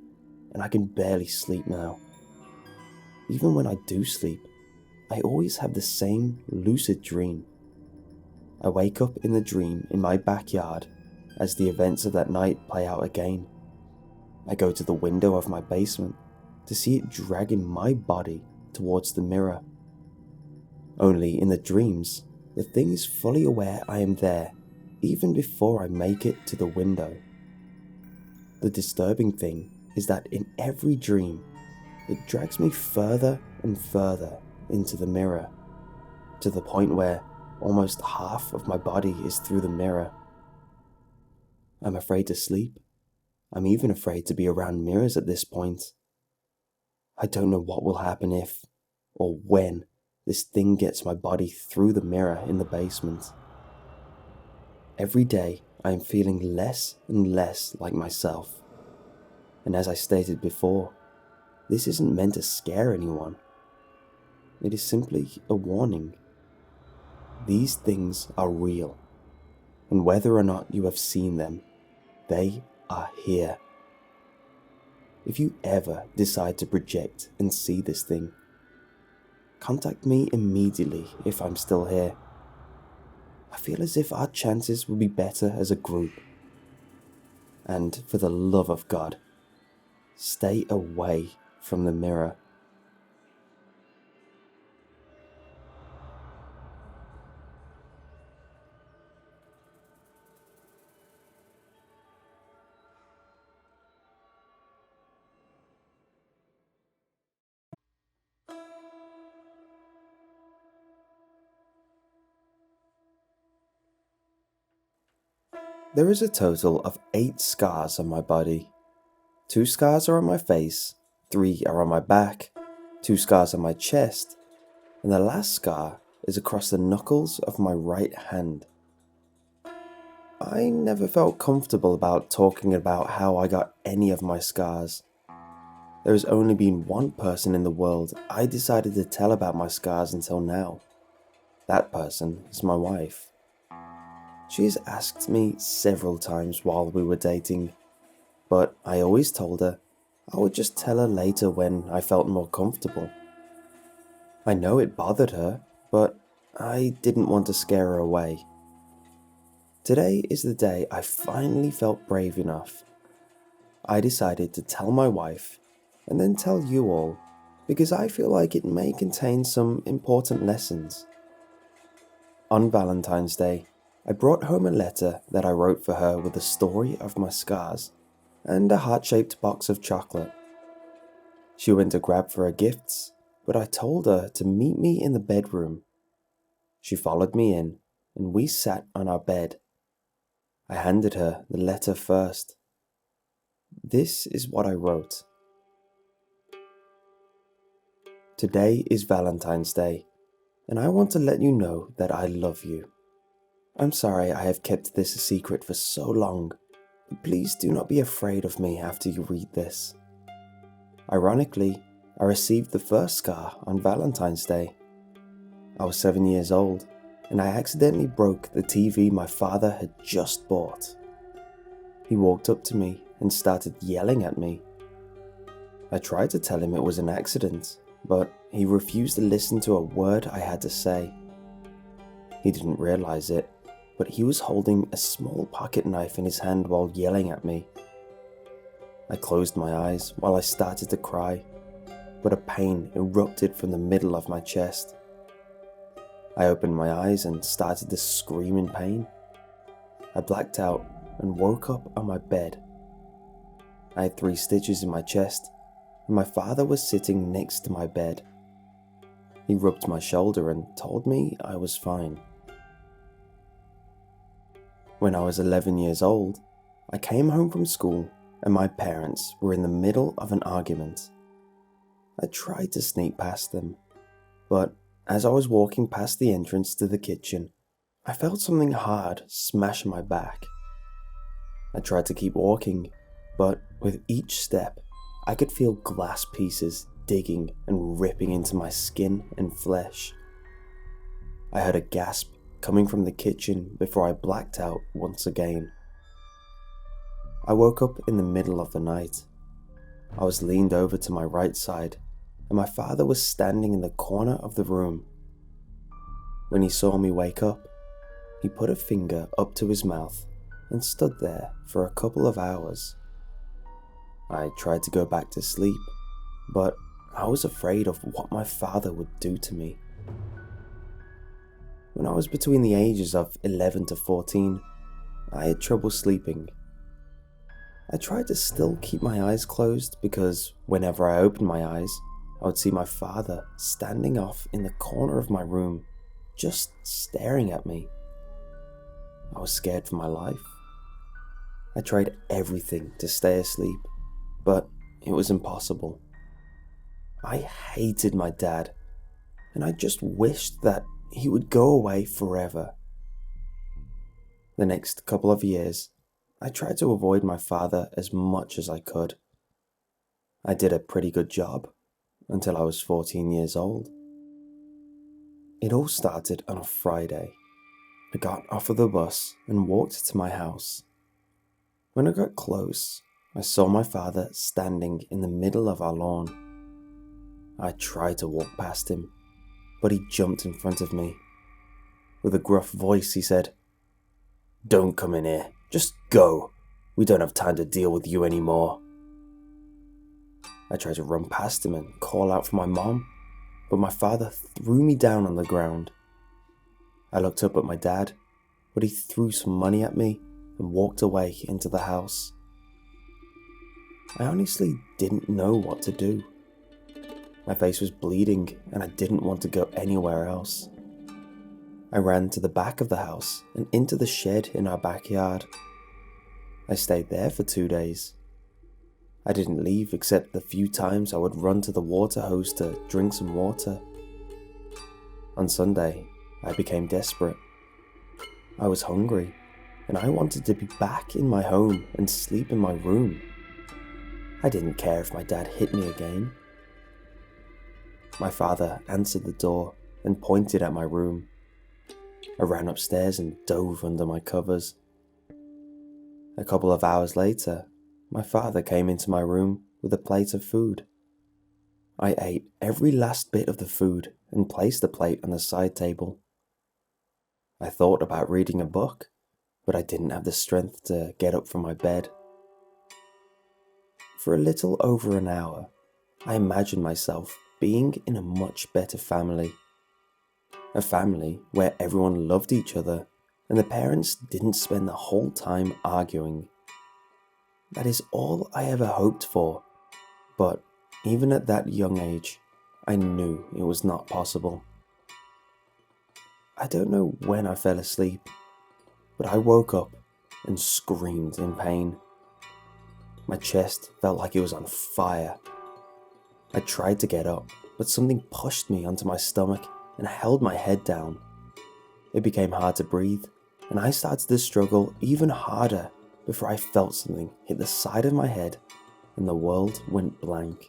Speaker 1: and I can barely sleep now. Even when I do sleep, I always have the same lucid dream. I wake up in the dream in my backyard as the events of that night play out again. I go to the window of my basement to see it dragging my body towards the mirror. Only in the dreams, the thing is fully aware I am there even before I make it to the window. The disturbing thing is that in every dream, it drags me further and further into the mirror, to the point where almost half of my body is through the mirror. I'm afraid to sleep. I'm even afraid to be around mirrors at this point. I don't know what will happen if, or when, this thing gets my body through the mirror in the basement. Every day, I am feeling less and less like myself. And as I stated before, this isn't meant to scare anyone. It is simply a warning. These things are real, and whether or not you have seen them, they are here. If you ever decide to project and see this thing, contact me immediately if I'm still here. I feel as if our chances would be better as a group. And for the love of God, stay away from the mirror. There is a total of 8 scars on my body. 2 scars are on my face, 3 are on my back, 2 scars on my chest, and the last scar is across the knuckles of my right hand. I never felt comfortable about talking about how I got any of my scars. There has only been one person in the world I decided to tell about my scars until now. That person is my wife. She has asked me several times while we were dating, but I always told her I would just tell her later when I felt more comfortable. I know it bothered her, but I didn't want to scare her away. Today is the day I finally felt brave enough. I decided to tell my wife and then tell you all because I feel like it may contain some important lessons. On Valentine's Day, I brought home a letter that I wrote for her with a story of my scars and a heart-shaped box of chocolate. She went to grab for her gifts, but I told her to meet me in the bedroom. She followed me in, and we sat on our bed. I handed her the letter first. This is what I wrote. Today is Valentine's Day, and I want to let you know that I love you. I'm sorry I have kept this a secret for so long, but please do not be afraid of me after you read this. Ironically, I received the first scar on Valentine's Day. I was 7 years old, and I accidentally broke the TV my father had just bought. He walked up to me and started yelling at me. I tried to tell him it was an accident, but he refused to listen to a word I had to say. He didn't realize it, but he was holding a small pocket knife in his hand while yelling at me. I closed my eyes while I started to cry, but a pain erupted from the middle of my chest. I opened my eyes and started to scream in pain. I blacked out and woke up on my bed. I had 3 stitches in my chest, and my father was sitting next to my bed. He rubbed my shoulder and told me I was fine. When I was 11 years old, I came home from school and my parents were in the middle of an argument. I tried to sneak past them, but as I was walking past the entrance to the kitchen, I felt something hard smash my back. I tried to keep walking, but with each step, I could feel glass pieces digging and ripping into my skin and flesh. I heard a gasp coming from the kitchen before I blacked out once again. I woke up in the middle of the night. I was leaned over to my right side, and my father was standing in the corner of the room. When he saw me wake up, he put a finger up to his mouth and stood there for a couple of hours. I tried to go back to sleep, but I was afraid of what my father would do to me. When I was between the ages of 11 to 14, I had trouble sleeping. I tried to still keep my eyes closed because whenever I opened my eyes, I would see my father standing off in the corner of my room, just staring at me. I was scared for my life. I tried everything to stay asleep, but it was impossible. I hated my dad, and I just wished that he would go away forever. The next couple of years, I tried to avoid my father as much as I could. I did a pretty good job until I was 14 years old. It all started on a Friday. I got off of the bus and walked to my house. When I got close, I saw my father standing in the middle of our lawn. I tried to walk past him, but he jumped in front of me. With a gruff voice, he said, "Don't come in here, just go. We don't have time to deal with you anymore." I tried to run past him and call out for my mom, but my father threw me down on the ground. I looked up at my dad, but he threw some money at me and walked away into the house. I honestly didn't know what to do. My face was bleeding and I didn't want to go anywhere else. I ran to the back of the house and into the shed in our backyard. I stayed there for 2 days. I didn't leave except the few times I would run to the water hose to drink some water. On Sunday, I became desperate. I was hungry, and I wanted to be back in my home and sleep in my room. I didn't care if my dad hit me again. My father answered the door and pointed at my room. I ran upstairs and dove under my covers. A couple of hours later, my father came into my room with a plate of food. I ate every last bit of the food and placed the plate on the side table. I thought about reading a book, but I didn't have the strength to get up from my bed. For a little over an hour, I imagined myself being in a much better family. A family where everyone loved each other and the parents didn't spend the whole time arguing. That is all I ever hoped for, but even at that young age, I knew it was not possible. I don't know when I fell asleep, but I woke up and screamed in pain. My chest felt like it was on fire. I tried to get up, but something pushed me onto my stomach and held my head down. It became hard to breathe, and I started to struggle even harder before I felt something hit the side of my head and the world went blank.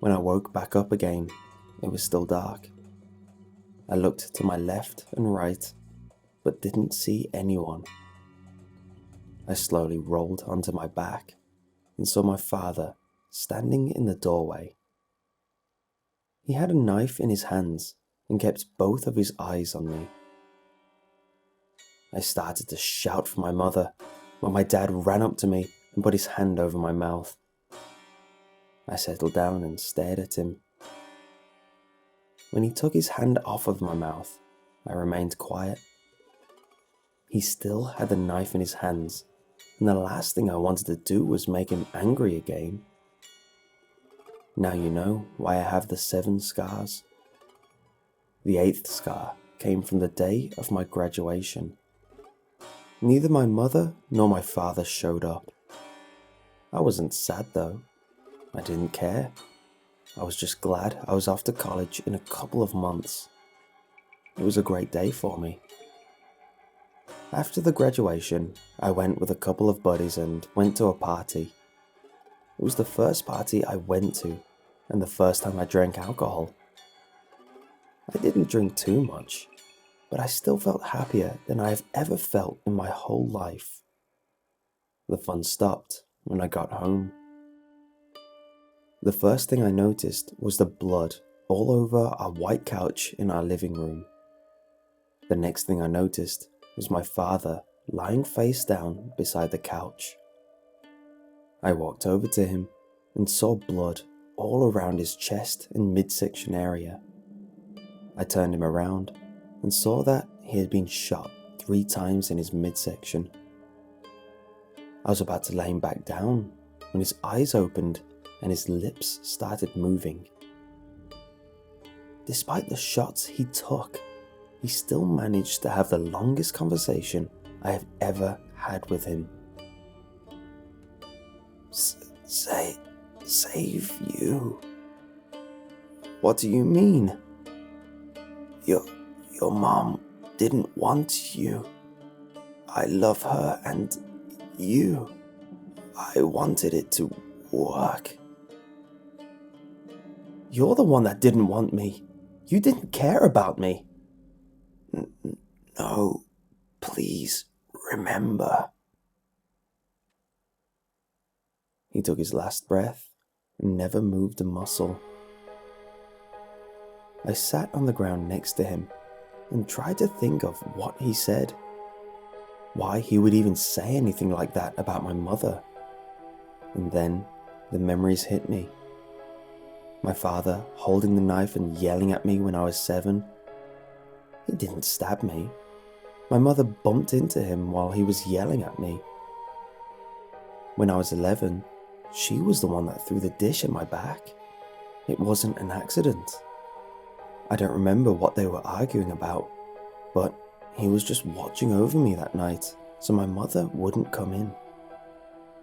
Speaker 1: When I woke back up again, it was still dark. I looked to my left and right, but didn't see anyone. I slowly rolled onto my back and saw my father standing in the doorway. He had a knife in his hands and kept both of his eyes on me. I started to shout for my mother when my dad ran up to me and put his hand over my mouth. I settled down and stared at him. When he took his hand off of my mouth, I remained quiet. He still had the knife in his hands, and the last thing I wanted to do was make him angry again. Now you know why I have the 7 scars. The 8th scar came from the day of my graduation. Neither my mother nor my father showed up. I wasn't sad though. I didn't care. I was just glad I was off to college in a couple of months. It was a great day for me. After the graduation, I went with a couple of buddies and went to a party. It was the first party I went to, and the first time I drank alcohol. I didn't drink too much, but I still felt happier than I have ever felt in my whole life. The fun stopped when I got home. The first thing I noticed was the blood all over our white couch in our living room. The next thing I noticed was my father lying face down beside the couch. I walked over to him and saw blood all around his chest and midsection area. I turned him around and saw that he had been shot 3 times in his midsection. I was about to lay him back down when his eyes opened and his lips started moving. Despite the shots he took, he still managed to have the longest conversation I have ever had with him. Save you? What do you mean? Your mom didn't want you. I love her and you. I wanted it to work. You're the one that didn't want me. You didn't care about me. No, please remember. He took his last breath and never moved a muscle. I sat on the ground next to him and tried to think of what he said. Why he would even say anything like that about my mother. And then the memories hit me. My father holding the knife and yelling at me when I was 7. He didn't stab me. My mother bumped into him while he was yelling at me. When I was 11, she was the one that threw the dish at my back. It wasn't an accident. I don't remember what they were arguing about, but he was just watching over me that night so my mother wouldn't come in.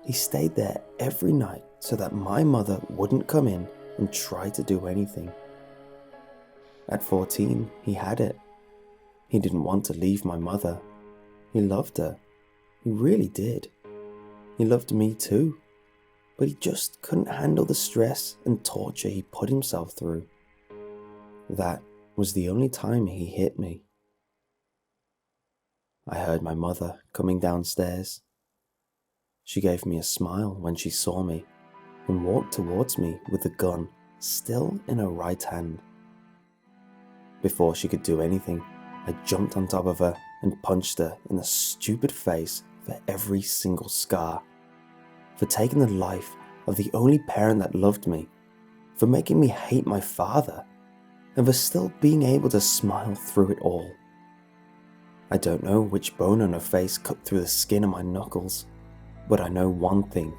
Speaker 1: He stayed there every night so that my mother wouldn't come in and try to do anything. At 14, he had it. He didn't want to leave my mother. He loved her. He really did. He loved me too, but he just couldn't handle the stress and torture he put himself through. That was the only time he hit me. I heard my mother coming downstairs. She gave me a smile when she saw me and walked towards me with the gun still in her right hand. Before she could do anything, I jumped on top of her and punched her in the stupid face for every single scar, for taking the life of the only parent that loved me, for making me hate my father, and for still being able to smile through it all. I don't know which bone on her face cut through the skin of my knuckles, but I know one thing.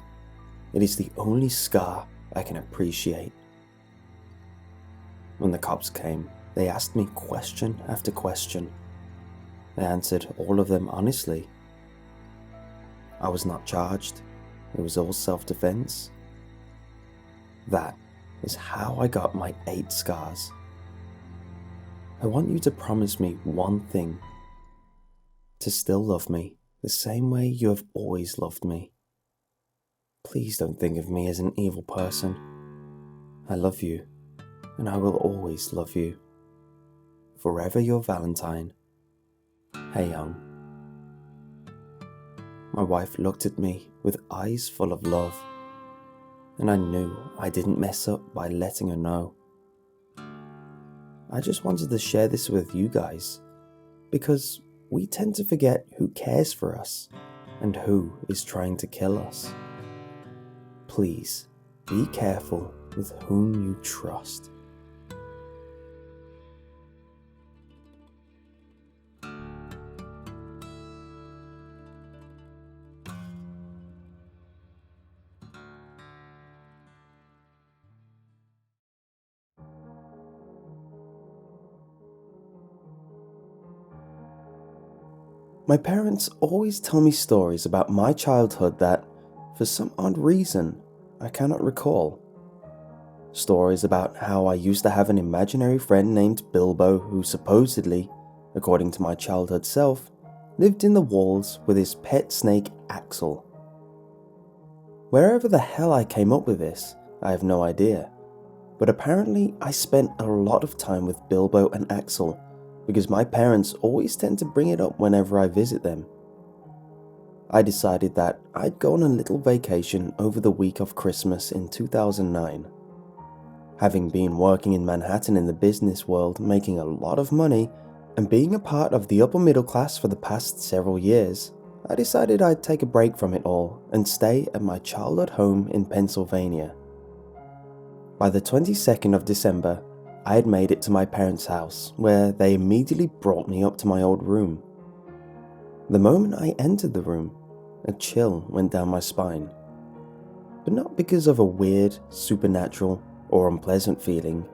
Speaker 1: It is the only scar I can appreciate. When the cops came, they asked me question after question. I answered all of them honestly. I was not charged. It was all self-defense. That is how I got my 8 scars. I want you to promise me one thing. To still love me the same way you have always loved me. Please don't think of me as an evil person. I love you, and I will always love you. Forever your Valentine, Hae-young. My wife looked at me with eyes full of love, and I knew I didn't mess up by letting her know. I just wanted to share this with you guys, because we tend to forget who cares for us and who is trying to kill us. Please be careful with whom you trust. My parents always tell me stories about my childhood that, for some odd reason, I cannot recall. Stories about how I used to have an imaginary friend named Bilbo who supposedly, according to my childhood self, lived in the walls with his pet snake Axel. Wherever the hell I came up with this, I have no idea, but apparently I spent a lot of time with Bilbo and Axel because my parents always tend to bring it up whenever I visit them. I decided that I'd go on a little vacation over the week of Christmas in 2009, Having been working in Manhattan in the business world, making a lot of money, and being a part of the upper middle class for the past several years, I decided I'd take a break from it all and stay at my childhood home in Pennsylvania. By the 22nd of December, I had made it to my parents' house, where they immediately brought me up to my old room. The moment I entered the room, a chill went down my spine. But not because of a weird, supernatural, or unpleasant feeling,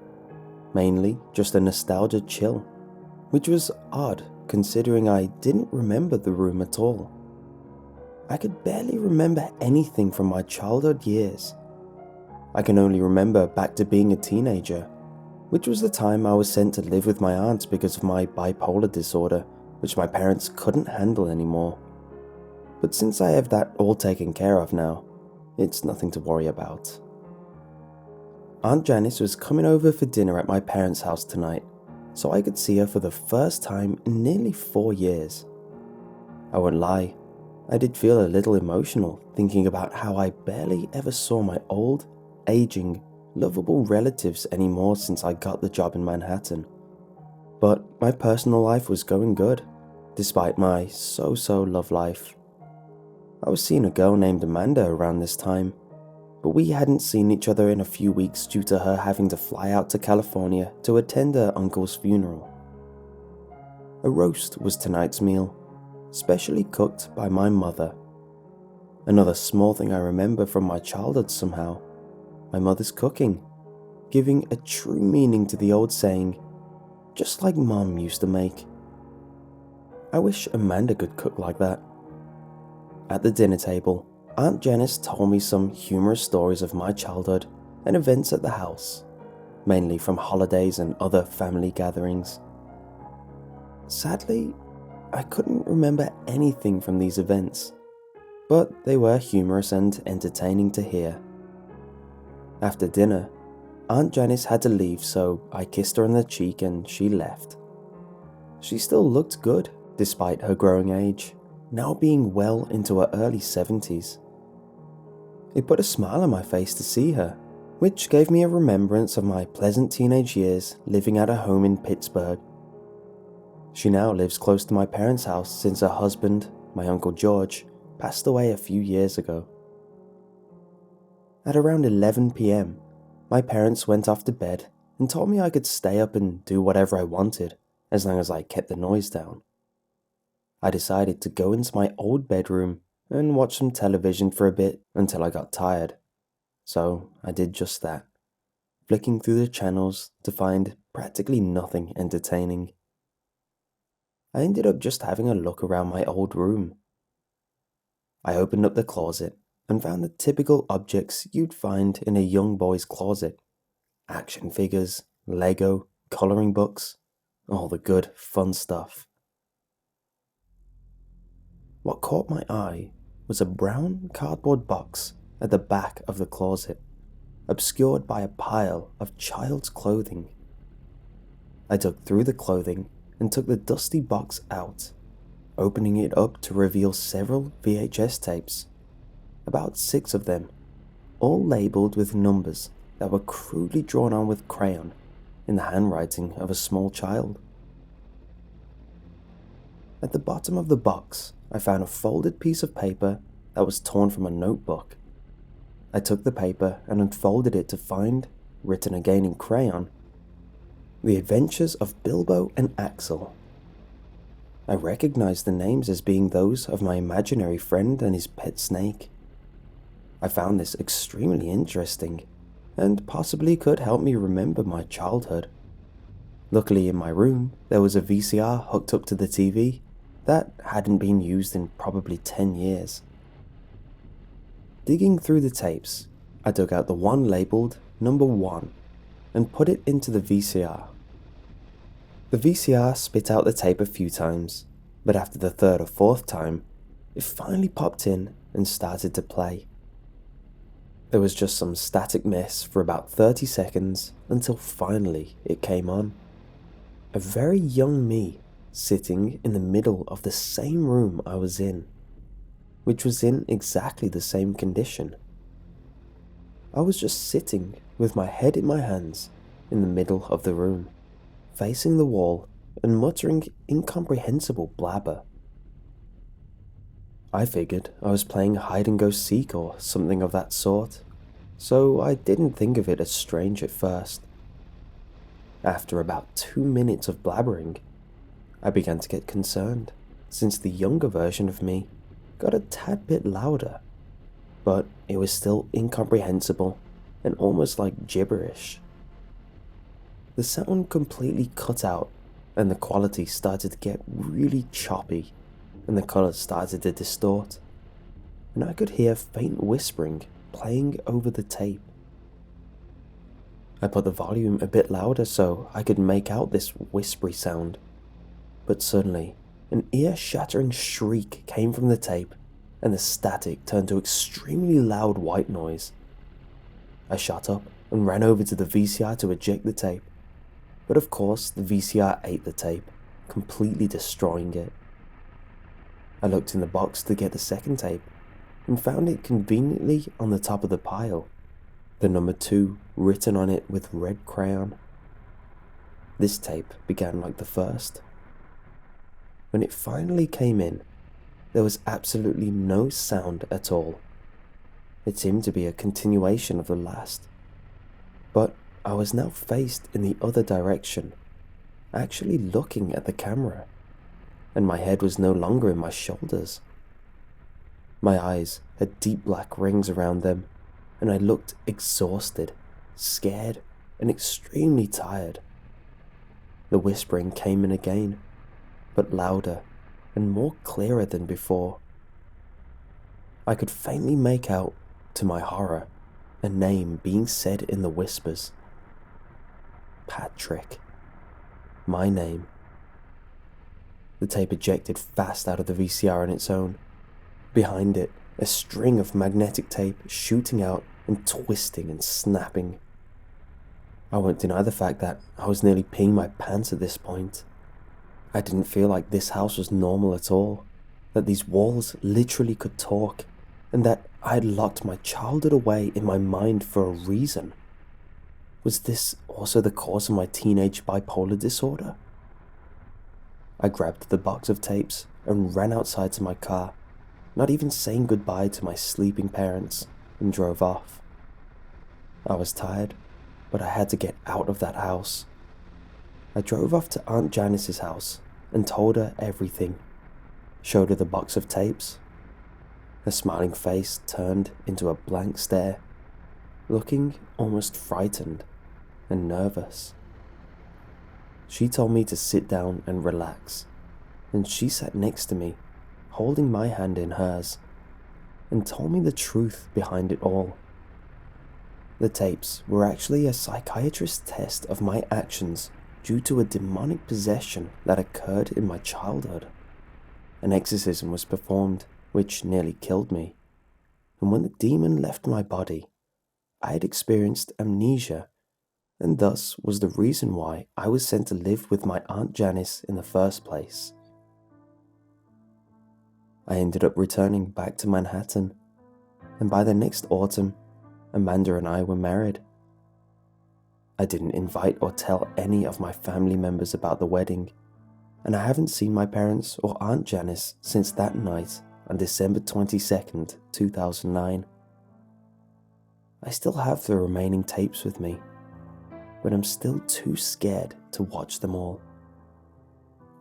Speaker 1: mainly just a nostalgia chill, which was odd considering I didn't remember the room at all. I could barely remember anything from my childhood years. I can only remember back to being a teenager, which was the time I was sent to live with my aunt because of my bipolar disorder, which my parents couldn't handle anymore. But since I have that all taken care of now, it's nothing to worry about. Aunt Janice was coming over for dinner at my parents' house tonight, so I could see her for the first time in nearly 4 years. I won't lie, I did feel a little emotional thinking about how I barely ever saw my old, aging, lovable relatives anymore since I got the job in Manhattan. But my personal life was going good, despite my so-so love life. I was seeing a girl named Amanda around this time, but we hadn't seen each other in a few weeks due to her having to fly out to California to attend her uncle's funeral. A roast was tonight's meal, specially cooked by my mother. Another small thing I remember from my childhood somehow, my mother's cooking, giving a true meaning to the old saying, just like Mom used to make. I wish Amanda could cook like that. At the dinner table, Aunt Janice told me some humorous stories of my childhood and events at the house, mainly from holidays and other family gatherings. Sadly, I couldn't remember anything from these events, but they were humorous and entertaining to hear. After dinner, Aunt Janice had to leave, so I kissed her on the cheek and she left. She still looked good despite her growing age, now being well into her early 70s. It put a smile on my face to see her, which gave me a remembrance of my pleasant teenage years living at a home in Pittsburgh. She now lives close to my parents' house since her husband, my Uncle George, passed away a few years ago. At around 11 p.m, my parents went off to bed and told me I could stay up and do whatever I wanted, as long as I kept the noise down. I decided to go into my old bedroom and watch some television for a bit until I got tired. So I did just that, flicking through the channels to find practically nothing entertaining. I ended up just having a look around my old room. I opened up the closet and found the typical objects you'd find in a young boy's closet. Action figures, Lego, coloring books, all the good, fun stuff. What caught my eye was a brown cardboard box at the back of the closet, obscured by a pile of child's clothing. I dug through the clothing and took the dusty box out, opening it up to reveal several VHS tapes, about 6 of them, all labeled with numbers that were crudely drawn on with crayon in the handwriting of a small child. At the bottom of the box, I found a folded piece of paper that was torn from a notebook. I took the paper and unfolded it to find, written again in crayon, The Adventures of Bilbo and Axel. I recognized the names as being those of my imaginary friend and his pet snake. I found this extremely interesting, and possibly could help me remember my childhood. Luckily in my room, there was a VCR hooked up to the TV that hadn't been used in probably 10 years. Digging through the tapes, I dug out the one labeled number 1 and put it into the VCR. The VCR spit out the tape a few times, but after the 3rd or 4th time, it finally popped in and started to play. There was just some static mess for about 30 seconds until finally it came on. A very young me sitting in the middle of the same room I was in, which was in exactly the same condition. I was just sitting with my head in my hands in the middle of the room, facing the wall and muttering incomprehensible blabber. I figured I was playing hide and go seek or something of that sort, so I didn't think of it as strange at first. After about 2 minutes of blabbering, I began to get concerned, since the younger version of me got a tad bit louder, but it was still incomprehensible and almost like gibberish. The sound completely cut out and the quality started to get really choppy and the colours started to distort, and I could hear faint whispering playing over the tape. I put the volume a bit louder so I could make out this whispery sound, but suddenly an ear-shattering shriek came from the tape and the static turned to extremely loud white noise. I shot up and ran over to the VCR to eject the tape, but of course the VCR ate the tape, completely destroying it. I looked in the box to get the second tape and found it conveniently on the top of the pile, the number 2 written on it with red crayon. This tape began like the first. When it finally came in, there was absolutely no sound at all. It seemed to be a continuation of the last, but I was now faced in the other direction, actually looking at the camera, and my head was no longer in my shoulders. My eyes had deep black rings around them, and I looked exhausted, scared, and extremely tired. The whispering came in again, but louder and more clearer than before. I could faintly make out, to my horror, a name being said in the whispers. Patrick. My name. The tape ejected fast out of the VCR on its own. Behind it, a string of magnetic tape shooting out and twisting and snapping. I won't deny the fact that I was nearly peeing my pants at this point. I didn't feel like this house was normal at all, that these walls literally could talk, and that I had locked my childhood away in my mind for a reason. Was this also the cause of my teenage bipolar disorder? I grabbed the box of tapes and ran outside to my car, not even saying goodbye to my sleeping parents, and drove off. I was tired, but I had to get out of that house. I drove off to Aunt Janice's house and told her everything, showed her the box of tapes. Her smiling face turned into a blank stare, looking almost frightened and nervous. She told me to sit down and relax, and she sat next to me, holding my hand in hers, and told me the truth behind it all. The tapes were actually a psychiatrist's test of my actions due to a demonic possession that occurred in my childhood. An exorcism was performed, which nearly killed me, and when the demon left my body, I had experienced amnesia, and thus was the reason why I was sent to live with my Aunt Janice in the first place. I ended up returning back to Manhattan, and by the next autumn, Amanda and I were married. I didn't invite or tell any of my family members about the wedding, and I haven't seen my parents or Aunt Janice since that night on December 22nd, 2009. I still have the remaining tapes with me, but I'm still too scared to watch them all.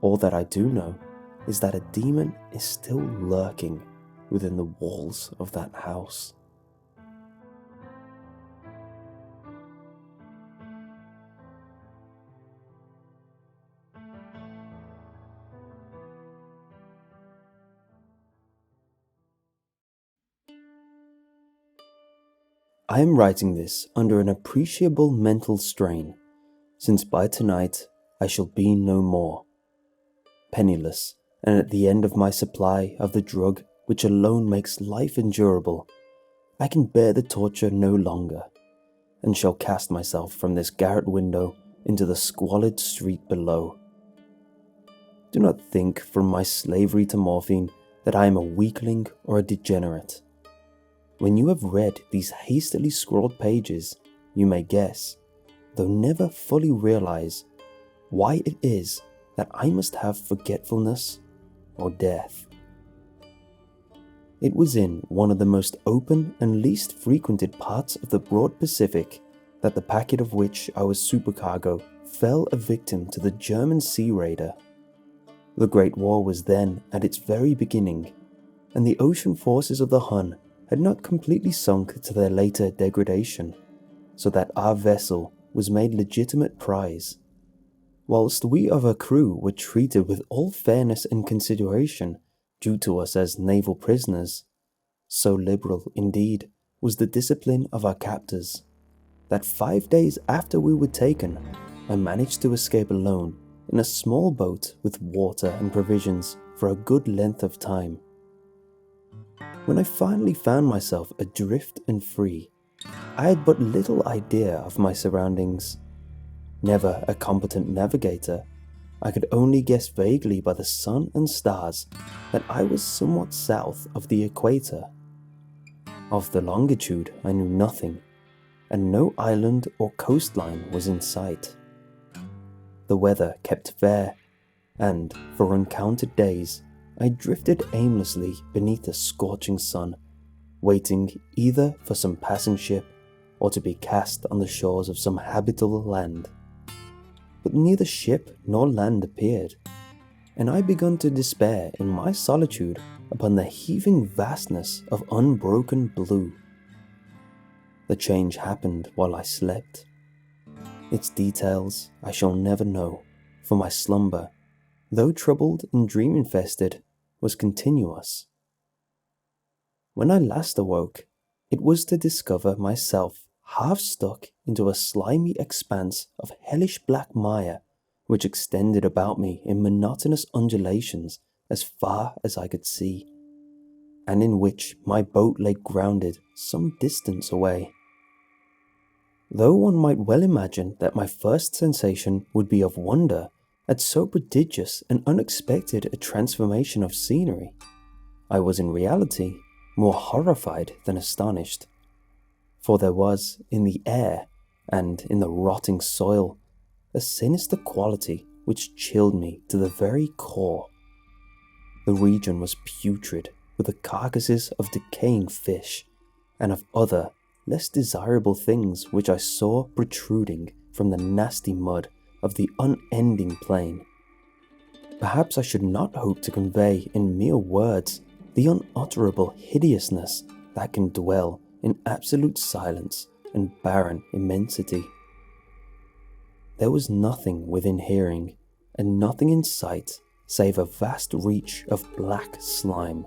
Speaker 1: All that I do know is that a demon is still lurking within the walls of that house. I am writing this under an appreciable mental strain, since by tonight I shall be no more. Penniless, and at the end of my supply of the drug which alone makes life endurable, I can bear the torture no longer, and shall cast myself from this garret window into the squalid street below. Do not think from my slavery to morphine that I am a weakling or a degenerate. When you have read these hastily scrawled pages, you may guess, though never fully realize, why it is that I must have forgetfulness or death. It was in one of the most open and least frequented parts of the broad Pacific that the packet of which I was supercargo fell a victim to the German sea raider. The Great War was then at its very beginning, and the ocean forces of the Hun had not completely sunk to their later degradation, so that our vessel was made legitimate prize. Whilst we of her crew were treated with all fairness and consideration due to us as naval prisoners, so liberal, indeed, was the discipline of our captors, that 5 days after we were taken, I managed to escape alone in a small boat with water and provisions for a good length of time. When I finally found myself adrift and free, I had but little idea of my surroundings. Never a competent navigator, I could only guess vaguely by the sun and stars that I was somewhat south of the equator. Of the longitude I knew nothing, and no island or coastline was in sight. The weather kept fair, and for uncounted days I drifted aimlessly beneath a scorching sun, waiting either for some passing ship or to be cast on the shores of some habitable land. But neither ship nor land appeared, and I began to despair in my solitude upon the heaving vastness of unbroken blue. The change happened while I slept. Its details I shall never know, for my slumber, though troubled and dream-infested, was continuous. When I last awoke, it was to discover myself half stuck into a slimy expanse of hellish black mire which extended about me in monotonous undulations as far as I could see, and in which my boat lay grounded some distance away. Though one might well imagine that my first sensation would be of wonder at so prodigious and unexpected a transformation of scenery, I was in reality more horrified than astonished, for there was in the air and in the rotting soil a sinister quality which chilled me to the very core. The region was putrid with the carcasses of decaying fish and of other, less desirable things which I saw protruding from the nasty mud of the unending plain. Perhaps I should not hope to convey in mere words the unutterable hideousness that can dwell in absolute silence and barren immensity. There was nothing within hearing, and nothing in sight save a vast reach of black slime,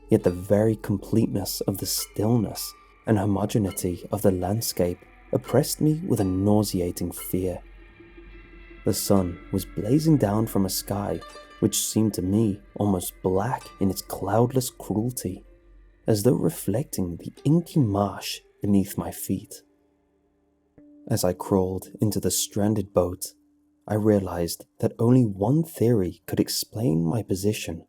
Speaker 1: yet the very completeness of the stillness and homogeneity of the landscape oppressed me with a nauseating fear. The sun was blazing down from a sky which seemed to me almost black in its cloudless cruelty, as though reflecting the inky marsh beneath my feet. As I crawled into the stranded boat, I realized that only one theory could explain my position.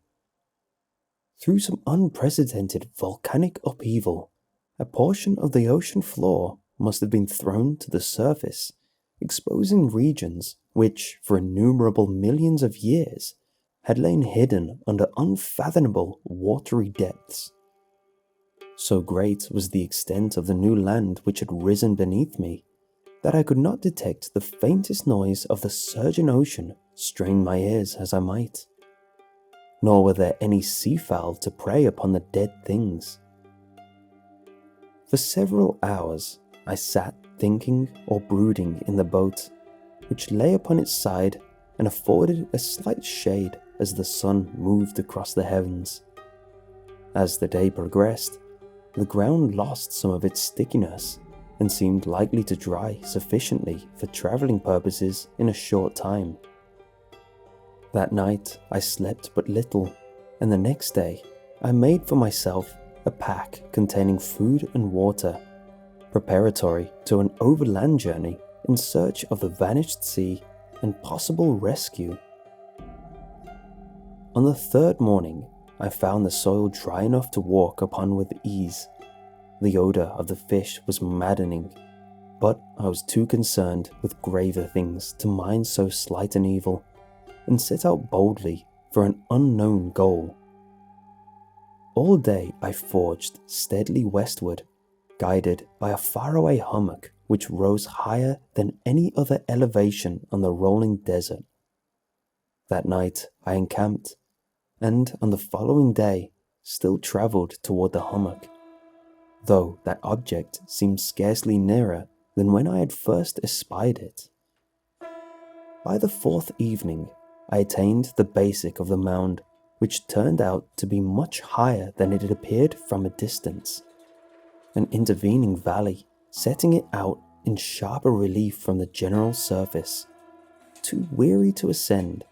Speaker 1: Through some unprecedented volcanic upheaval, a portion of the ocean floor must have been thrown to the surface, exposing regions which, for innumerable millions of years, had lain hidden under unfathomable watery depths. So great was the extent of the new land which had risen beneath me, that I could not detect the faintest noise of the surging ocean, strain my ears as I might. Nor were there any seafowl to prey upon the dead things. For several hours I sat thinking or brooding in the boat, which lay upon its side and afforded a slight shade as the sun moved across the heavens. As the day progressed, the ground lost some of its stickiness and seemed likely to dry sufficiently for travelling purposes in a short time. That night I slept but little, and the next day I made for myself a pack containing food and water, preparatory to an overland journey in search of the vanished sea and possible rescue. On the third morning, I found the soil dry enough to walk upon with ease. The odor of the fish was maddening, but I was too concerned with graver things to mind so slight an evil, and set out boldly for an unknown goal. All day I forged steadily westward, guided by a faraway hummock which rose higher than any other elevation on the rolling desert. That night I encamped, and on the following day still travelled toward the hummock, though that object seemed scarcely nearer than when I had first espied it. By the fourth evening, I attained the basic of the mound, which turned out to be much higher than it had appeared from a distance, an intervening valley setting it out in sharper relief from the general surface. Too weary to ascend,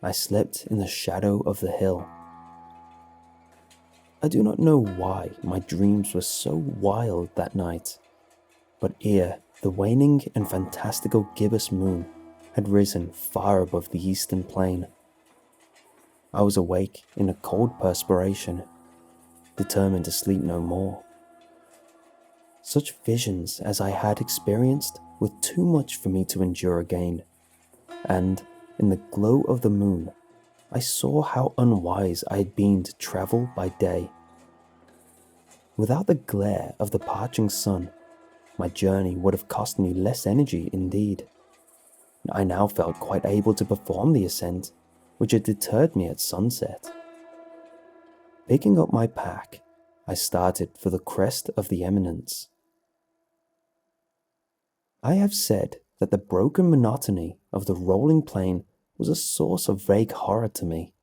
Speaker 1: I slept in the shadow of the hill. I do not know why my dreams were so wild that night, but ere the waning and fantastical gibbous moon had risen far above the eastern plain, I was awake in a cold perspiration, determined to sleep no more. Such visions as I had experienced were too much for me to endure again, and in the glow of the moon, I saw how unwise I had been to travel by day. Without the glare of the parching sun, my journey would have cost me less energy indeed. I now felt quite able to perform the ascent, which had deterred me at sunset. Picking up my pack, I started for the crest of the eminence. I have said that the broken monotony of the rolling plain was a source of vague horror to me,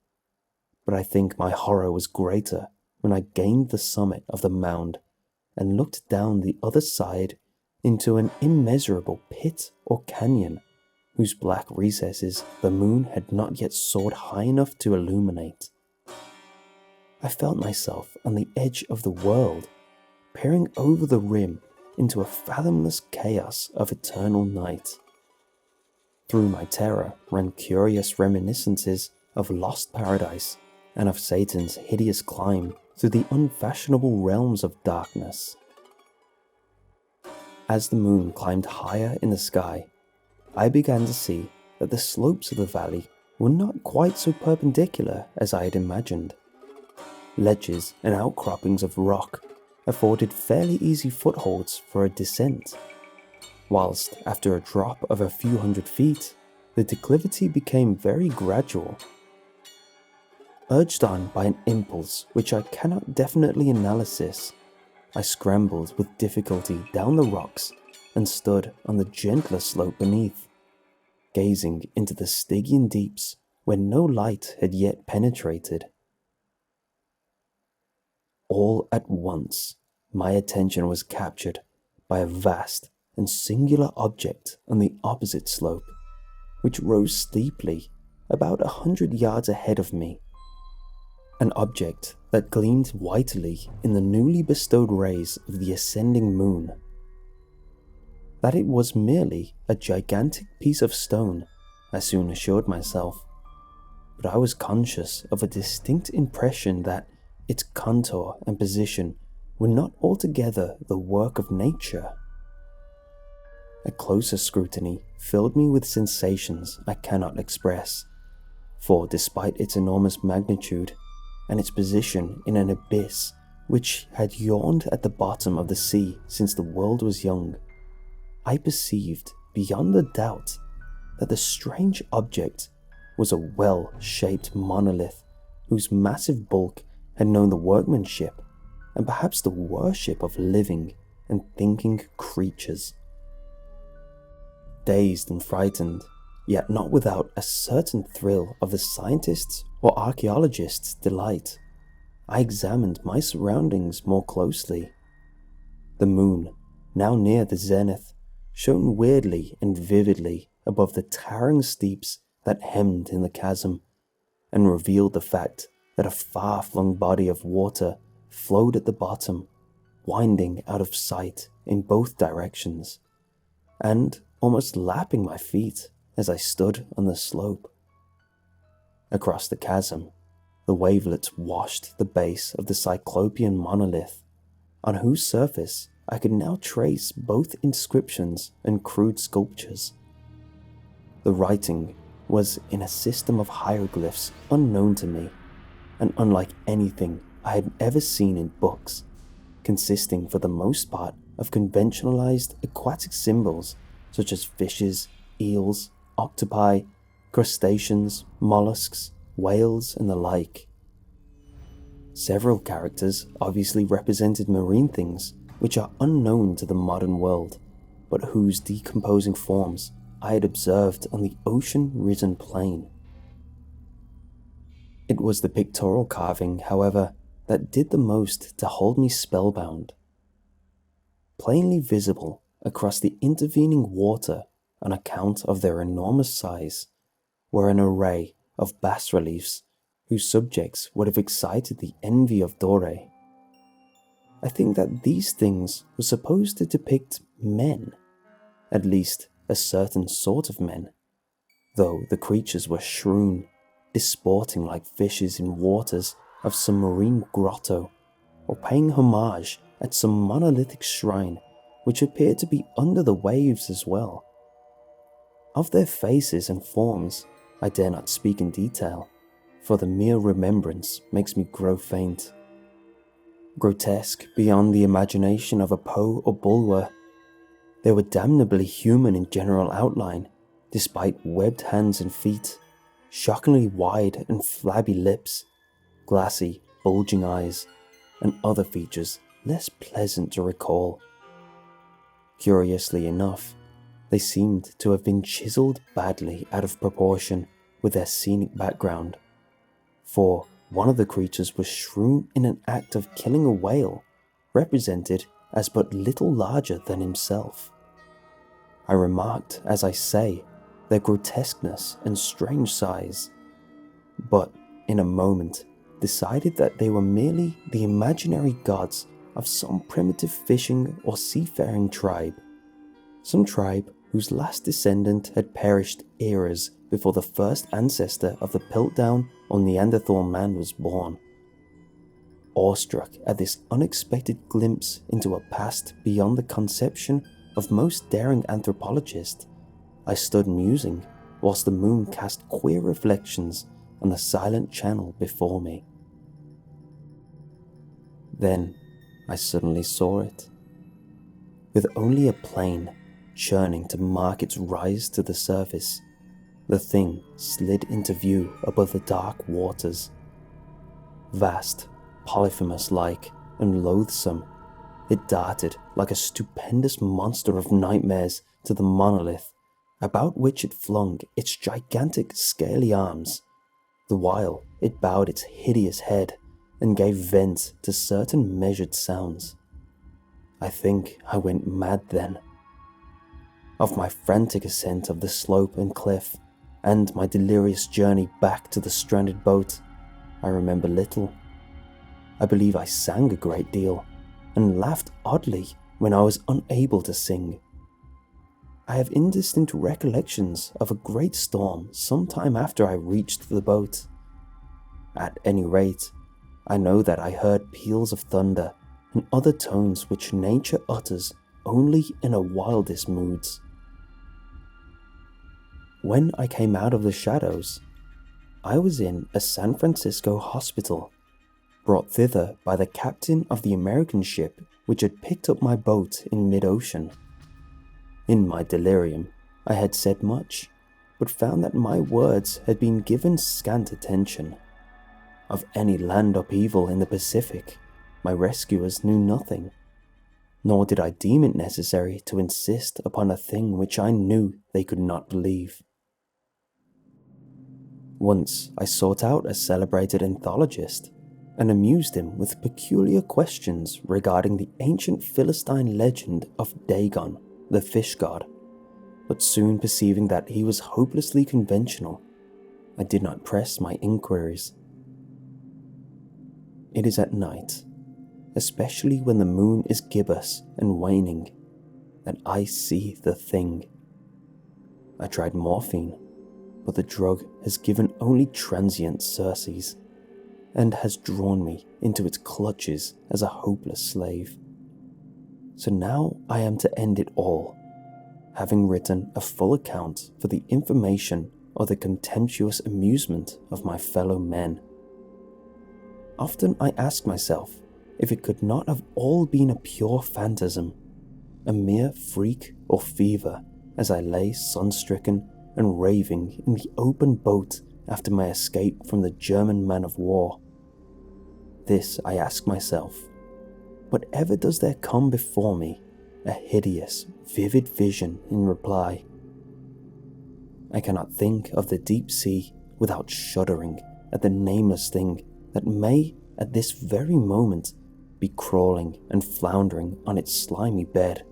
Speaker 1: but I think my horror was greater when I gained the summit of the mound and looked down the other side into an immeasurable pit or canyon whose black recesses the moon had not yet soared high enough to illuminate. I felt myself on the edge of the world, peering over the rim into a fathomless chaos of eternal night. Through my terror ran curious reminiscences of lost paradise and of Satan's hideous climb through the unfashionable realms of darkness. As the moon climbed higher in the sky, I began to see that the slopes of the valley were not quite so perpendicular as I had imagined. Ledges and outcroppings of rock afforded fairly easy footholds for a descent, whilst after a drop of a few hundred feet, the declivity became very gradual. Urged on by an impulse which I cannot definitely analysis, I scrambled with difficulty down the rocks and stood on the gentler slope beneath, gazing into the Stygian deeps where no light had yet penetrated. All at once, my attention was captured by a vast and singular object on the opposite slope, which rose steeply about 100 yards ahead of me. An object that gleamed whitely in the newly bestowed rays of the ascending moon. That it was merely a gigantic piece of stone, I soon assured myself, but I was conscious of a distinct impression that its contour and position were not altogether the work of nature. A closer scrutiny filled me with sensations I cannot express, for despite its enormous magnitude and its position in an abyss which had yawned at the bottom of the sea since the world was young, I perceived beyond a doubt that the strange object was a well-shaped monolith whose massive bulk had known the workmanship and perhaps the worship of living and thinking creatures. Dazed and frightened, yet not without a certain thrill of the scientist's or archaeologist's delight, I examined my surroundings more closely. The moon, now near the zenith, shone weirdly and vividly above the towering steeps that hemmed in the chasm, and revealed the fact that a far-flung body of water flowed at the bottom, winding out of sight in both directions, and almost lapping my feet as I stood on the slope. Across the chasm, the wavelets washed the base of the cyclopean monolith, on whose surface I could now trace both inscriptions and crude sculptures. The writing was in a system of hieroglyphs unknown to me, and unlike anything I had ever seen in books, consisting for the most part of conventionalized aquatic symbols such as fishes, eels, octopi, crustaceans, mollusks, whales, and the like. Several characters obviously represented marine things which are unknown to the modern world, but whose decomposing forms I had observed on the ocean-risen plain. It was the pictorial carving, however, that did the most to hold me spellbound. Plainly visible across the intervening water on account of their enormous size were an array of bas-reliefs whose subjects would have excited the envy of Dore. I think that these things were supposed to depict men, at least a certain sort of men, though the creatures were shroon, disporting like fishes in waters of some marine grotto, or paying homage at some monolithic shrine which appeared to be under the waves as well. Of their faces and forms I dare not speak in detail, for the mere remembrance makes me grow faint. Grotesque beyond the imagination of a Pooh or Bulwer, they were damnably human in general outline, despite webbed hands and feet, shockingly wide and flabby lips, glassy, bulging eyes, and other features less pleasant to recall. Curiously enough, they seemed to have been chiseled badly out of proportion with their scenic background, for one of the creatures was shroom in an act of killing a whale, represented as but little larger than himself. I remarked, as I say, their grotesqueness and strange size, but in a moment decided that they were merely the imaginary gods of some primitive fishing or seafaring tribe, some tribe whose last descendant had perished eras before the first ancestor of the Piltdown or Neanderthal man was born. Awestruck at this unexpected glimpse into a past beyond the conception of most daring anthropologists, I stood musing whilst the moon cast queer reflections on the silent channel before me. Then I suddenly saw it. With only a plane churning to mark its rise to the surface, the thing slid into view above the dark waters. Vast, Polyphemus-like, and loathsome, it darted like a stupendous monster of nightmares to the monolith, about which it flung its gigantic scaly arms, the while it bowed its hideous head and gave vent to certain measured sounds. I think I went mad then. Of my frantic ascent of the slope and cliff, and my delirious journey back to the stranded boat, I remember little. I believe I sang a great deal, and laughed oddly when I was unable to sing. I have indistinct recollections of a great storm some time after I reached the boat. At any rate, I know that I heard peals of thunder and other tones which nature utters only in her wildest moods. When I came out of the shadows, I was in a San Francisco hospital, brought thither by the captain of the American ship which had picked up my boat in mid-ocean. In my delirium, I had said much, but found that my words had been given scant attention. Of any land upheaval in the Pacific, my rescuers knew nothing, nor did I deem it necessary to insist upon a thing which I knew they could not believe. Once I sought out a celebrated anthologist and amused him with peculiar questions regarding the ancient Philistine legend of Dagon, the fish god, but soon perceiving that he was hopelessly conventional, I did not press my inquiries. It is at night, especially when the moon is gibbous and waning, that I see the thing. I tried morphine, but the drug has given only transient surcease, and has drawn me into its clutches as a hopeless slave. So now I am to end it all, having written a full account for the information or the contemptuous amusement of my fellow men. Often I ask myself if it could not have all been a pure phantasm, a mere freak or fever as I lay sun-stricken and raving in the open boat after my escape from the German man of war. This I ask myself. Whatever does there come before me, a hideous, vivid vision in reply? I cannot think of the deep sea without shuddering at the nameless thing that may, at this very moment, be crawling and floundering on its slimy bed,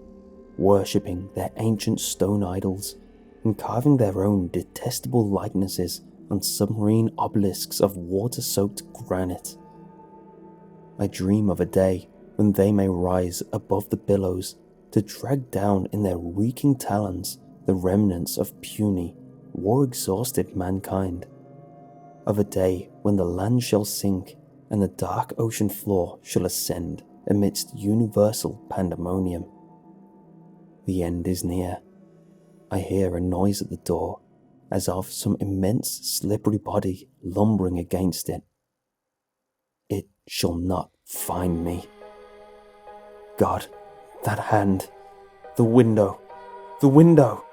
Speaker 1: worshipping their ancient stone idols and carving their own detestable likenesses on submarine obelisks of water-soaked granite. I dream of a day when they may rise above the billows to drag down in their reeking talons the remnants of puny, war-exhausted mankind. Of a day when the land shall sink and the dark ocean floor shall ascend amidst universal pandemonium. The end is near. I hear a noise at the door, as of some immense slippery body lumbering against it. It shall not find me. God, that hand, the window, the window!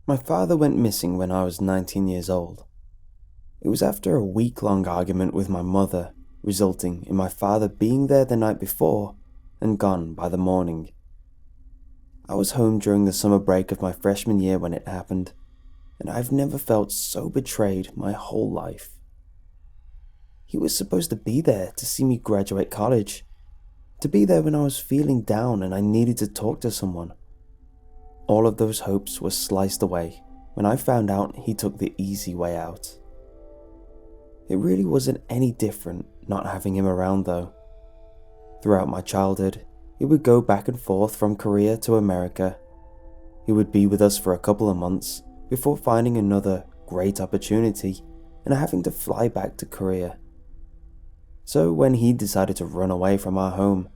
Speaker 1: My father went missing when I was 19 years old. It was after a week-long argument with my mother, resulting in my father being there the night before and gone by the morning. I was home during the summer break of my freshman year when it happened, and I've never felt so betrayed my whole life. He was supposed to be there to see me graduate college, to be there when I was feeling down and I needed to talk to someone. All of those hopes were sliced away when I found out he took the easy way out. It really wasn't any different not having him around though. Throughout my childhood, he would go back and forth from Korea to America. He would be with us for a couple of months before finding another great opportunity and having to fly back to Korea. So when he decided to run away from our home,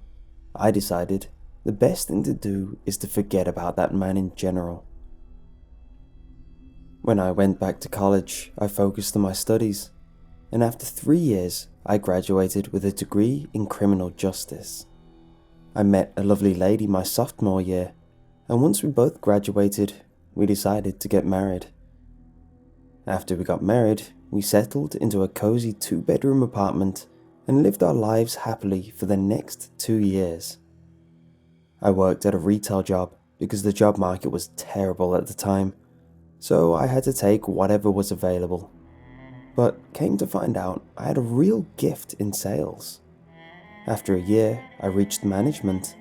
Speaker 1: I decided the best thing to do is to forget about that man in general. When I went back to college, I focused on my studies, and after 3 years, I graduated with a degree in criminal justice. I met a lovely lady my sophomore year, and once we both graduated, we decided to get married. After we got married, we settled into a cozy 2-bedroom apartment and lived our lives happily for the next 2 years. I worked at a retail job because the job market was terrible at the time, so I had to take whatever was available. But came to find out I had a real gift in sales. After a year, I reached management,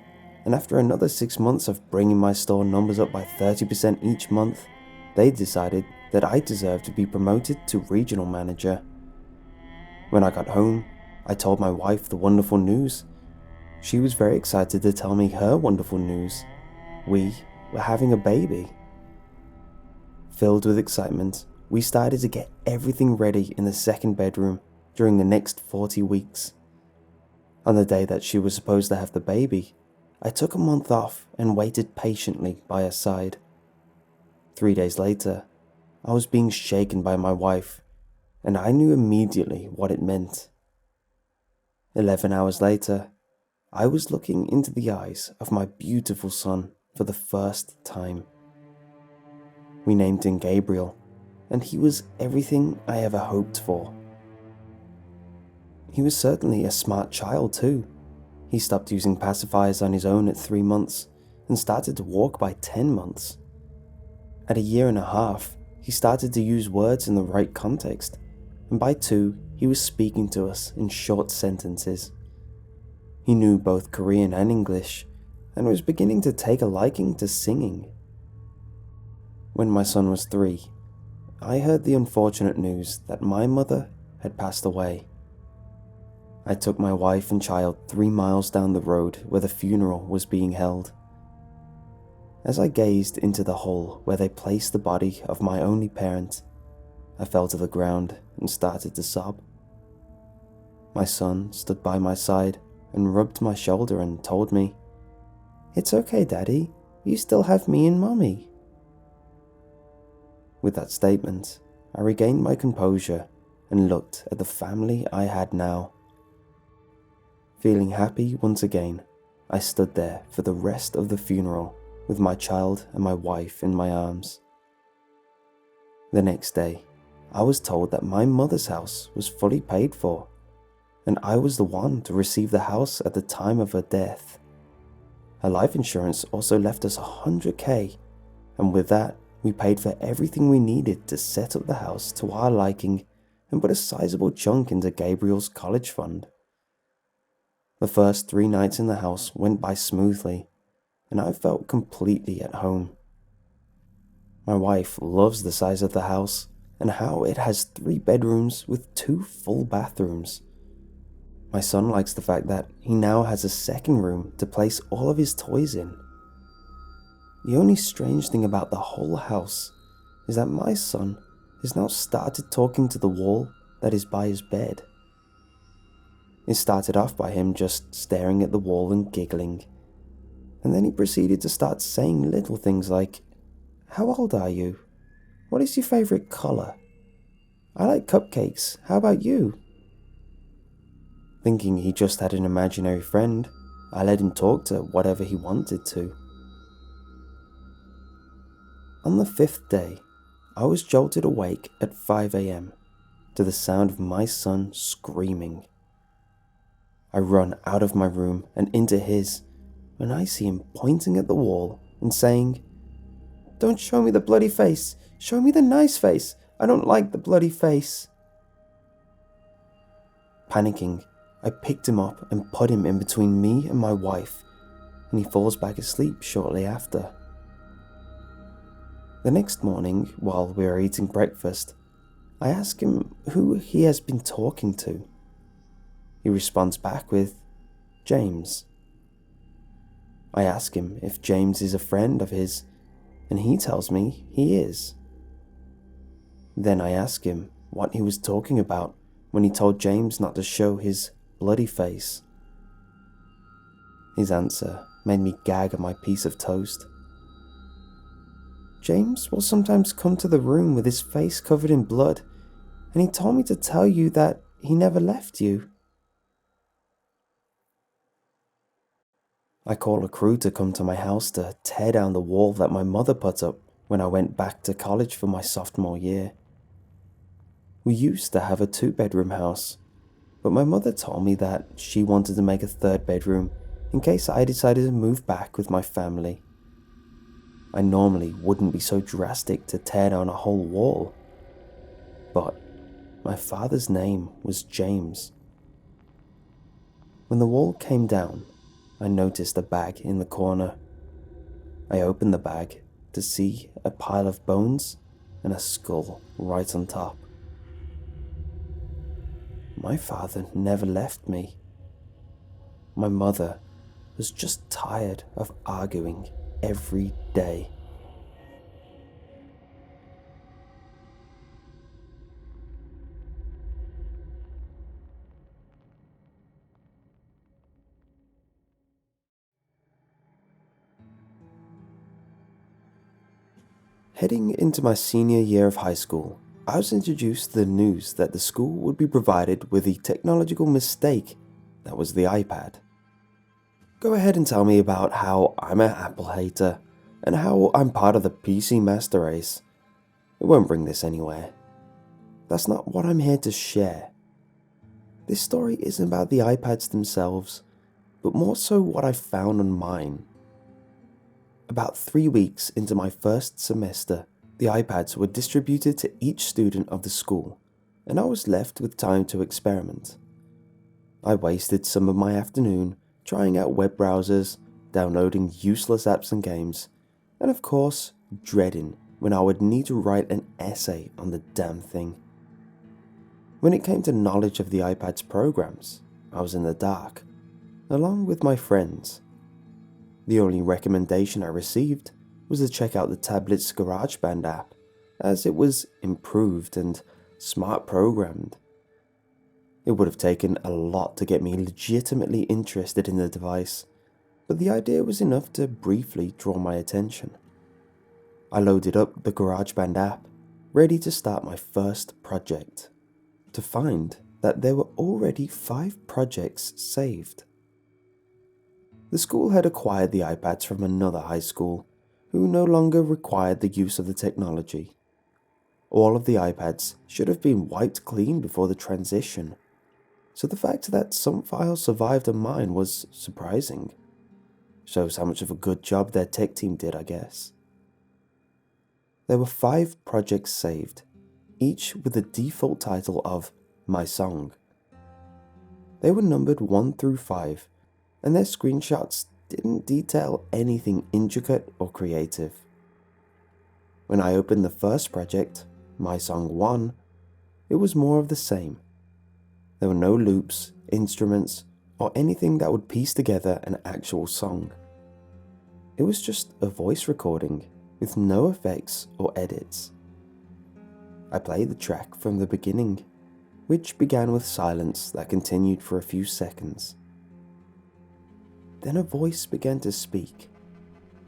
Speaker 1: and after another 6 months of bringing my store numbers up by 30% each month, they decided that I deserved to be promoted to regional manager. When I got home, I told my wife the wonderful news. She was very excited to tell me her wonderful news. We were having a baby. Filled with excitement, we started to get everything ready in the second bedroom during the next 40 weeks. On the day that she was supposed to have the baby, I took a month off and waited patiently by her side. 3 days later, I was being shaken by my wife, and I knew immediately what it meant. 11 hours later, I was looking into the eyes of my beautiful son for the first time. We named him Gabriel, and he was everything I ever hoped for. He was certainly a smart child too. He stopped using pacifiers on his own at 3 months and started to walk by 10 months. At 1.5 years, he started to use words in the right context, and by 2, he was speaking to us in short sentences. He knew both Korean and English, and was beginning to take a liking to singing. When my son was 3, I heard the unfortunate news that my mother had passed away. I took my wife and child 3 miles down the road where the funeral was being held. As I gazed into the hole where they placed the body of my only parent, I fell to the ground and started to sob. My son stood by my side and rubbed my shoulder and told me, "It's okay, Daddy, you still have me and Mommy." With that statement, I regained my composure and looked at the family I had now. Feeling happy once again, I stood there for the rest of the funeral with my child and my wife in my arms. The next day, I was told that my mother's house was fully paid for, and I was the one to receive the house at the time of her death. Her life insurance also left us $100K, and with that, we paid for everything we needed to set up the house to our liking and put a sizable chunk into Gabriel's college fund. The first 3 nights in the house went by smoothly, and I felt completely at home. My wife loves the size of the house and how it has 3 bedrooms with 2 full bathrooms. My son likes the fact that he now has a second room to place all of his toys in. The only strange thing about the whole house is that my son has now started talking to the wall that is by his bed. It started off by him just staring at the wall and giggling, and then he proceeded to start saying little things like, "How old are you? What is your favorite color? I like cupcakes, how about you?" Thinking he just had an imaginary friend, I let him talk to whatever he wanted to. On the 5th day, I was jolted awake at 5 a.m. to the sound of my son screaming. I run out of my room and into his, when I see him pointing at the wall and saying, "Don't show me the bloody face, show me the nice face, I don't like the bloody face." Panicking, I picked him up and put him in between me and my wife, and he falls back asleep shortly after. The next morning, while we are eating breakfast, I ask him who he has been talking to. He responds back with, "James." I ask him if James is a friend of his, and he tells me he is. Then I ask him what he was talking about when he told James not to show his bloody face. His answer made me gag on my piece of toast. "James will sometimes come to the room with his face covered in blood, and he told me to tell you that he never left you." I call a crew to come to my house to tear down the wall that my mother put up when I went back to college for my sophomore year. We used to have a 2-bedroom house, but my mother told me that she wanted to make a 3rd bedroom in case I decided to move back with my family. I normally wouldn't be so drastic to tear down a whole wall, but my father's name was James. When the wall came down, I noticed a bag in the corner. I opened the bag to see a pile of bones and a skull right on top. My father never left me. My mother was just tired of arguing every day. Heading into my senior year of high school, I was introduced to the news that the school would be provided with the technological mistake that was the iPad. Go ahead and tell me about how I'm an Apple hater and how I'm part of the PC master race. It won't bring this anywhere. That's not what I'm here to share. This story isn't about the iPads themselves, but more so what I found on mine. About 3 weeks into my first semester, the iPads were distributed to each student of the school, and I was left with time to experiment. I wasted some of my afternoon trying out web browsers, downloading useless apps and games, and of course, dreading when I would need to write an essay on the damn thing. When it came to knowledge of the iPad's programs, I was in the dark, along with my friends. The only recommendation I received was to check out the tablet's GarageBand app, as it was improved and smart programmed. It would have taken a lot to get me legitimately interested in the device, but the idea was enough to briefly draw my attention. I loaded up the GarageBand app, ready to start my first project, to find that there were already 5 projects saved. The school had acquired the iPads from another high school, who no longer required the use of the technology. All of the iPads should have been wiped clean before the transition, so the fact that some files survived on mine was surprising. Shows how much of a good job their tech team did, I guess. There were 5 projects saved, each with the default title of My Song. They were numbered 1 through 5, and their screenshots didn't detail anything intricate or creative. When I opened the first project, My Song 1, it was more of the same. There were no loops, instruments, or anything that would piece together an actual song. It was just a voice recording with no effects or edits. I played the track from the beginning, which began with silence that continued for a few seconds. Then a voice began to speak,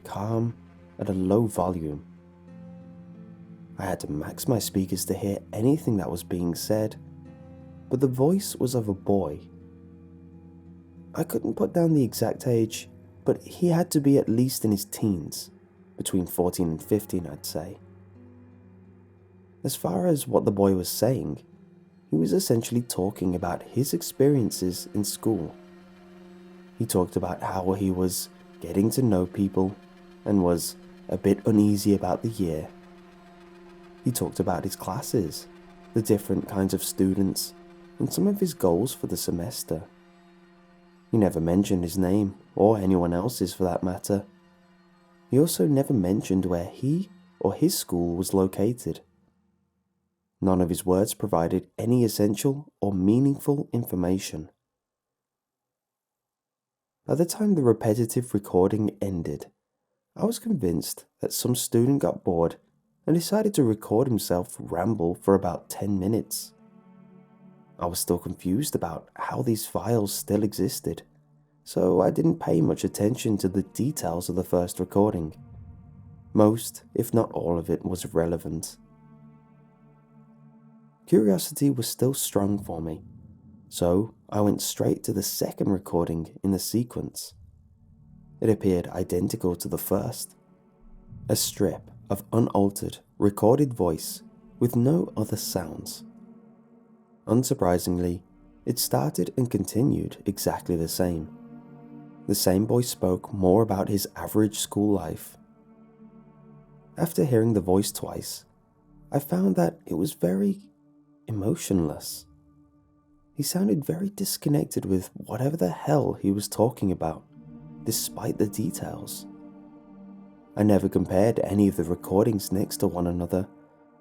Speaker 1: calm, at a low volume. I had to max my speakers to hear anything that was being said, but the voice was of a boy. I couldn't put down the exact age, but he had to be at least in his teens, between 14 and 15, I'd say. As far as what the boy was saying, he was essentially talking about his experiences in school. He talked about how he was getting to know people and was a bit uneasy about the year. He talked about his classes, the different kinds of students, and some of his goals for the semester. He never mentioned his name, or anyone else's for that matter. He also never mentioned where he or his school was located. None of his words provided any essential or meaningful information. By the time the repetitive recording ended, I was convinced that some student got bored and decided to record himself ramble for about 10 minutes. I was still confused about how these files still existed, so I didn't pay much attention to the details of the first recording. Most, if not all of it, was irrelevant. Curiosity was still strong for me, so I went straight to the second recording in the sequence. It appeared identical to the first. A strip of unaltered, recorded voice with no other sounds. Unsurprisingly, it started and continued exactly the same. The same boy spoke more about his average school life. After hearing the voice twice, I found that it was very emotionless. He sounded very disconnected with whatever the hell he was talking about, despite the details. I never compared any of the recordings next to one another,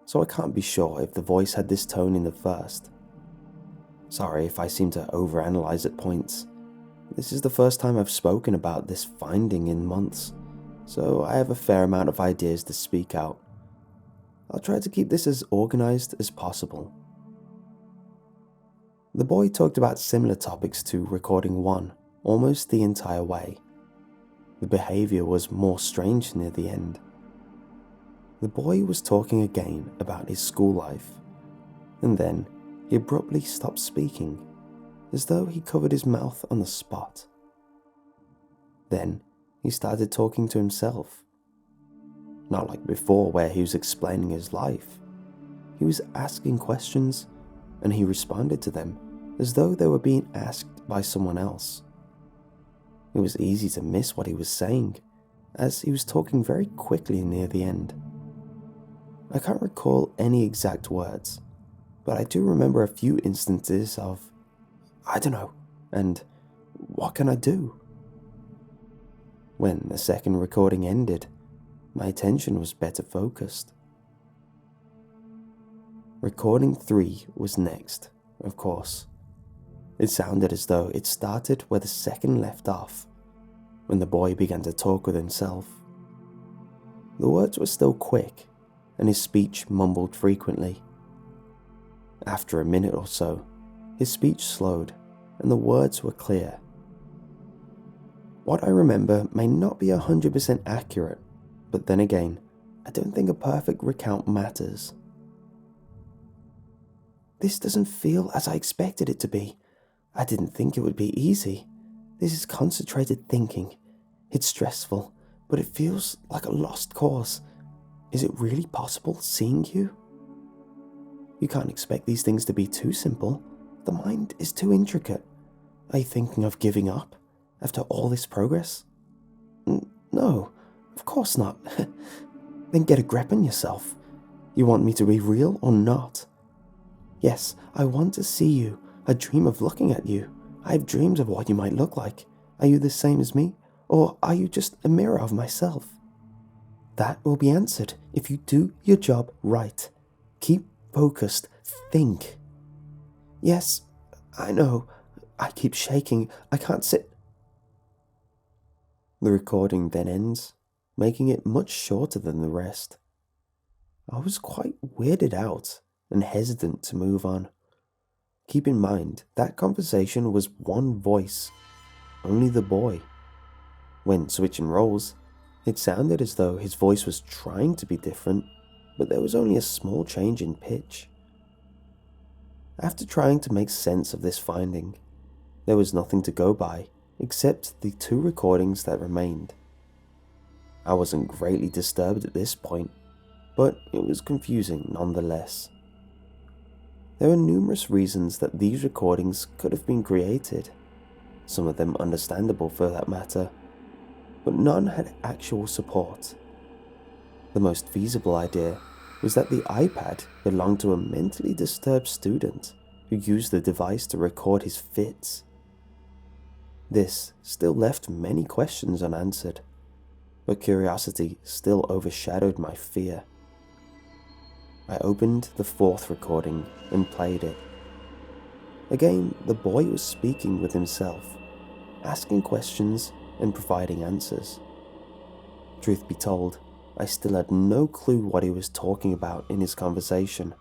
Speaker 1: so I can't be sure if the voice had this tone in the first. Sorry if I seem to overanalyze at points. This is the first time I've spoken about this finding in months, so I have a fair amount of ideas to speak out. I'll try to keep this as organized as possible. The boy talked about similar topics to recording 1 almost the entire way. The behavior was more strange near the end. The boy was talking again about his school life, and then he abruptly stopped speaking, as though he covered his mouth on the spot. Then he started talking to himself. Not like before where he was explaining his life. He was asking questions, and he responded to them as though they were being asked by someone else. It was easy to miss what he was saying, as he was talking very quickly near the end. I can't recall any exact words, but I do remember a few instances of, "I don't know," and "What can I do?" When the second recording ended, my attention was better focused. Recording 3 was next, of course. It sounded as though it started where the second left off, when the boy began to talk with himself. The words were still quick, and his speech mumbled frequently. After a minute or so, his speech slowed, and the words were clear. What I remember may not be 100% accurate, but then again, I don't think a perfect recount matters. This doesn't feel as I expected it to be. I didn't think it would be easy. This is concentrated thinking. It's stressful, but it feels like a lost cause. Is it really possible seeing you? You can't expect these things to be too simple. The mind is too intricate. Are you thinking of giving up after all this progress? No, of course not. Then get a grip on yourself. You want me to be real or not? Yes, I want to see you. I dream of looking at you. I have dreams of what you might look like. Are you the same as me? Or are you just a mirror of myself? That will be answered if you do your job right. Keep focused. Think. Yes, I know. I keep shaking. I can't sit. The recording then ends, making it much shorter than the rest. I was quite weirded out and hesitant to move on. Keep in mind, that conversation was one voice, only the boy. When switching roles, it sounded as though his voice was trying to be different, but there was only a small change in pitch. After trying to make sense of this finding, there was nothing to go by except the 2 recordings that remained. I wasn't greatly disturbed at this point, but it was confusing nonetheless. There are numerous reasons that these recordings could have been created, some of them understandable for that matter, but none had actual support. The most feasible idea was that the iPad belonged to a mentally disturbed student who used the device to record his fits. This still left many questions unanswered, but curiosity still overshadowed my fear. I opened the 4th recording and played it. Again, the boy was speaking with himself, asking questions and providing answers. Truth be told, I still had no clue what he was talking about in his conversation.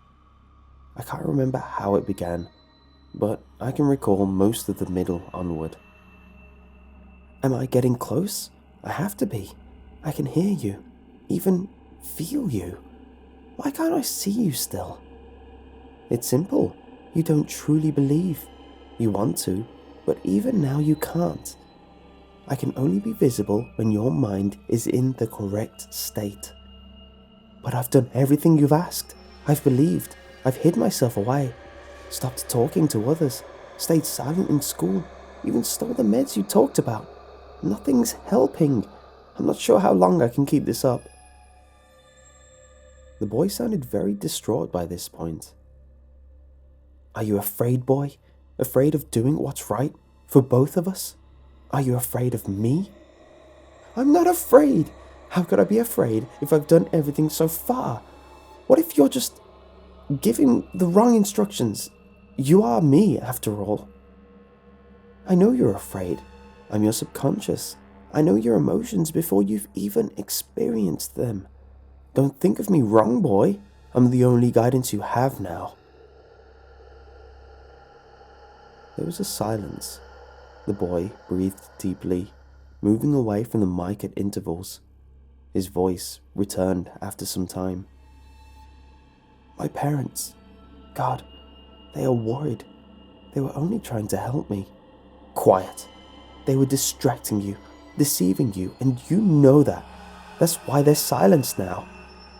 Speaker 1: I can't remember how it began, but I can recall most of the middle onward. Am I getting close? I have to be. I can hear you, even feel you. Why can't I see you still? It's simple. You don't truly believe. You want to, but even now you can't. I can only be visible when your mind is in the correct state. But I've done everything you've asked. I've believed. I've hid myself away. Stopped talking to others. Stayed silent in school. Even stole the meds you talked about. Nothing's helping. I'm not sure how long I can keep this up. The boy sounded very distraught by this point. Are you afraid, boy? Afraid of doing what's right for both of us? Are you afraid of me? I'm not afraid. How could I be afraid if I've done everything so far? What if you're just giving the wrong instructions? You are me, after all. I know you're afraid. I'm your subconscious. I know your emotions before you've even experienced them. Don't think of me wrong, boy. I'm the only guidance you have now. There was a silence. The boy breathed deeply, moving away from the mic at intervals. His voice returned after some time. My parents, God, they are worried. They were only trying to help me. Quiet. They were distracting you, deceiving you, and you know that. That's why they're silenced now.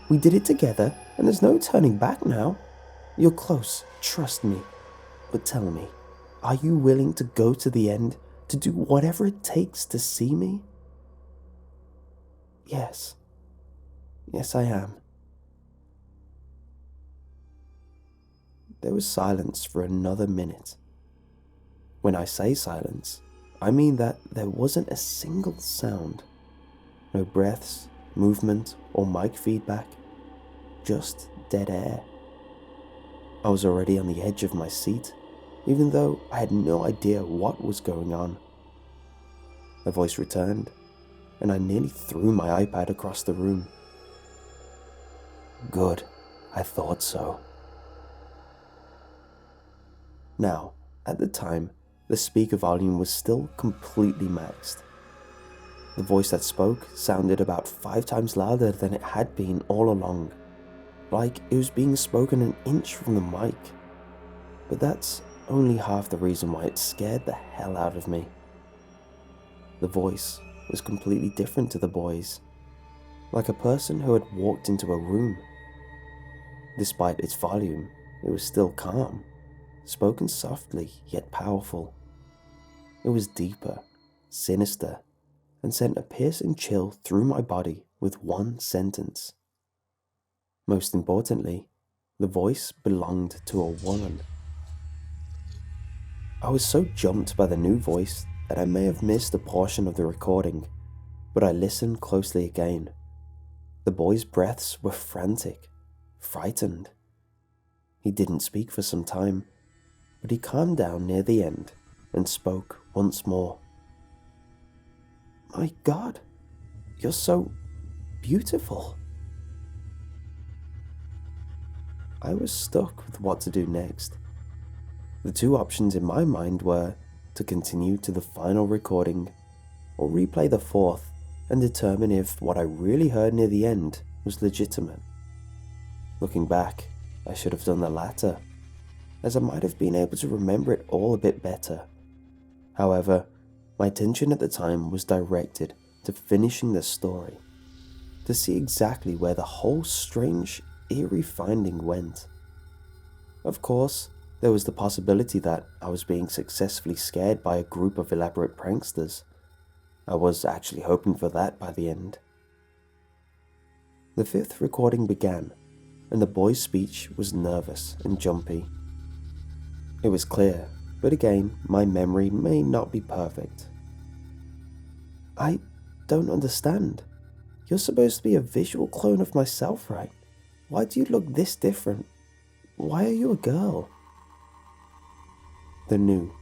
Speaker 1: We did it together, and there's no turning back now. You're close, trust me. But tell me, are you willing to go to the end, to do whatever it takes to see me? Yes. Yes, I am. There was silence for another minute. When I say silence, I mean that there wasn't a single sound. No breaths, movement, or mic feedback. Just dead air. I was already on the edge of my seat, even though I had no idea what was going on. A voice returned, and I nearly threw my iPad across the room. Good, I thought so. Now, at the time, the speaker volume was still completely maxed. The voice that spoke sounded about 5 times louder than it had been all along, like it was being spoken an inch from the mic. But that's only half the reason why it scared the hell out of me. The voice was completely different to the boys, like a person who had walked into a room. Despite its volume, it was still calm, spoken softly yet powerful. It was deeper, sinister, and sent a piercing chill through my body with one sentence. Most importantly, the voice belonged to a woman. I was so jumped by the new voice that I may have missed a portion of the recording, but I listened closely again. The boy's breaths were frantic, frightened. He didn't speak for some time, but he calmed down near the end and spoke once more. My God, you're so beautiful. I was stuck with what to do next. The 2 options in my mind were to continue to the final recording or replay the 4th and determine if what I really heard near the end was legitimate. Looking back, I should have done the latter, as I might have been able to remember it all a bit better. However, my attention at the time was directed to finishing the story, to see exactly where the whole strange, eerie finding went. Of course, there was the possibility that I was being successfully scared by a group of elaborate pranksters. I was actually hoping for that by the end. The 5th recording began, and the boy's speech was nervous and jumpy. It was clear, but again, my memory may not be perfect. I don't understand. You're supposed to be a visual clone of myself, right? Why do you look this different? Why are you a girl? The new,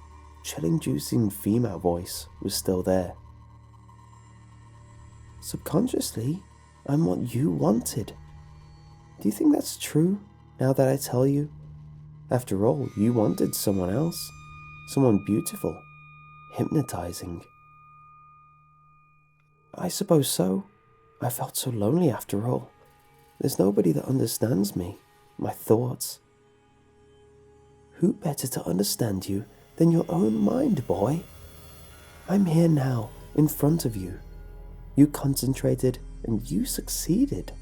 Speaker 1: chill-inducing female voice was still there. Subconsciously, I'm what you wanted. Do you think that's true, now that I tell you? After all, you wanted someone else. Someone beautiful, hypnotizing. I suppose so. I felt so lonely after all. There's nobody that understands me, my thoughts. Who better to understand you than your own mind, boy? I'm here now, in front of you. You concentrated and you succeeded.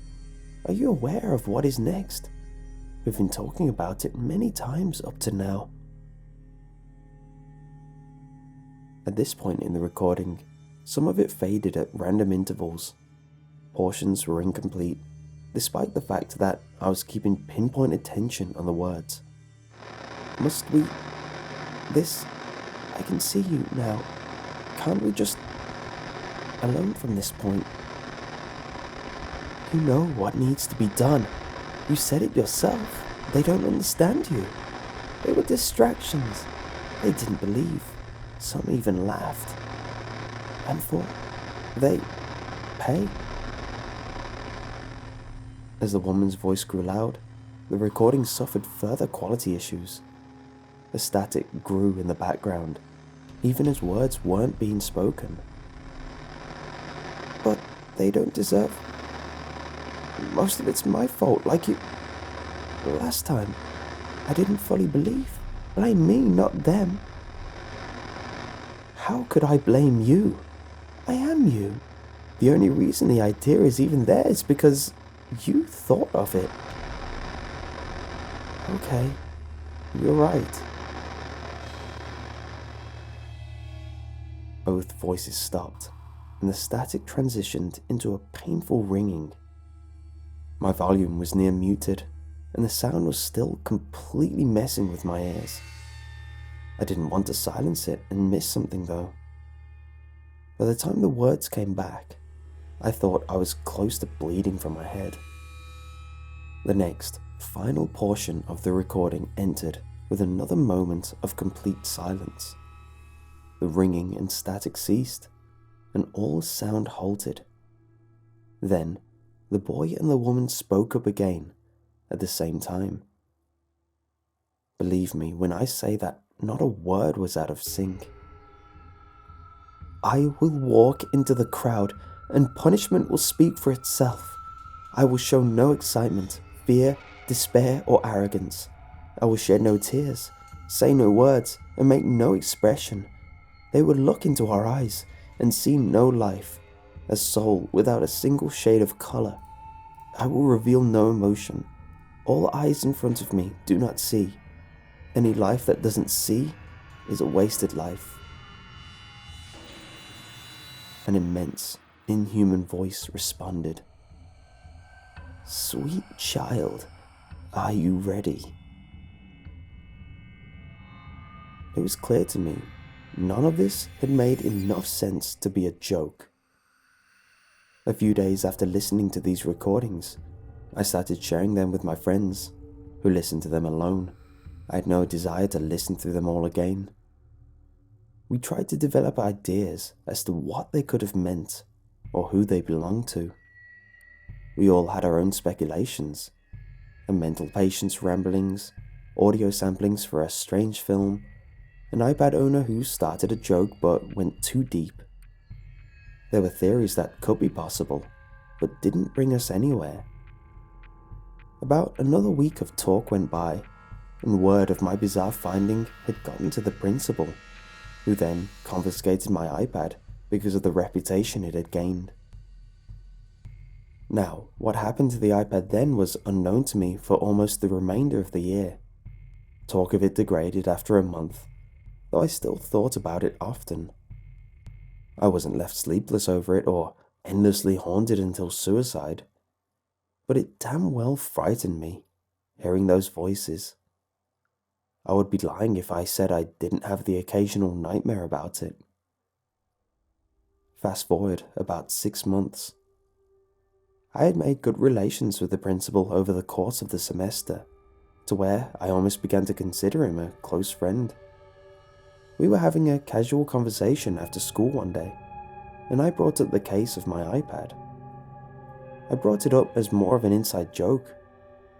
Speaker 1: Are you aware of what is next? We've been talking about it many times up to now. At this point in the recording, some of it faded at random intervals. Portions were incomplete, despite the fact that I was keeping pinpoint attention on the words. Must we... This... I can see you now. Can't we just... Alone from this point? You know what needs to be done. You said it yourself. They don't understand you. They were distractions. They didn't believe. Some even laughed. And thought they pay. As the woman's voice grew loud, the recording suffered further quality issues. The static grew in the background, even as words weren't being spoken. But they don't deserve... Most of it's my fault, like you... Last time, I didn't fully believe. Blame me, not them. How could I blame you? I am you. The only reason the idea is even there is because you thought of it. Okay, you're right. Both voices stopped, and the static transitioned into a painful ringing. My volume was near muted, and the sound was still completely messing with my ears. I didn't want to silence it and miss something though. By the time the words came back, I thought I was close to bleeding from my head. The next, final portion of the recording entered with another moment of complete silence. The ringing and static ceased, and all sound halted. Then, the boy and the woman spoke up again at the same time. Believe me when I say that not a word was out of sync. I will walk into the crowd, and punishment will speak for itself. I will show no excitement, fear, despair, or arrogance. I will shed no tears, say no words, and make no expression. They will look into our eyes and see no life, a soul without a single shade of color. I will reveal no emotion. All eyes in front of me do not see. Any life that doesn't see is a wasted life. An immense, inhuman voice responded. Sweet child, are you ready? It was clear to me, none of this had made enough sense to be a joke. A few days after listening to these recordings, I started sharing them with my friends, who listened to them alone. I had no desire to listen through them all again. We tried to develop ideas as to what they could have meant, or who they belonged to. We all had our own speculations, a mental patient's ramblings, audio samplings for a strange film, an iPad owner who started a joke but went too deep. There were theories that could be possible, but didn't bring us anywhere. About another week of talk went by, and word of my bizarre finding had gotten to the principal, who then confiscated my iPad because of the reputation it had gained. Now, what happened to the iPad then was unknown to me for almost the remainder of the year. Talk of it degraded after a month, though I still thought about it often. I wasn't left sleepless over it or endlessly haunted until suicide, but it damn well frightened me, hearing those voices. I would be lying if I said I didn't have the occasional nightmare about it. Fast forward about 6 months. I had made good relations with the principal over the course of the semester, to where I almost began to consider him a close friend. We were having a casual conversation after school one day, and I brought up the case of my iPad. I brought it up as more of an inside joke,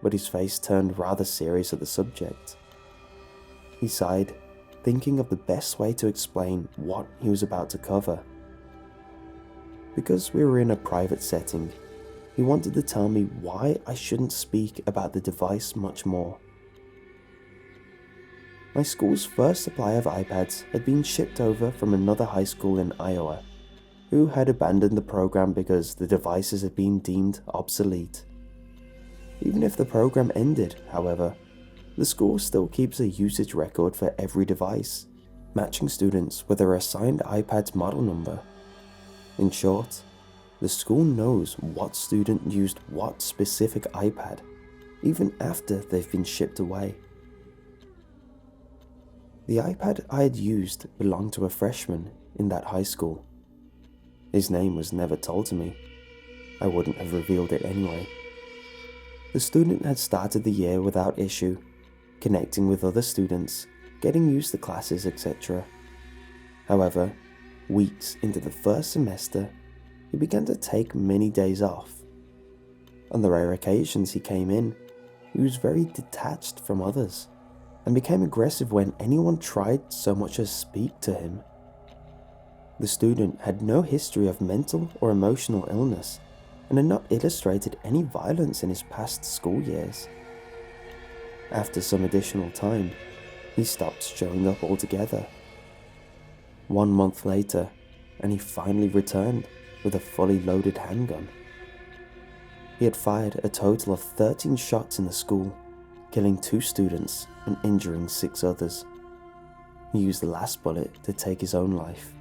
Speaker 1: but his face turned rather serious at the subject. He sighed, thinking of the best way to explain what he was about to cover. Because we were in a private setting, he wanted to tell me why I shouldn't speak about the device much more. My school's first supply of iPads had been shipped over from another high school in Iowa, who had abandoned the program because the devices had been deemed obsolete. Even if the program ended, however, the school still keeps a usage record for every device, matching students with their assigned iPad's model number. In short, the school knows what student used what specific iPad, even after they've been shipped away. The iPad I had used belonged to a freshman in that high school. His name was never told to me. I wouldn't have revealed it anyway. The student had started the year without issue, connecting with other students, getting used to classes, etc. However, weeks into the first semester, he began to take many days off. On the rare occasions he came in, he was very detached from others, and became aggressive when anyone tried so much as speak to him. The student had no history of mental or emotional illness, and had not illustrated any violence in his past school years. After some additional time, he stopped showing up altogether. 1 month later, and he finally returned with a fully loaded handgun. He had fired a total of 13 shots in the school, killing 2 students and injuring 6 others. He used the last bullet to take his own life.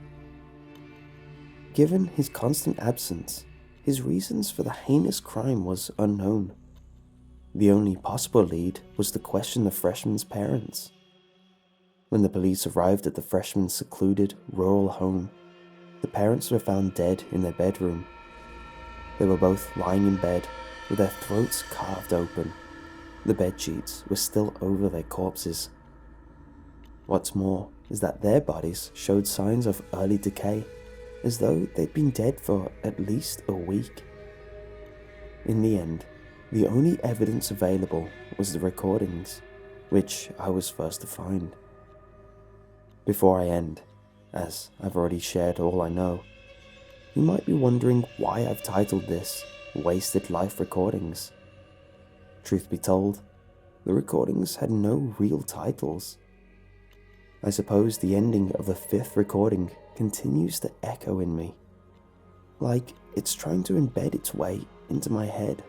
Speaker 1: Given his constant absence, his reasons for the heinous crime was unknown. The only possible lead was to question the freshman's parents. When the police arrived at the freshman's secluded, rural home, the parents were found dead in their bedroom. They were both lying in bed with their throats carved open. The bedsheets were still over their corpses, What's more is that their bodies showed signs of early decay, as though they'd been dead for at least a week. In the end, the only evidence available was the recordings, which I was first to find. Before I end, as I've already shared all I know, you might be wondering why I've titled this Wasted Life Recordings. Truth be told, the recordings had no real titles. I suppose the ending of the 5th recording continues to echo in me, like it's trying to embed its way into my head.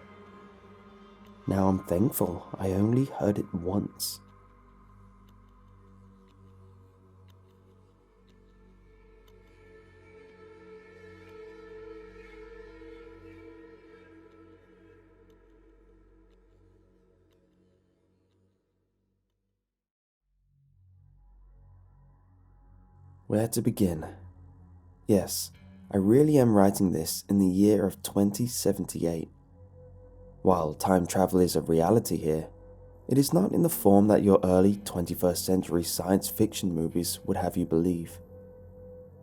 Speaker 1: Now I'm thankful I only heard it once. Where to begin? Yes, I really am writing this in the year of 2078. While time travel is a reality here, it is not in the form that your early 21st century science fiction movies would have you believe.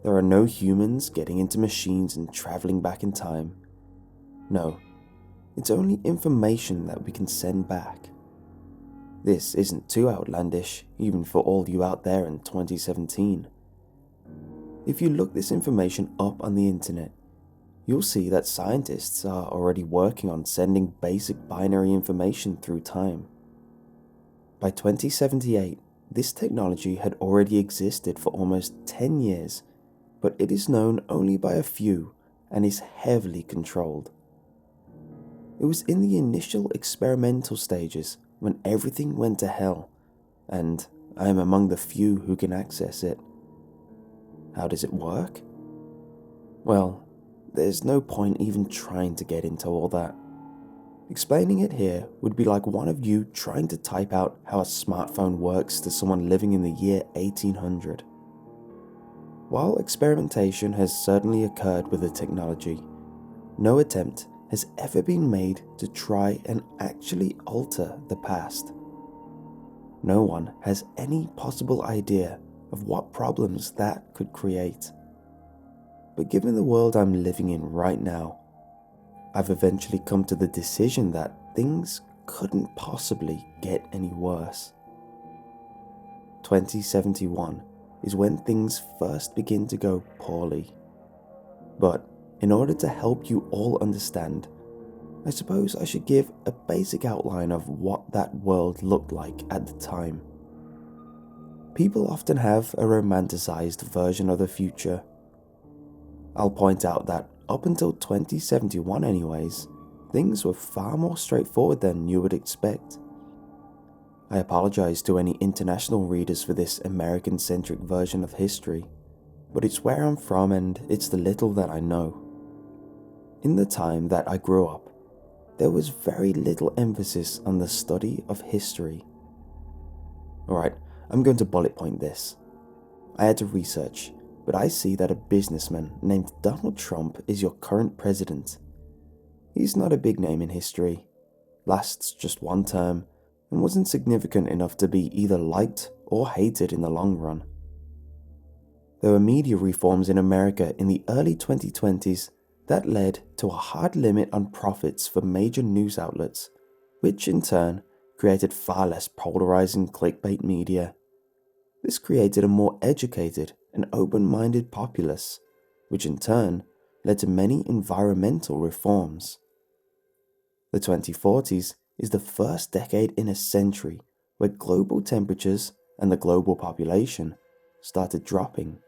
Speaker 1: There are no humans getting into machines and traveling back in time. No, it's only information that we can send back. This isn't too outlandish, even for all you out there in 2017. If you look this information up on the internet, you'll see that scientists are already working on sending basic binary information through time. By 2078, this technology had already existed for almost 10 years, but it is known only by a few and is heavily controlled. It was in the initial experimental stages when everything went to hell, and I am among the few who can access it. How does it work? Well, there's no point even trying to get into all that. Explaining it here would be like one of you trying to type out how a smartphone works to someone living in the year 1800. While experimentation has certainly occurred with the technology, no attempt has ever been made to try and actually alter the past. No one has any possible idea of what problems that could create. But given the world I'm living in right now, I've eventually come to the decision that things couldn't possibly get any worse. 2071 is when things first begin to go poorly. But in order to help you all understand, I suppose I should give a basic outline of what that world looked like at the time. People often have a romanticized version of the future. I'll point out that up until 2071 anyways, things were far more straightforward than you would expect. I apologize to any international readers for this American-centric version of history, but it's where I'm from and it's the little that I know. In the time that I grew up, there was very little emphasis on the study of history. Alright, I'm going to bullet point this. I had to research, but I see that a businessman named Donald Trump is your current president. He's not a big name in history, lasts just one term, and wasn't significant enough to be either liked or hated in the long run. There were media reforms in America in the early 2020s that led to a hard limit on profits for major news outlets, which in turn created far less polarizing clickbait media. This created a more educated and open-minded populace, which in turn led to many environmental reforms. The 2040s is the first decade in a century where global temperatures and the global population started dropping.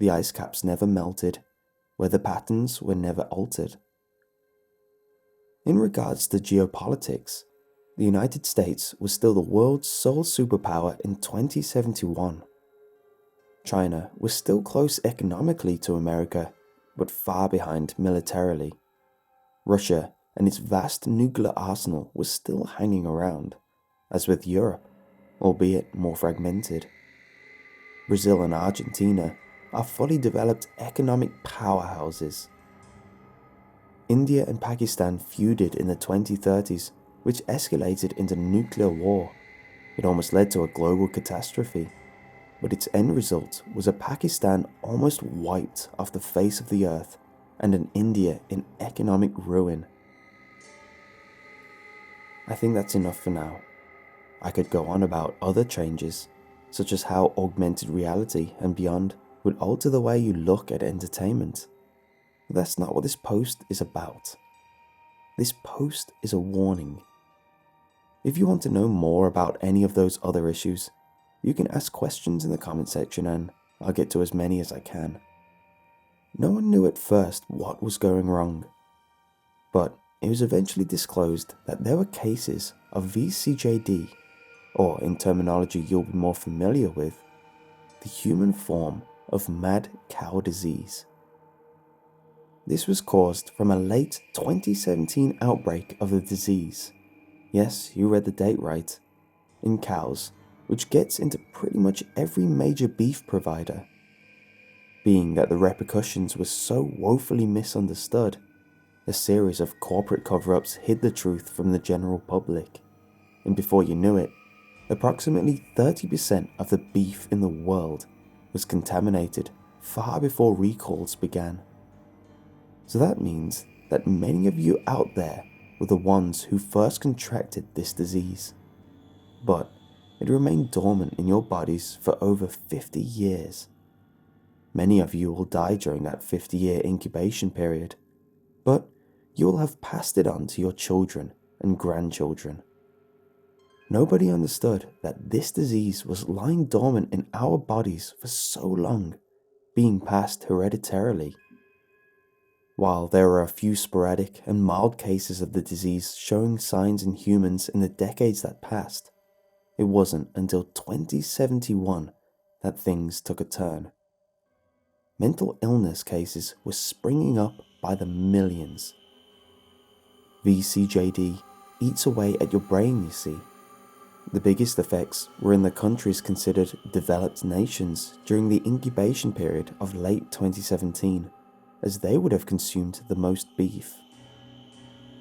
Speaker 1: The ice caps never melted, weather patterns were never altered. In regards to geopolitics, the United States was still the world's sole superpower in 2071. China was still close economically to America, but far behind militarily. Russia and its vast nuclear arsenal was still hanging around, as with Europe, albeit more fragmented. Brazil and Argentina are fully developed economic powerhouses. India and Pakistan feuded in the 2030s, which escalated into nuclear war. It almost led to a global catastrophe. but its end result was a Pakistan almost wiped off the face of the earth and an India in economic ruin. I think that's enough for now. I could go on about other changes, such as how augmented reality and beyond would alter the way you look at entertainment. But that's not what this post is about. This post is a warning. If you want to know more about any of those other issues, you can ask questions in the comment section and I'll get to as many as I can. No one knew at first what was going wrong, but it was eventually disclosed that there were cases of VCJD, or in terminology you'll be more familiar with, the human form of mad cow disease. This was caused from a late 2017 outbreak of the disease. Yes, you read the date right. In cows, which gets into pretty much every major beef provider. Being that the repercussions were so woefully misunderstood, a series of corporate cover-ups hid the truth from the general public. And before you knew it, approximately 30% of the beef in the world was contaminated far before recalls began. So that means that many of you out there were the ones who first contracted this disease. But it remained dormant in your bodies for over 50 years. Many of you will die during that 50-year incubation period, but you will have passed it on to your children and grandchildren. Nobody understood that this disease was lying dormant in our bodies for so long, being passed hereditarily. While there were a few sporadic and mild cases of the disease showing signs in humans in the decades that passed, it wasn't until 2071 that things took a turn. Mental illness cases were springing up by the millions. VCJD eats away at your brain, you see. The biggest effects were in the countries considered developed nations during the incubation period of late 2017, as they would have consumed the most beef.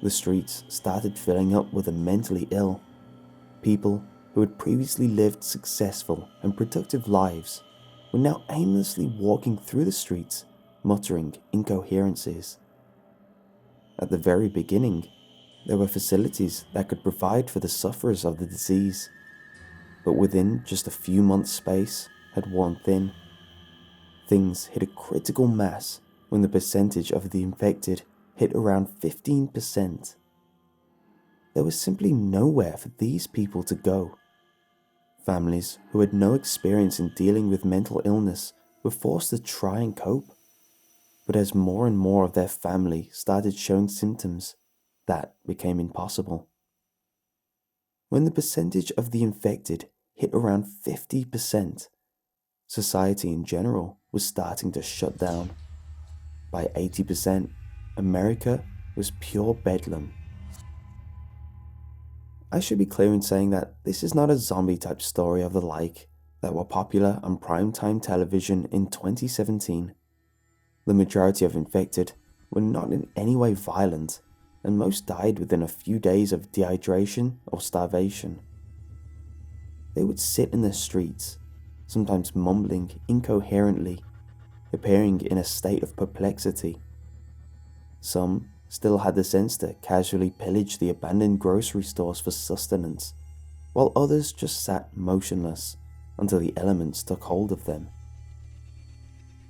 Speaker 1: The streets started filling up with the mentally ill, people who had previously lived successful and productive lives were now aimlessly walking through the streets, muttering incoherences. At the very beginning, there were facilities that could provide for the sufferers of the disease, but within just a few months' space had worn thin. Things hit a critical mass when the percentage of the infected hit around 15%. There was simply nowhere for these people to go. Families who had no experience in dealing with mental illness were forced to try and cope. But as more and more of their family started showing symptoms, that became impossible. When the percentage of the infected hit around 50%, society in general was starting to shut down. By 80%, America was pure bedlam. I should be clear in saying that this is not a zombie type story of the like that were popular on primetime television in 2017. The majority of infected were not in any way violent, and most died within a few days of dehydration or starvation. They would sit in the streets, sometimes mumbling incoherently, appearing in a state of perplexity. Some still had the sense to casually pillage the abandoned grocery stores for sustenance, while others just sat motionless until the elements took hold of them.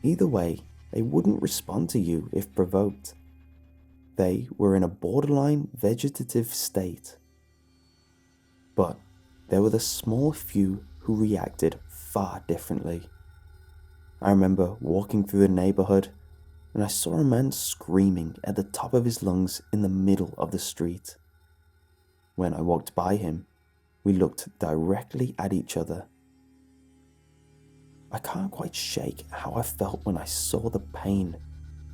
Speaker 1: Either way, they wouldn't respond to you if provoked. They were in a borderline vegetative state. But there were the small few who reacted far differently. I remember walking through the neighborhood and I saw a man screaming at the top of his lungs in the middle of the street. When I walked by him, we looked directly at each other. I can't quite shake how I felt when I saw the pain,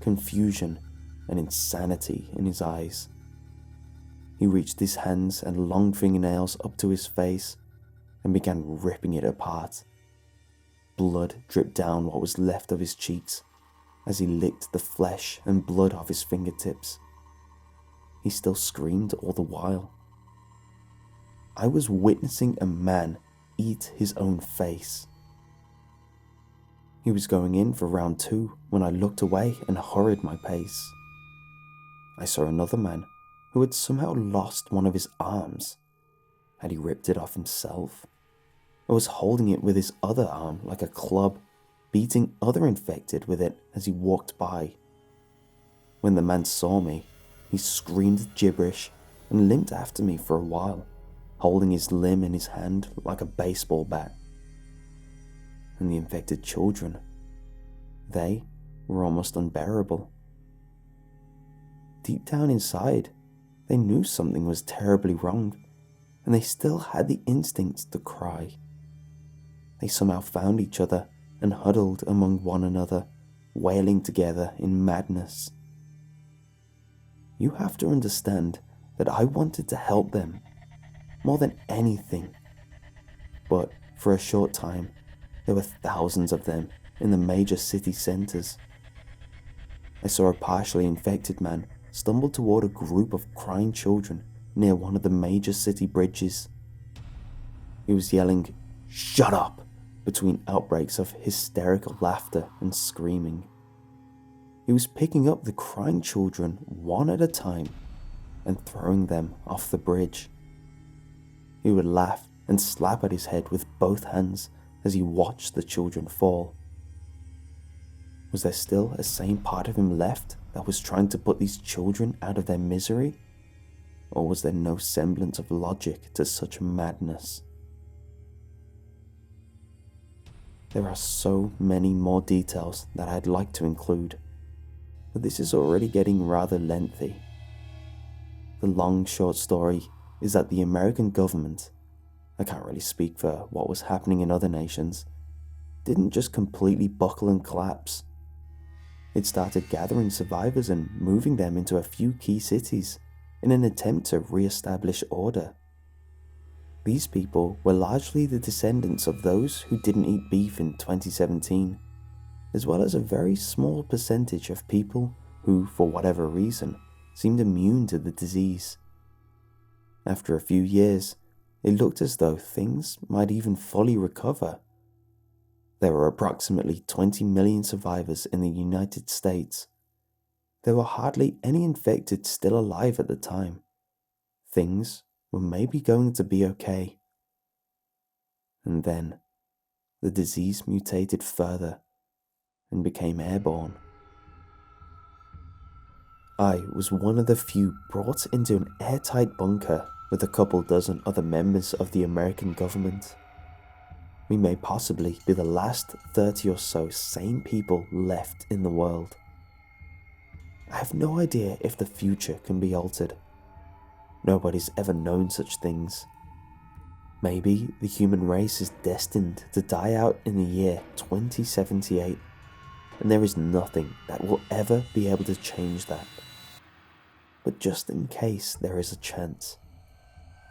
Speaker 1: confusion, and insanity in his eyes. He reached his hands and long fingernails up to his face and began ripping it apart. Blood dripped down what was left of his cheeks as he licked the flesh and blood off his fingertips. He still screamed all the while. I was witnessing a man eat his own face. He was going in for round 2 when I looked away and hurried my pace. I saw another man who had somehow lost one of his arms. Had he ripped it off himself? Or was holding it with his other arm like a club, beating other infected with it as he walked by? When the man saw me, he screamed gibberish and limped after me for a while, holding his limb in his hand like a baseball bat. And the infected children, they were almost unbearable. Deep down inside, they knew something was terribly wrong, and they still had the instinct to cry. They somehow found each other and huddled among one another, wailing together in madness. You have to understand that I wanted to help them more than anything. But for a short time, there were thousands of them in the major city centers. I saw a partially infected man stumble toward a group of crying children near one of the major city bridges. He was yelling, "Shut up!" between outbreaks of hysterical laughter and screaming. He was picking up the crying children one at a time and throwing them off the bridge. He would laugh and slap at his head with both hands as he watched the children fall. Was there still a sane part of him left that was trying to put these children out of their misery? Or was there no semblance of logic to such madness? There are so many more details that I'd like to include, but this is already getting rather lengthy. The long short story is that the American government, I can't really speak for what was happening in other nations, didn't just completely buckle and collapse. It started gathering survivors and moving them into a few key cities in an attempt to re-establish order. These people were largely the descendants of those who didn't eat beef in 2017, as well as a very small percentage of people who, for whatever reason, seemed immune to the disease. After a few years, it looked as though things might even fully recover. There were approximately 20 million survivors in the United States. There were hardly any infected still alive at the time. Things were maybe going to be okay. And then, the disease mutated further and became airborne. I was one of the few brought into an airtight bunker with a couple dozen other members of the American government. We may possibly be the last 30 or so sane people left in the world. I have no idea if the future can be altered. Nobody's ever known such things. Maybe the human race is destined to die out in the year 2078, and there is nothing that will ever be able to change that. But just in case there is a chance,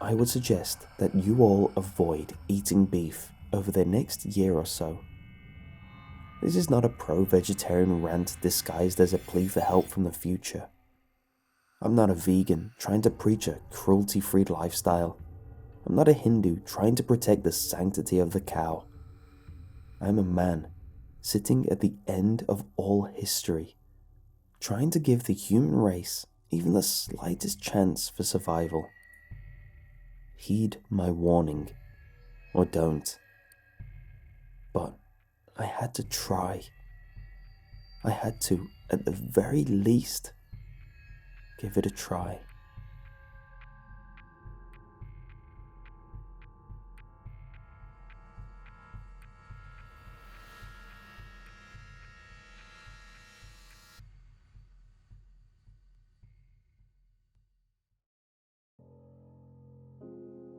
Speaker 1: I would suggest that you all avoid eating beef over the next year or so. This is not a pro-vegetarian rant disguised as a plea for help from the future. I'm not a vegan trying to preach a cruelty-free lifestyle. I'm not a Hindu trying to protect the sanctity of the cow. I'm a man sitting at the end of all history, trying to give the human race even the slightest chance for survival. Heed my warning, or don't. But I had to try. I had to, at the very least, give it a try.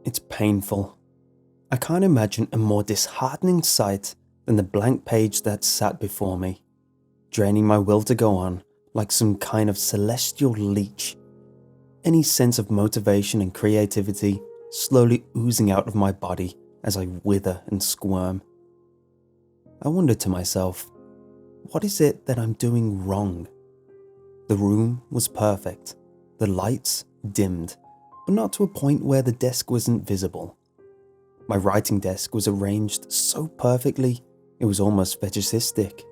Speaker 1: It's painful. I can't imagine a more disheartening sight than the blank page that sat before me, draining my will to go on like some kind of celestial leech. Any sense of motivation and creativity slowly oozing out of my body as I wither and squirm. I wondered to myself, what is it that I'm doing wrong? The room was perfect, the lights dimmed, but not to a point where the desk wasn't visible. My writing desk was arranged so perfectly, It was almost fetishistic.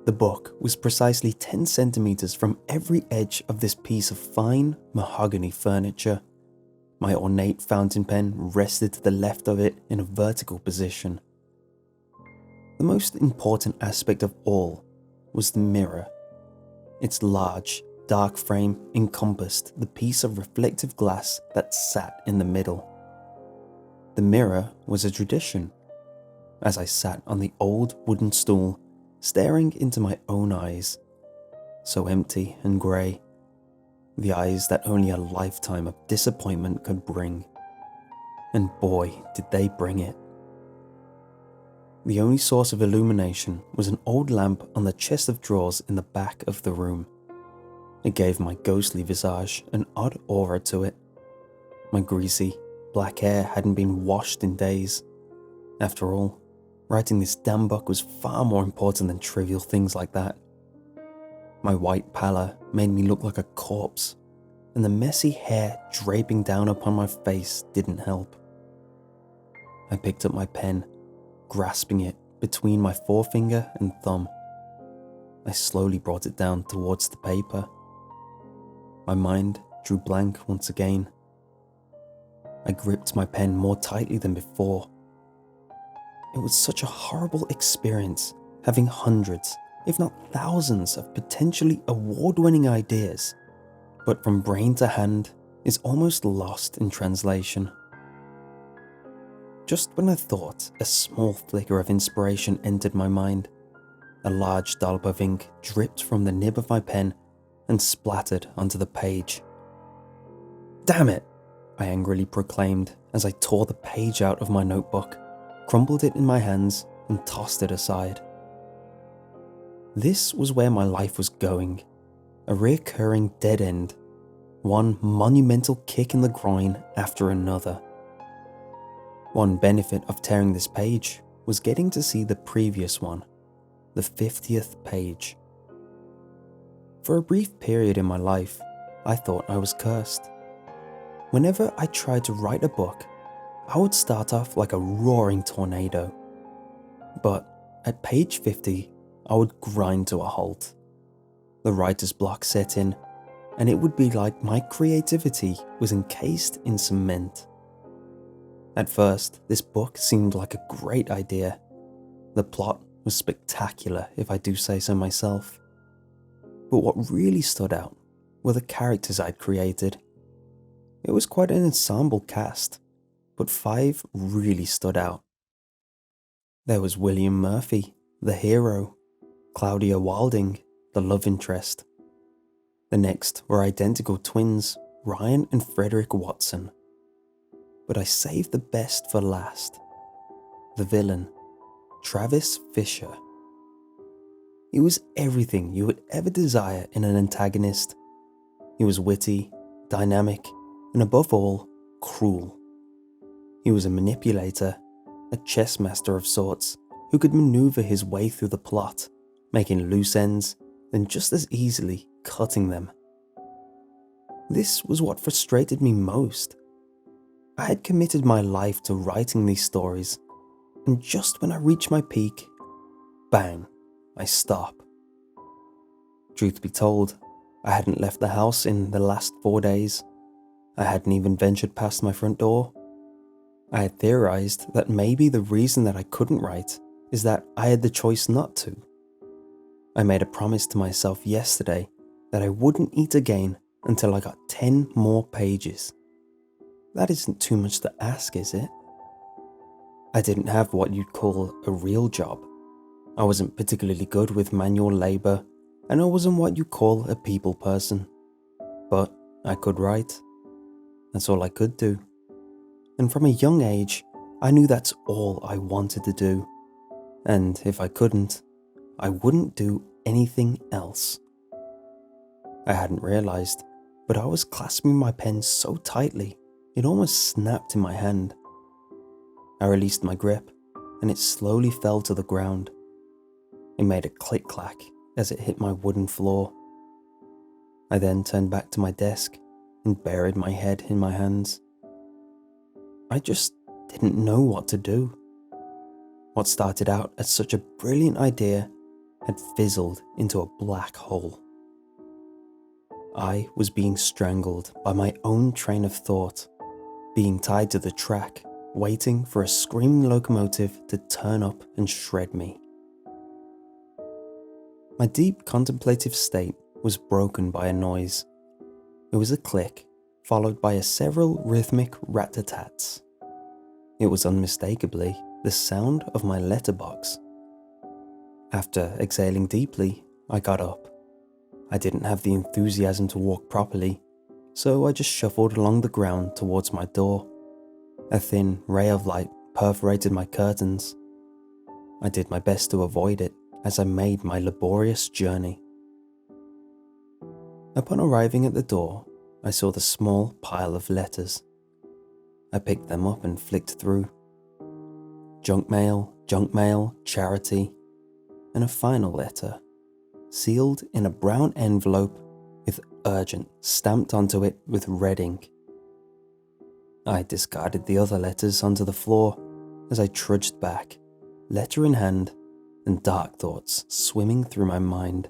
Speaker 1: The book was precisely 10 centimeters from every edge of this piece of fine mahogany furniture. My ornate fountain pen rested to the left of it in a vertical position. The most important aspect of all was the mirror. Its large, dark frame encompassed the piece of reflective glass that sat in the middle. The mirror was a tradition. As I sat on the old wooden stool, staring into my own eyes, so empty and grey, the eyes that only a lifetime of disappointment could bring. And boy, did they bring it. The only source of illumination was an old lamp on the chest of drawers in the back of the room. It gave my ghostly visage an odd aura to it. My greasy, black hair hadn't been washed in days. After all, writing this damn book was far more important than trivial things like that. My white pallor made me look like a corpse, and the messy hair draping down upon my face didn't help. I picked up my pen, grasping it between my forefinger and thumb. I slowly brought it down towards the paper. My mind drew blank once again. I gripped my pen more tightly than before. It was such a horrible experience having hundreds, if not thousands, of potentially award-winning ideas, but from brain to hand is almost lost in translation. Just when I thought a small flicker of inspiration entered my mind, a large dollop of ink dripped from the nib of my pen and splattered onto the page. "Damn it!" I angrily proclaimed as I tore the page out of my notebook, crumpled it in my hands, and tossed it aside. This was where my life was going, a recurring dead end, one monumental kick in the groin after another. One benefit of tearing this page was getting to see the previous one, the 50th page. For a brief period in my life, I thought I was cursed. Whenever I tried to write a book, I would start off like a roaring tornado. But at page 50, I would grind to a halt. The writer's block set in, and it would be like my creativity was encased in cement. At first, this book seemed like a great idea. The plot was spectacular, if I do say so myself. But what really stood out were the characters I'd created. It was quite an ensemble cast, but 5 really stood out. There was William Murphy, the hero, Claudia Wilding, the love interest. The next were identical twins, Ryan and Frederick Watson. But I saved the best for last. The villain, Travis Fisher. He was everything you would ever desire in an antagonist. He was witty, dynamic, and above all, cruel. He was a manipulator, a chess master of sorts, who could maneuver his way through the plot, making loose ends, then just as easily cutting them. This was what frustrated me most. I had committed my life to writing these stories, and just when I reach my peak, bang, I stop. Truth be told, I hadn't left the house in the last 4 days. I hadn't even ventured past my front door. I had theorized that maybe the reason that I couldn't write is that I had the choice not to. I made a promise to myself yesterday that I wouldn't eat again until I got 10 more pages. That isn't too much to ask, is it? I didn't have what you'd call a real job. I wasn't particularly good with manual labor, and I wasn't what you call a people person. But I could write. That's all I could do. And from a young age, I knew that's all I wanted to do. And if I couldn't, I wouldn't do anything else. I hadn't realized, but I was clasping my pen so tightly, it almost snapped in my hand. I released my grip, and it slowly fell to the ground. It made a click-clack as it hit my wooden floor. I then turned back to my desk and buried my head in my hands. I just didn't know what to do. what started out as such a brilliant idea had fizzled into a black hole. I was being strangled by my own train of thought, being tied to the track, waiting for a screaming locomotive to turn up and shred me. My deep contemplative state was broken by a noise. It was a click, followed by several rhythmic rat-a-tats. It was unmistakably the sound of my letterbox. After exhaling deeply, I got up. I didn't have the enthusiasm to walk properly, so I just shuffled along the ground towards my door. A thin ray of light perforated my curtains. I did my best to avoid it as I made my laborious journey. Upon arriving at the door, I saw the small pile of letters. I picked them up and flicked through. Junk mail, charity, and a final letter, sealed in a brown envelope with urgent stamped onto it with red ink. I discarded the other letters onto the floor as I trudged back, letter in hand, and dark thoughts swimming through my mind.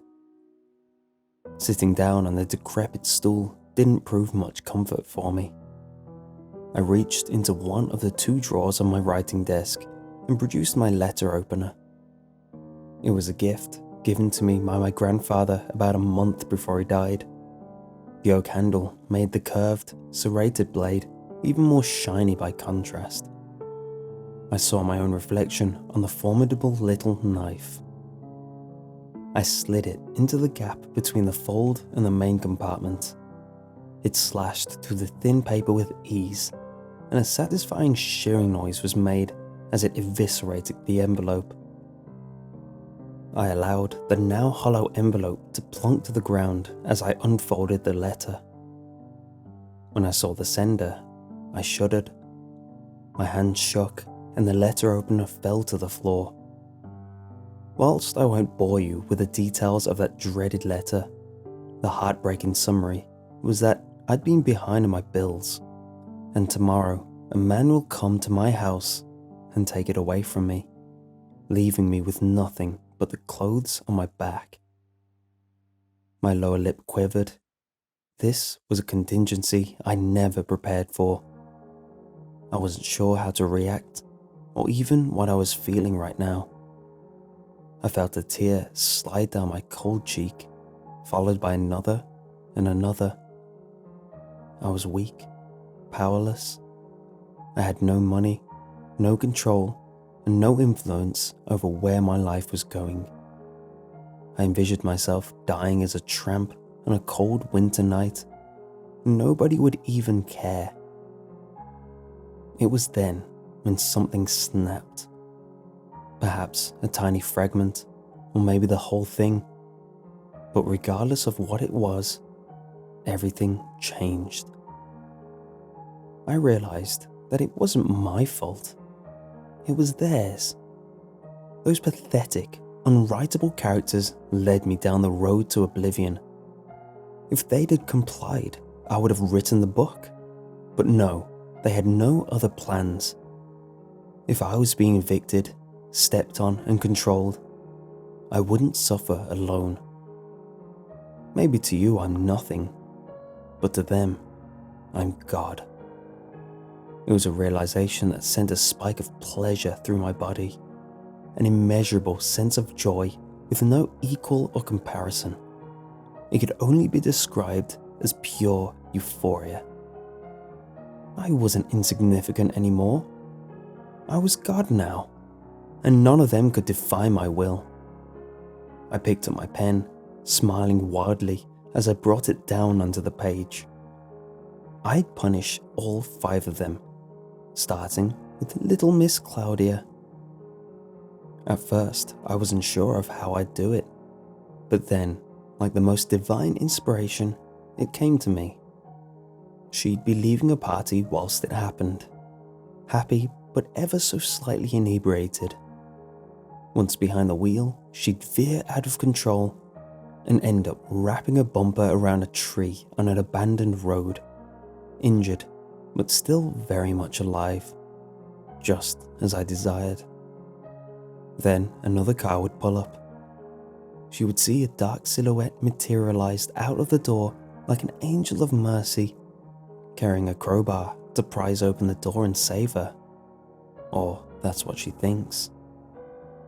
Speaker 1: Sitting down on the decrepit stool didn't prove much comfort for me. I reached into one of the 2 drawers on my writing desk and produced my letter opener. It was a gift given to me by my grandfather about a month before he died. The oak handle made the curved, serrated blade even more shiny by contrast. I saw my own reflection on the formidable little knife. I slid it into the gap between the fold and the main compartment. It slashed through the thin paper with ease, and a satisfying shearing noise was made as it eviscerated the envelope. I allowed the now hollow envelope to plunk to the ground as I unfolded the letter. When I saw the sender, I shuddered. My hand shook and the letter opener fell to the floor. Whilst I won't bore you with the details of that dreaded letter, the heartbreaking summary was that I'd been behind on my bills, and tomorrow a man will come to my house and take it away from me, leaving me with nothing but the clothes on my back. My lower lip quivered. This was a contingency I never prepared for. I wasn't sure how to react, or even what I was feeling right now. I felt a tear slide down my cold cheek, followed by another and another. I was weak, powerless. I had no money, no control, and no influence over where my life was going. I envisioned myself dying as a tramp on a cold winter night. Nobody would even care. It was then when something snapped. Perhaps a tiny fragment, or maybe the whole thing. But regardless of what it was, everything changed. I realized that it wasn't my fault. It was theirs. Those pathetic, unwritable characters led me down the road to oblivion. If they'd had complied, I would have written the book. But no, they had no other plans. If I was being evicted, stepped on and controlled, I wouldn't suffer alone. Maybe to you I'm nothing, but to them, I'm God. It was a realization that sent a spike of pleasure through my body, an immeasurable sense of joy with no equal or comparison. It could only be described as pure euphoria. I wasn't insignificant anymore. I was God now, and none of them could defy my will. I picked up my pen, smiling wildly as I brought it down onto the page. I'd punish all 5 of them, starting with little Miss Claudia. At first, I wasn't sure of how I'd do it, but then, like the most divine inspiration, it came to me. She'd be leaving a party whilst it happened, happy but ever so slightly inebriated. Once behind the wheel, she'd veer out of control and end up wrapping a bumper around a tree on an abandoned road, injured but still very much alive, just as I desired. Then another car would pull up. She would see a dark silhouette materialized out of the door like an angel of mercy, carrying a crowbar to prise open the door and save her. Or that's what she thinks.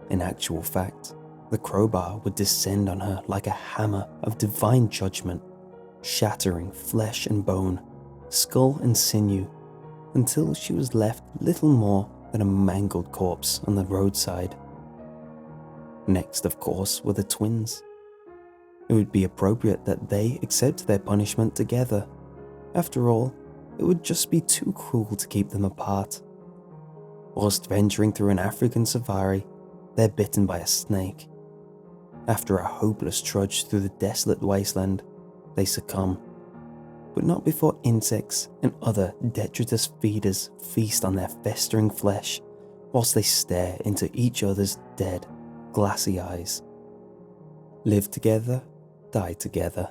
Speaker 1: In actual fact, the crowbar would descend on her like a hammer of divine judgment, shattering flesh and bone, skull and sinew, until she was left little more than a mangled corpse on the roadside. Next, of course, were the twins. It would be appropriate that they accept their punishment together. After all, it would just be too cruel to keep them apart. Whilst venturing through an African safari, they're bitten by a snake. After a hopeless trudge through the desolate wasteland, they succumb. But not before insects and other detritus feeders feast on their festering flesh, whilst they stare into each other's dead, glassy eyes. Live together, die together.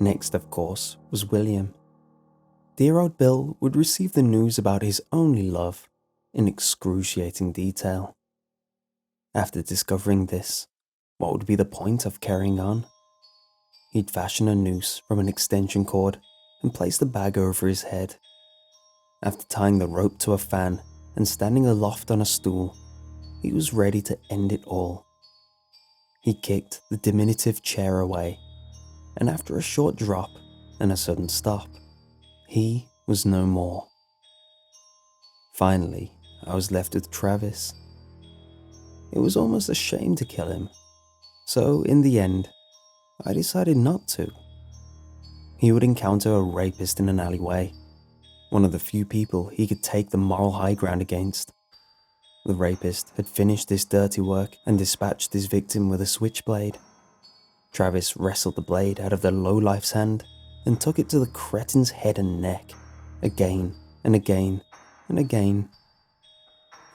Speaker 1: Next, of course, was William. Dear old Bill would receive the news about his only love in excruciating detail. After discovering this, what would be the point of carrying on? He'd fashion a noose from an extension cord and place the bag over his head. After tying the rope to a fan and standing aloft on a stool, he was ready to end it all. He kicked the diminutive chair away, and after a short drop and a sudden stop, he was no more. Finally, I was left with Travis. It was almost a shame to kill him, so in the end, I decided not to. He would encounter a rapist in an alleyway, one of the few people he could take the moral high ground against. The rapist had finished this dirty work and dispatched his victim with a switchblade. Travis wrestled the blade out of the lowlife's hand and took it to the cretin's head and neck, again and again and again.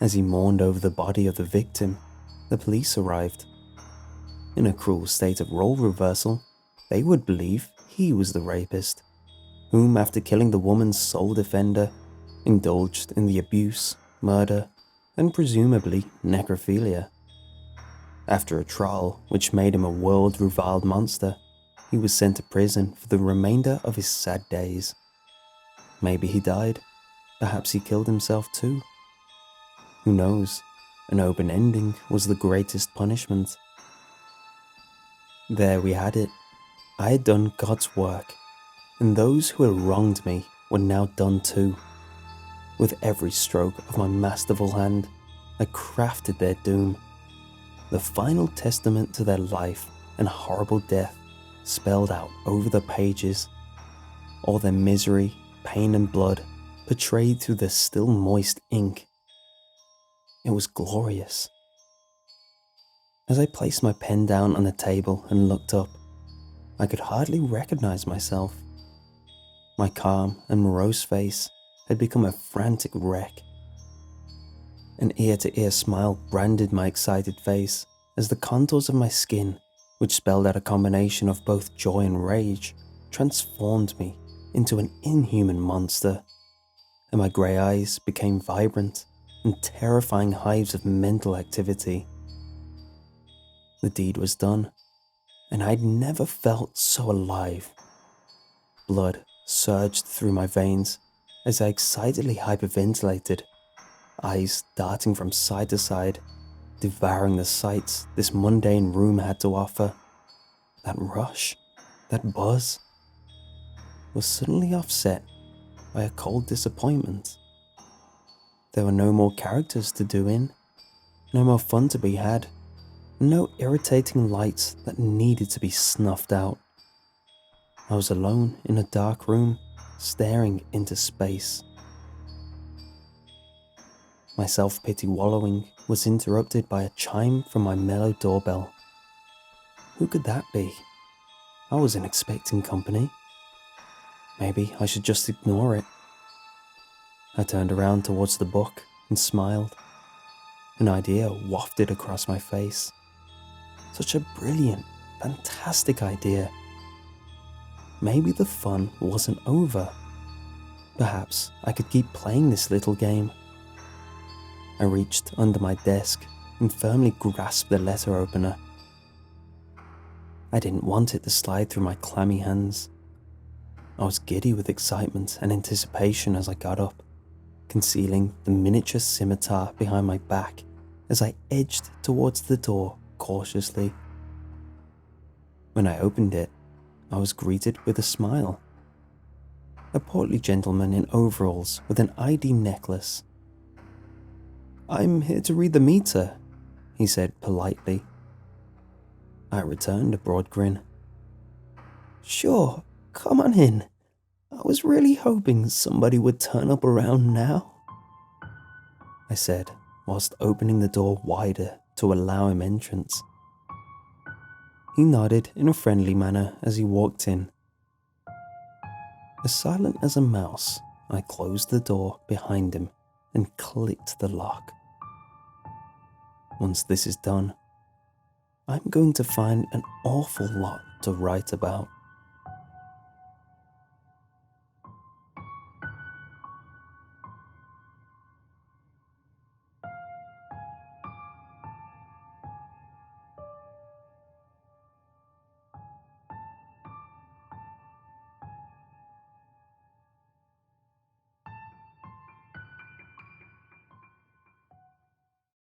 Speaker 1: As he mourned over the body of the victim, the police arrived. In a cruel state of role reversal, they would believe he was the rapist, whom, after killing the woman's sole defender, indulged in the abuse, murder, and presumably necrophilia. After a trial which made him a world-reviled monster, he was sent to prison for the remainder of his sad days. Maybe he died. Perhaps he killed himself too. Who knows? An open ending was the greatest punishment. There we had it. I had done God's work, and those who had wronged me were now done too. With every stroke of my masterful hand, I crafted their doom, the final testament to their life and horrible death spelled out over the pages, all their misery, pain and blood portrayed through the still moist ink. It was glorious. As I placed my pen down on the table and looked up, I could hardly recognize myself. My calm and morose face had become a frantic wreck. An ear-to-ear smile branded my excited face as the contours of my skin, which spelled out a combination of both joy and rage, transformed me into an inhuman monster, and my grey eyes became vibrant and terrifying hives of mental activity. The deed was done, and I'd never felt so alive. Blood surged through my veins as I excitedly hyperventilated, eyes darting from side to side, devouring the sights this mundane room had to offer. That rush, that buzz, was suddenly offset by a cold disappointment. There were no more characters to do in, no more fun to be had, no irritating lights that needed to be snuffed out. I was alone in a dark room, staring into space. My self-pity wallowing was interrupted by a chime from my mellow doorbell. Who could that be? I wasn't expecting company. Maybe I should just ignore it. I turned around towards the book and smiled. An idea wafted across my face. Such a brilliant, fantastic idea. Maybe the fun wasn't over. Perhaps I could keep playing this little game. I reached under my desk and firmly grasped the letter opener. I didn't want it to slide through my clammy hands. I was giddy with excitement and anticipation as I got up, concealing the miniature scimitar behind my back as I edged towards the door cautiously. When I opened it, I was greeted with a smile. A portly gentleman in overalls with an ID necklace. "I'm here to read the meter," he said politely. I returned a broad grin. "Sure, come on in. I was really hoping somebody would turn up around now," I said, whilst opening the door wider to allow him entrance. He nodded in a friendly manner as he walked in. As silent as a mouse, I closed the door behind him and clicked the lock. Once this is done, I'm going to find an awful lot to write about.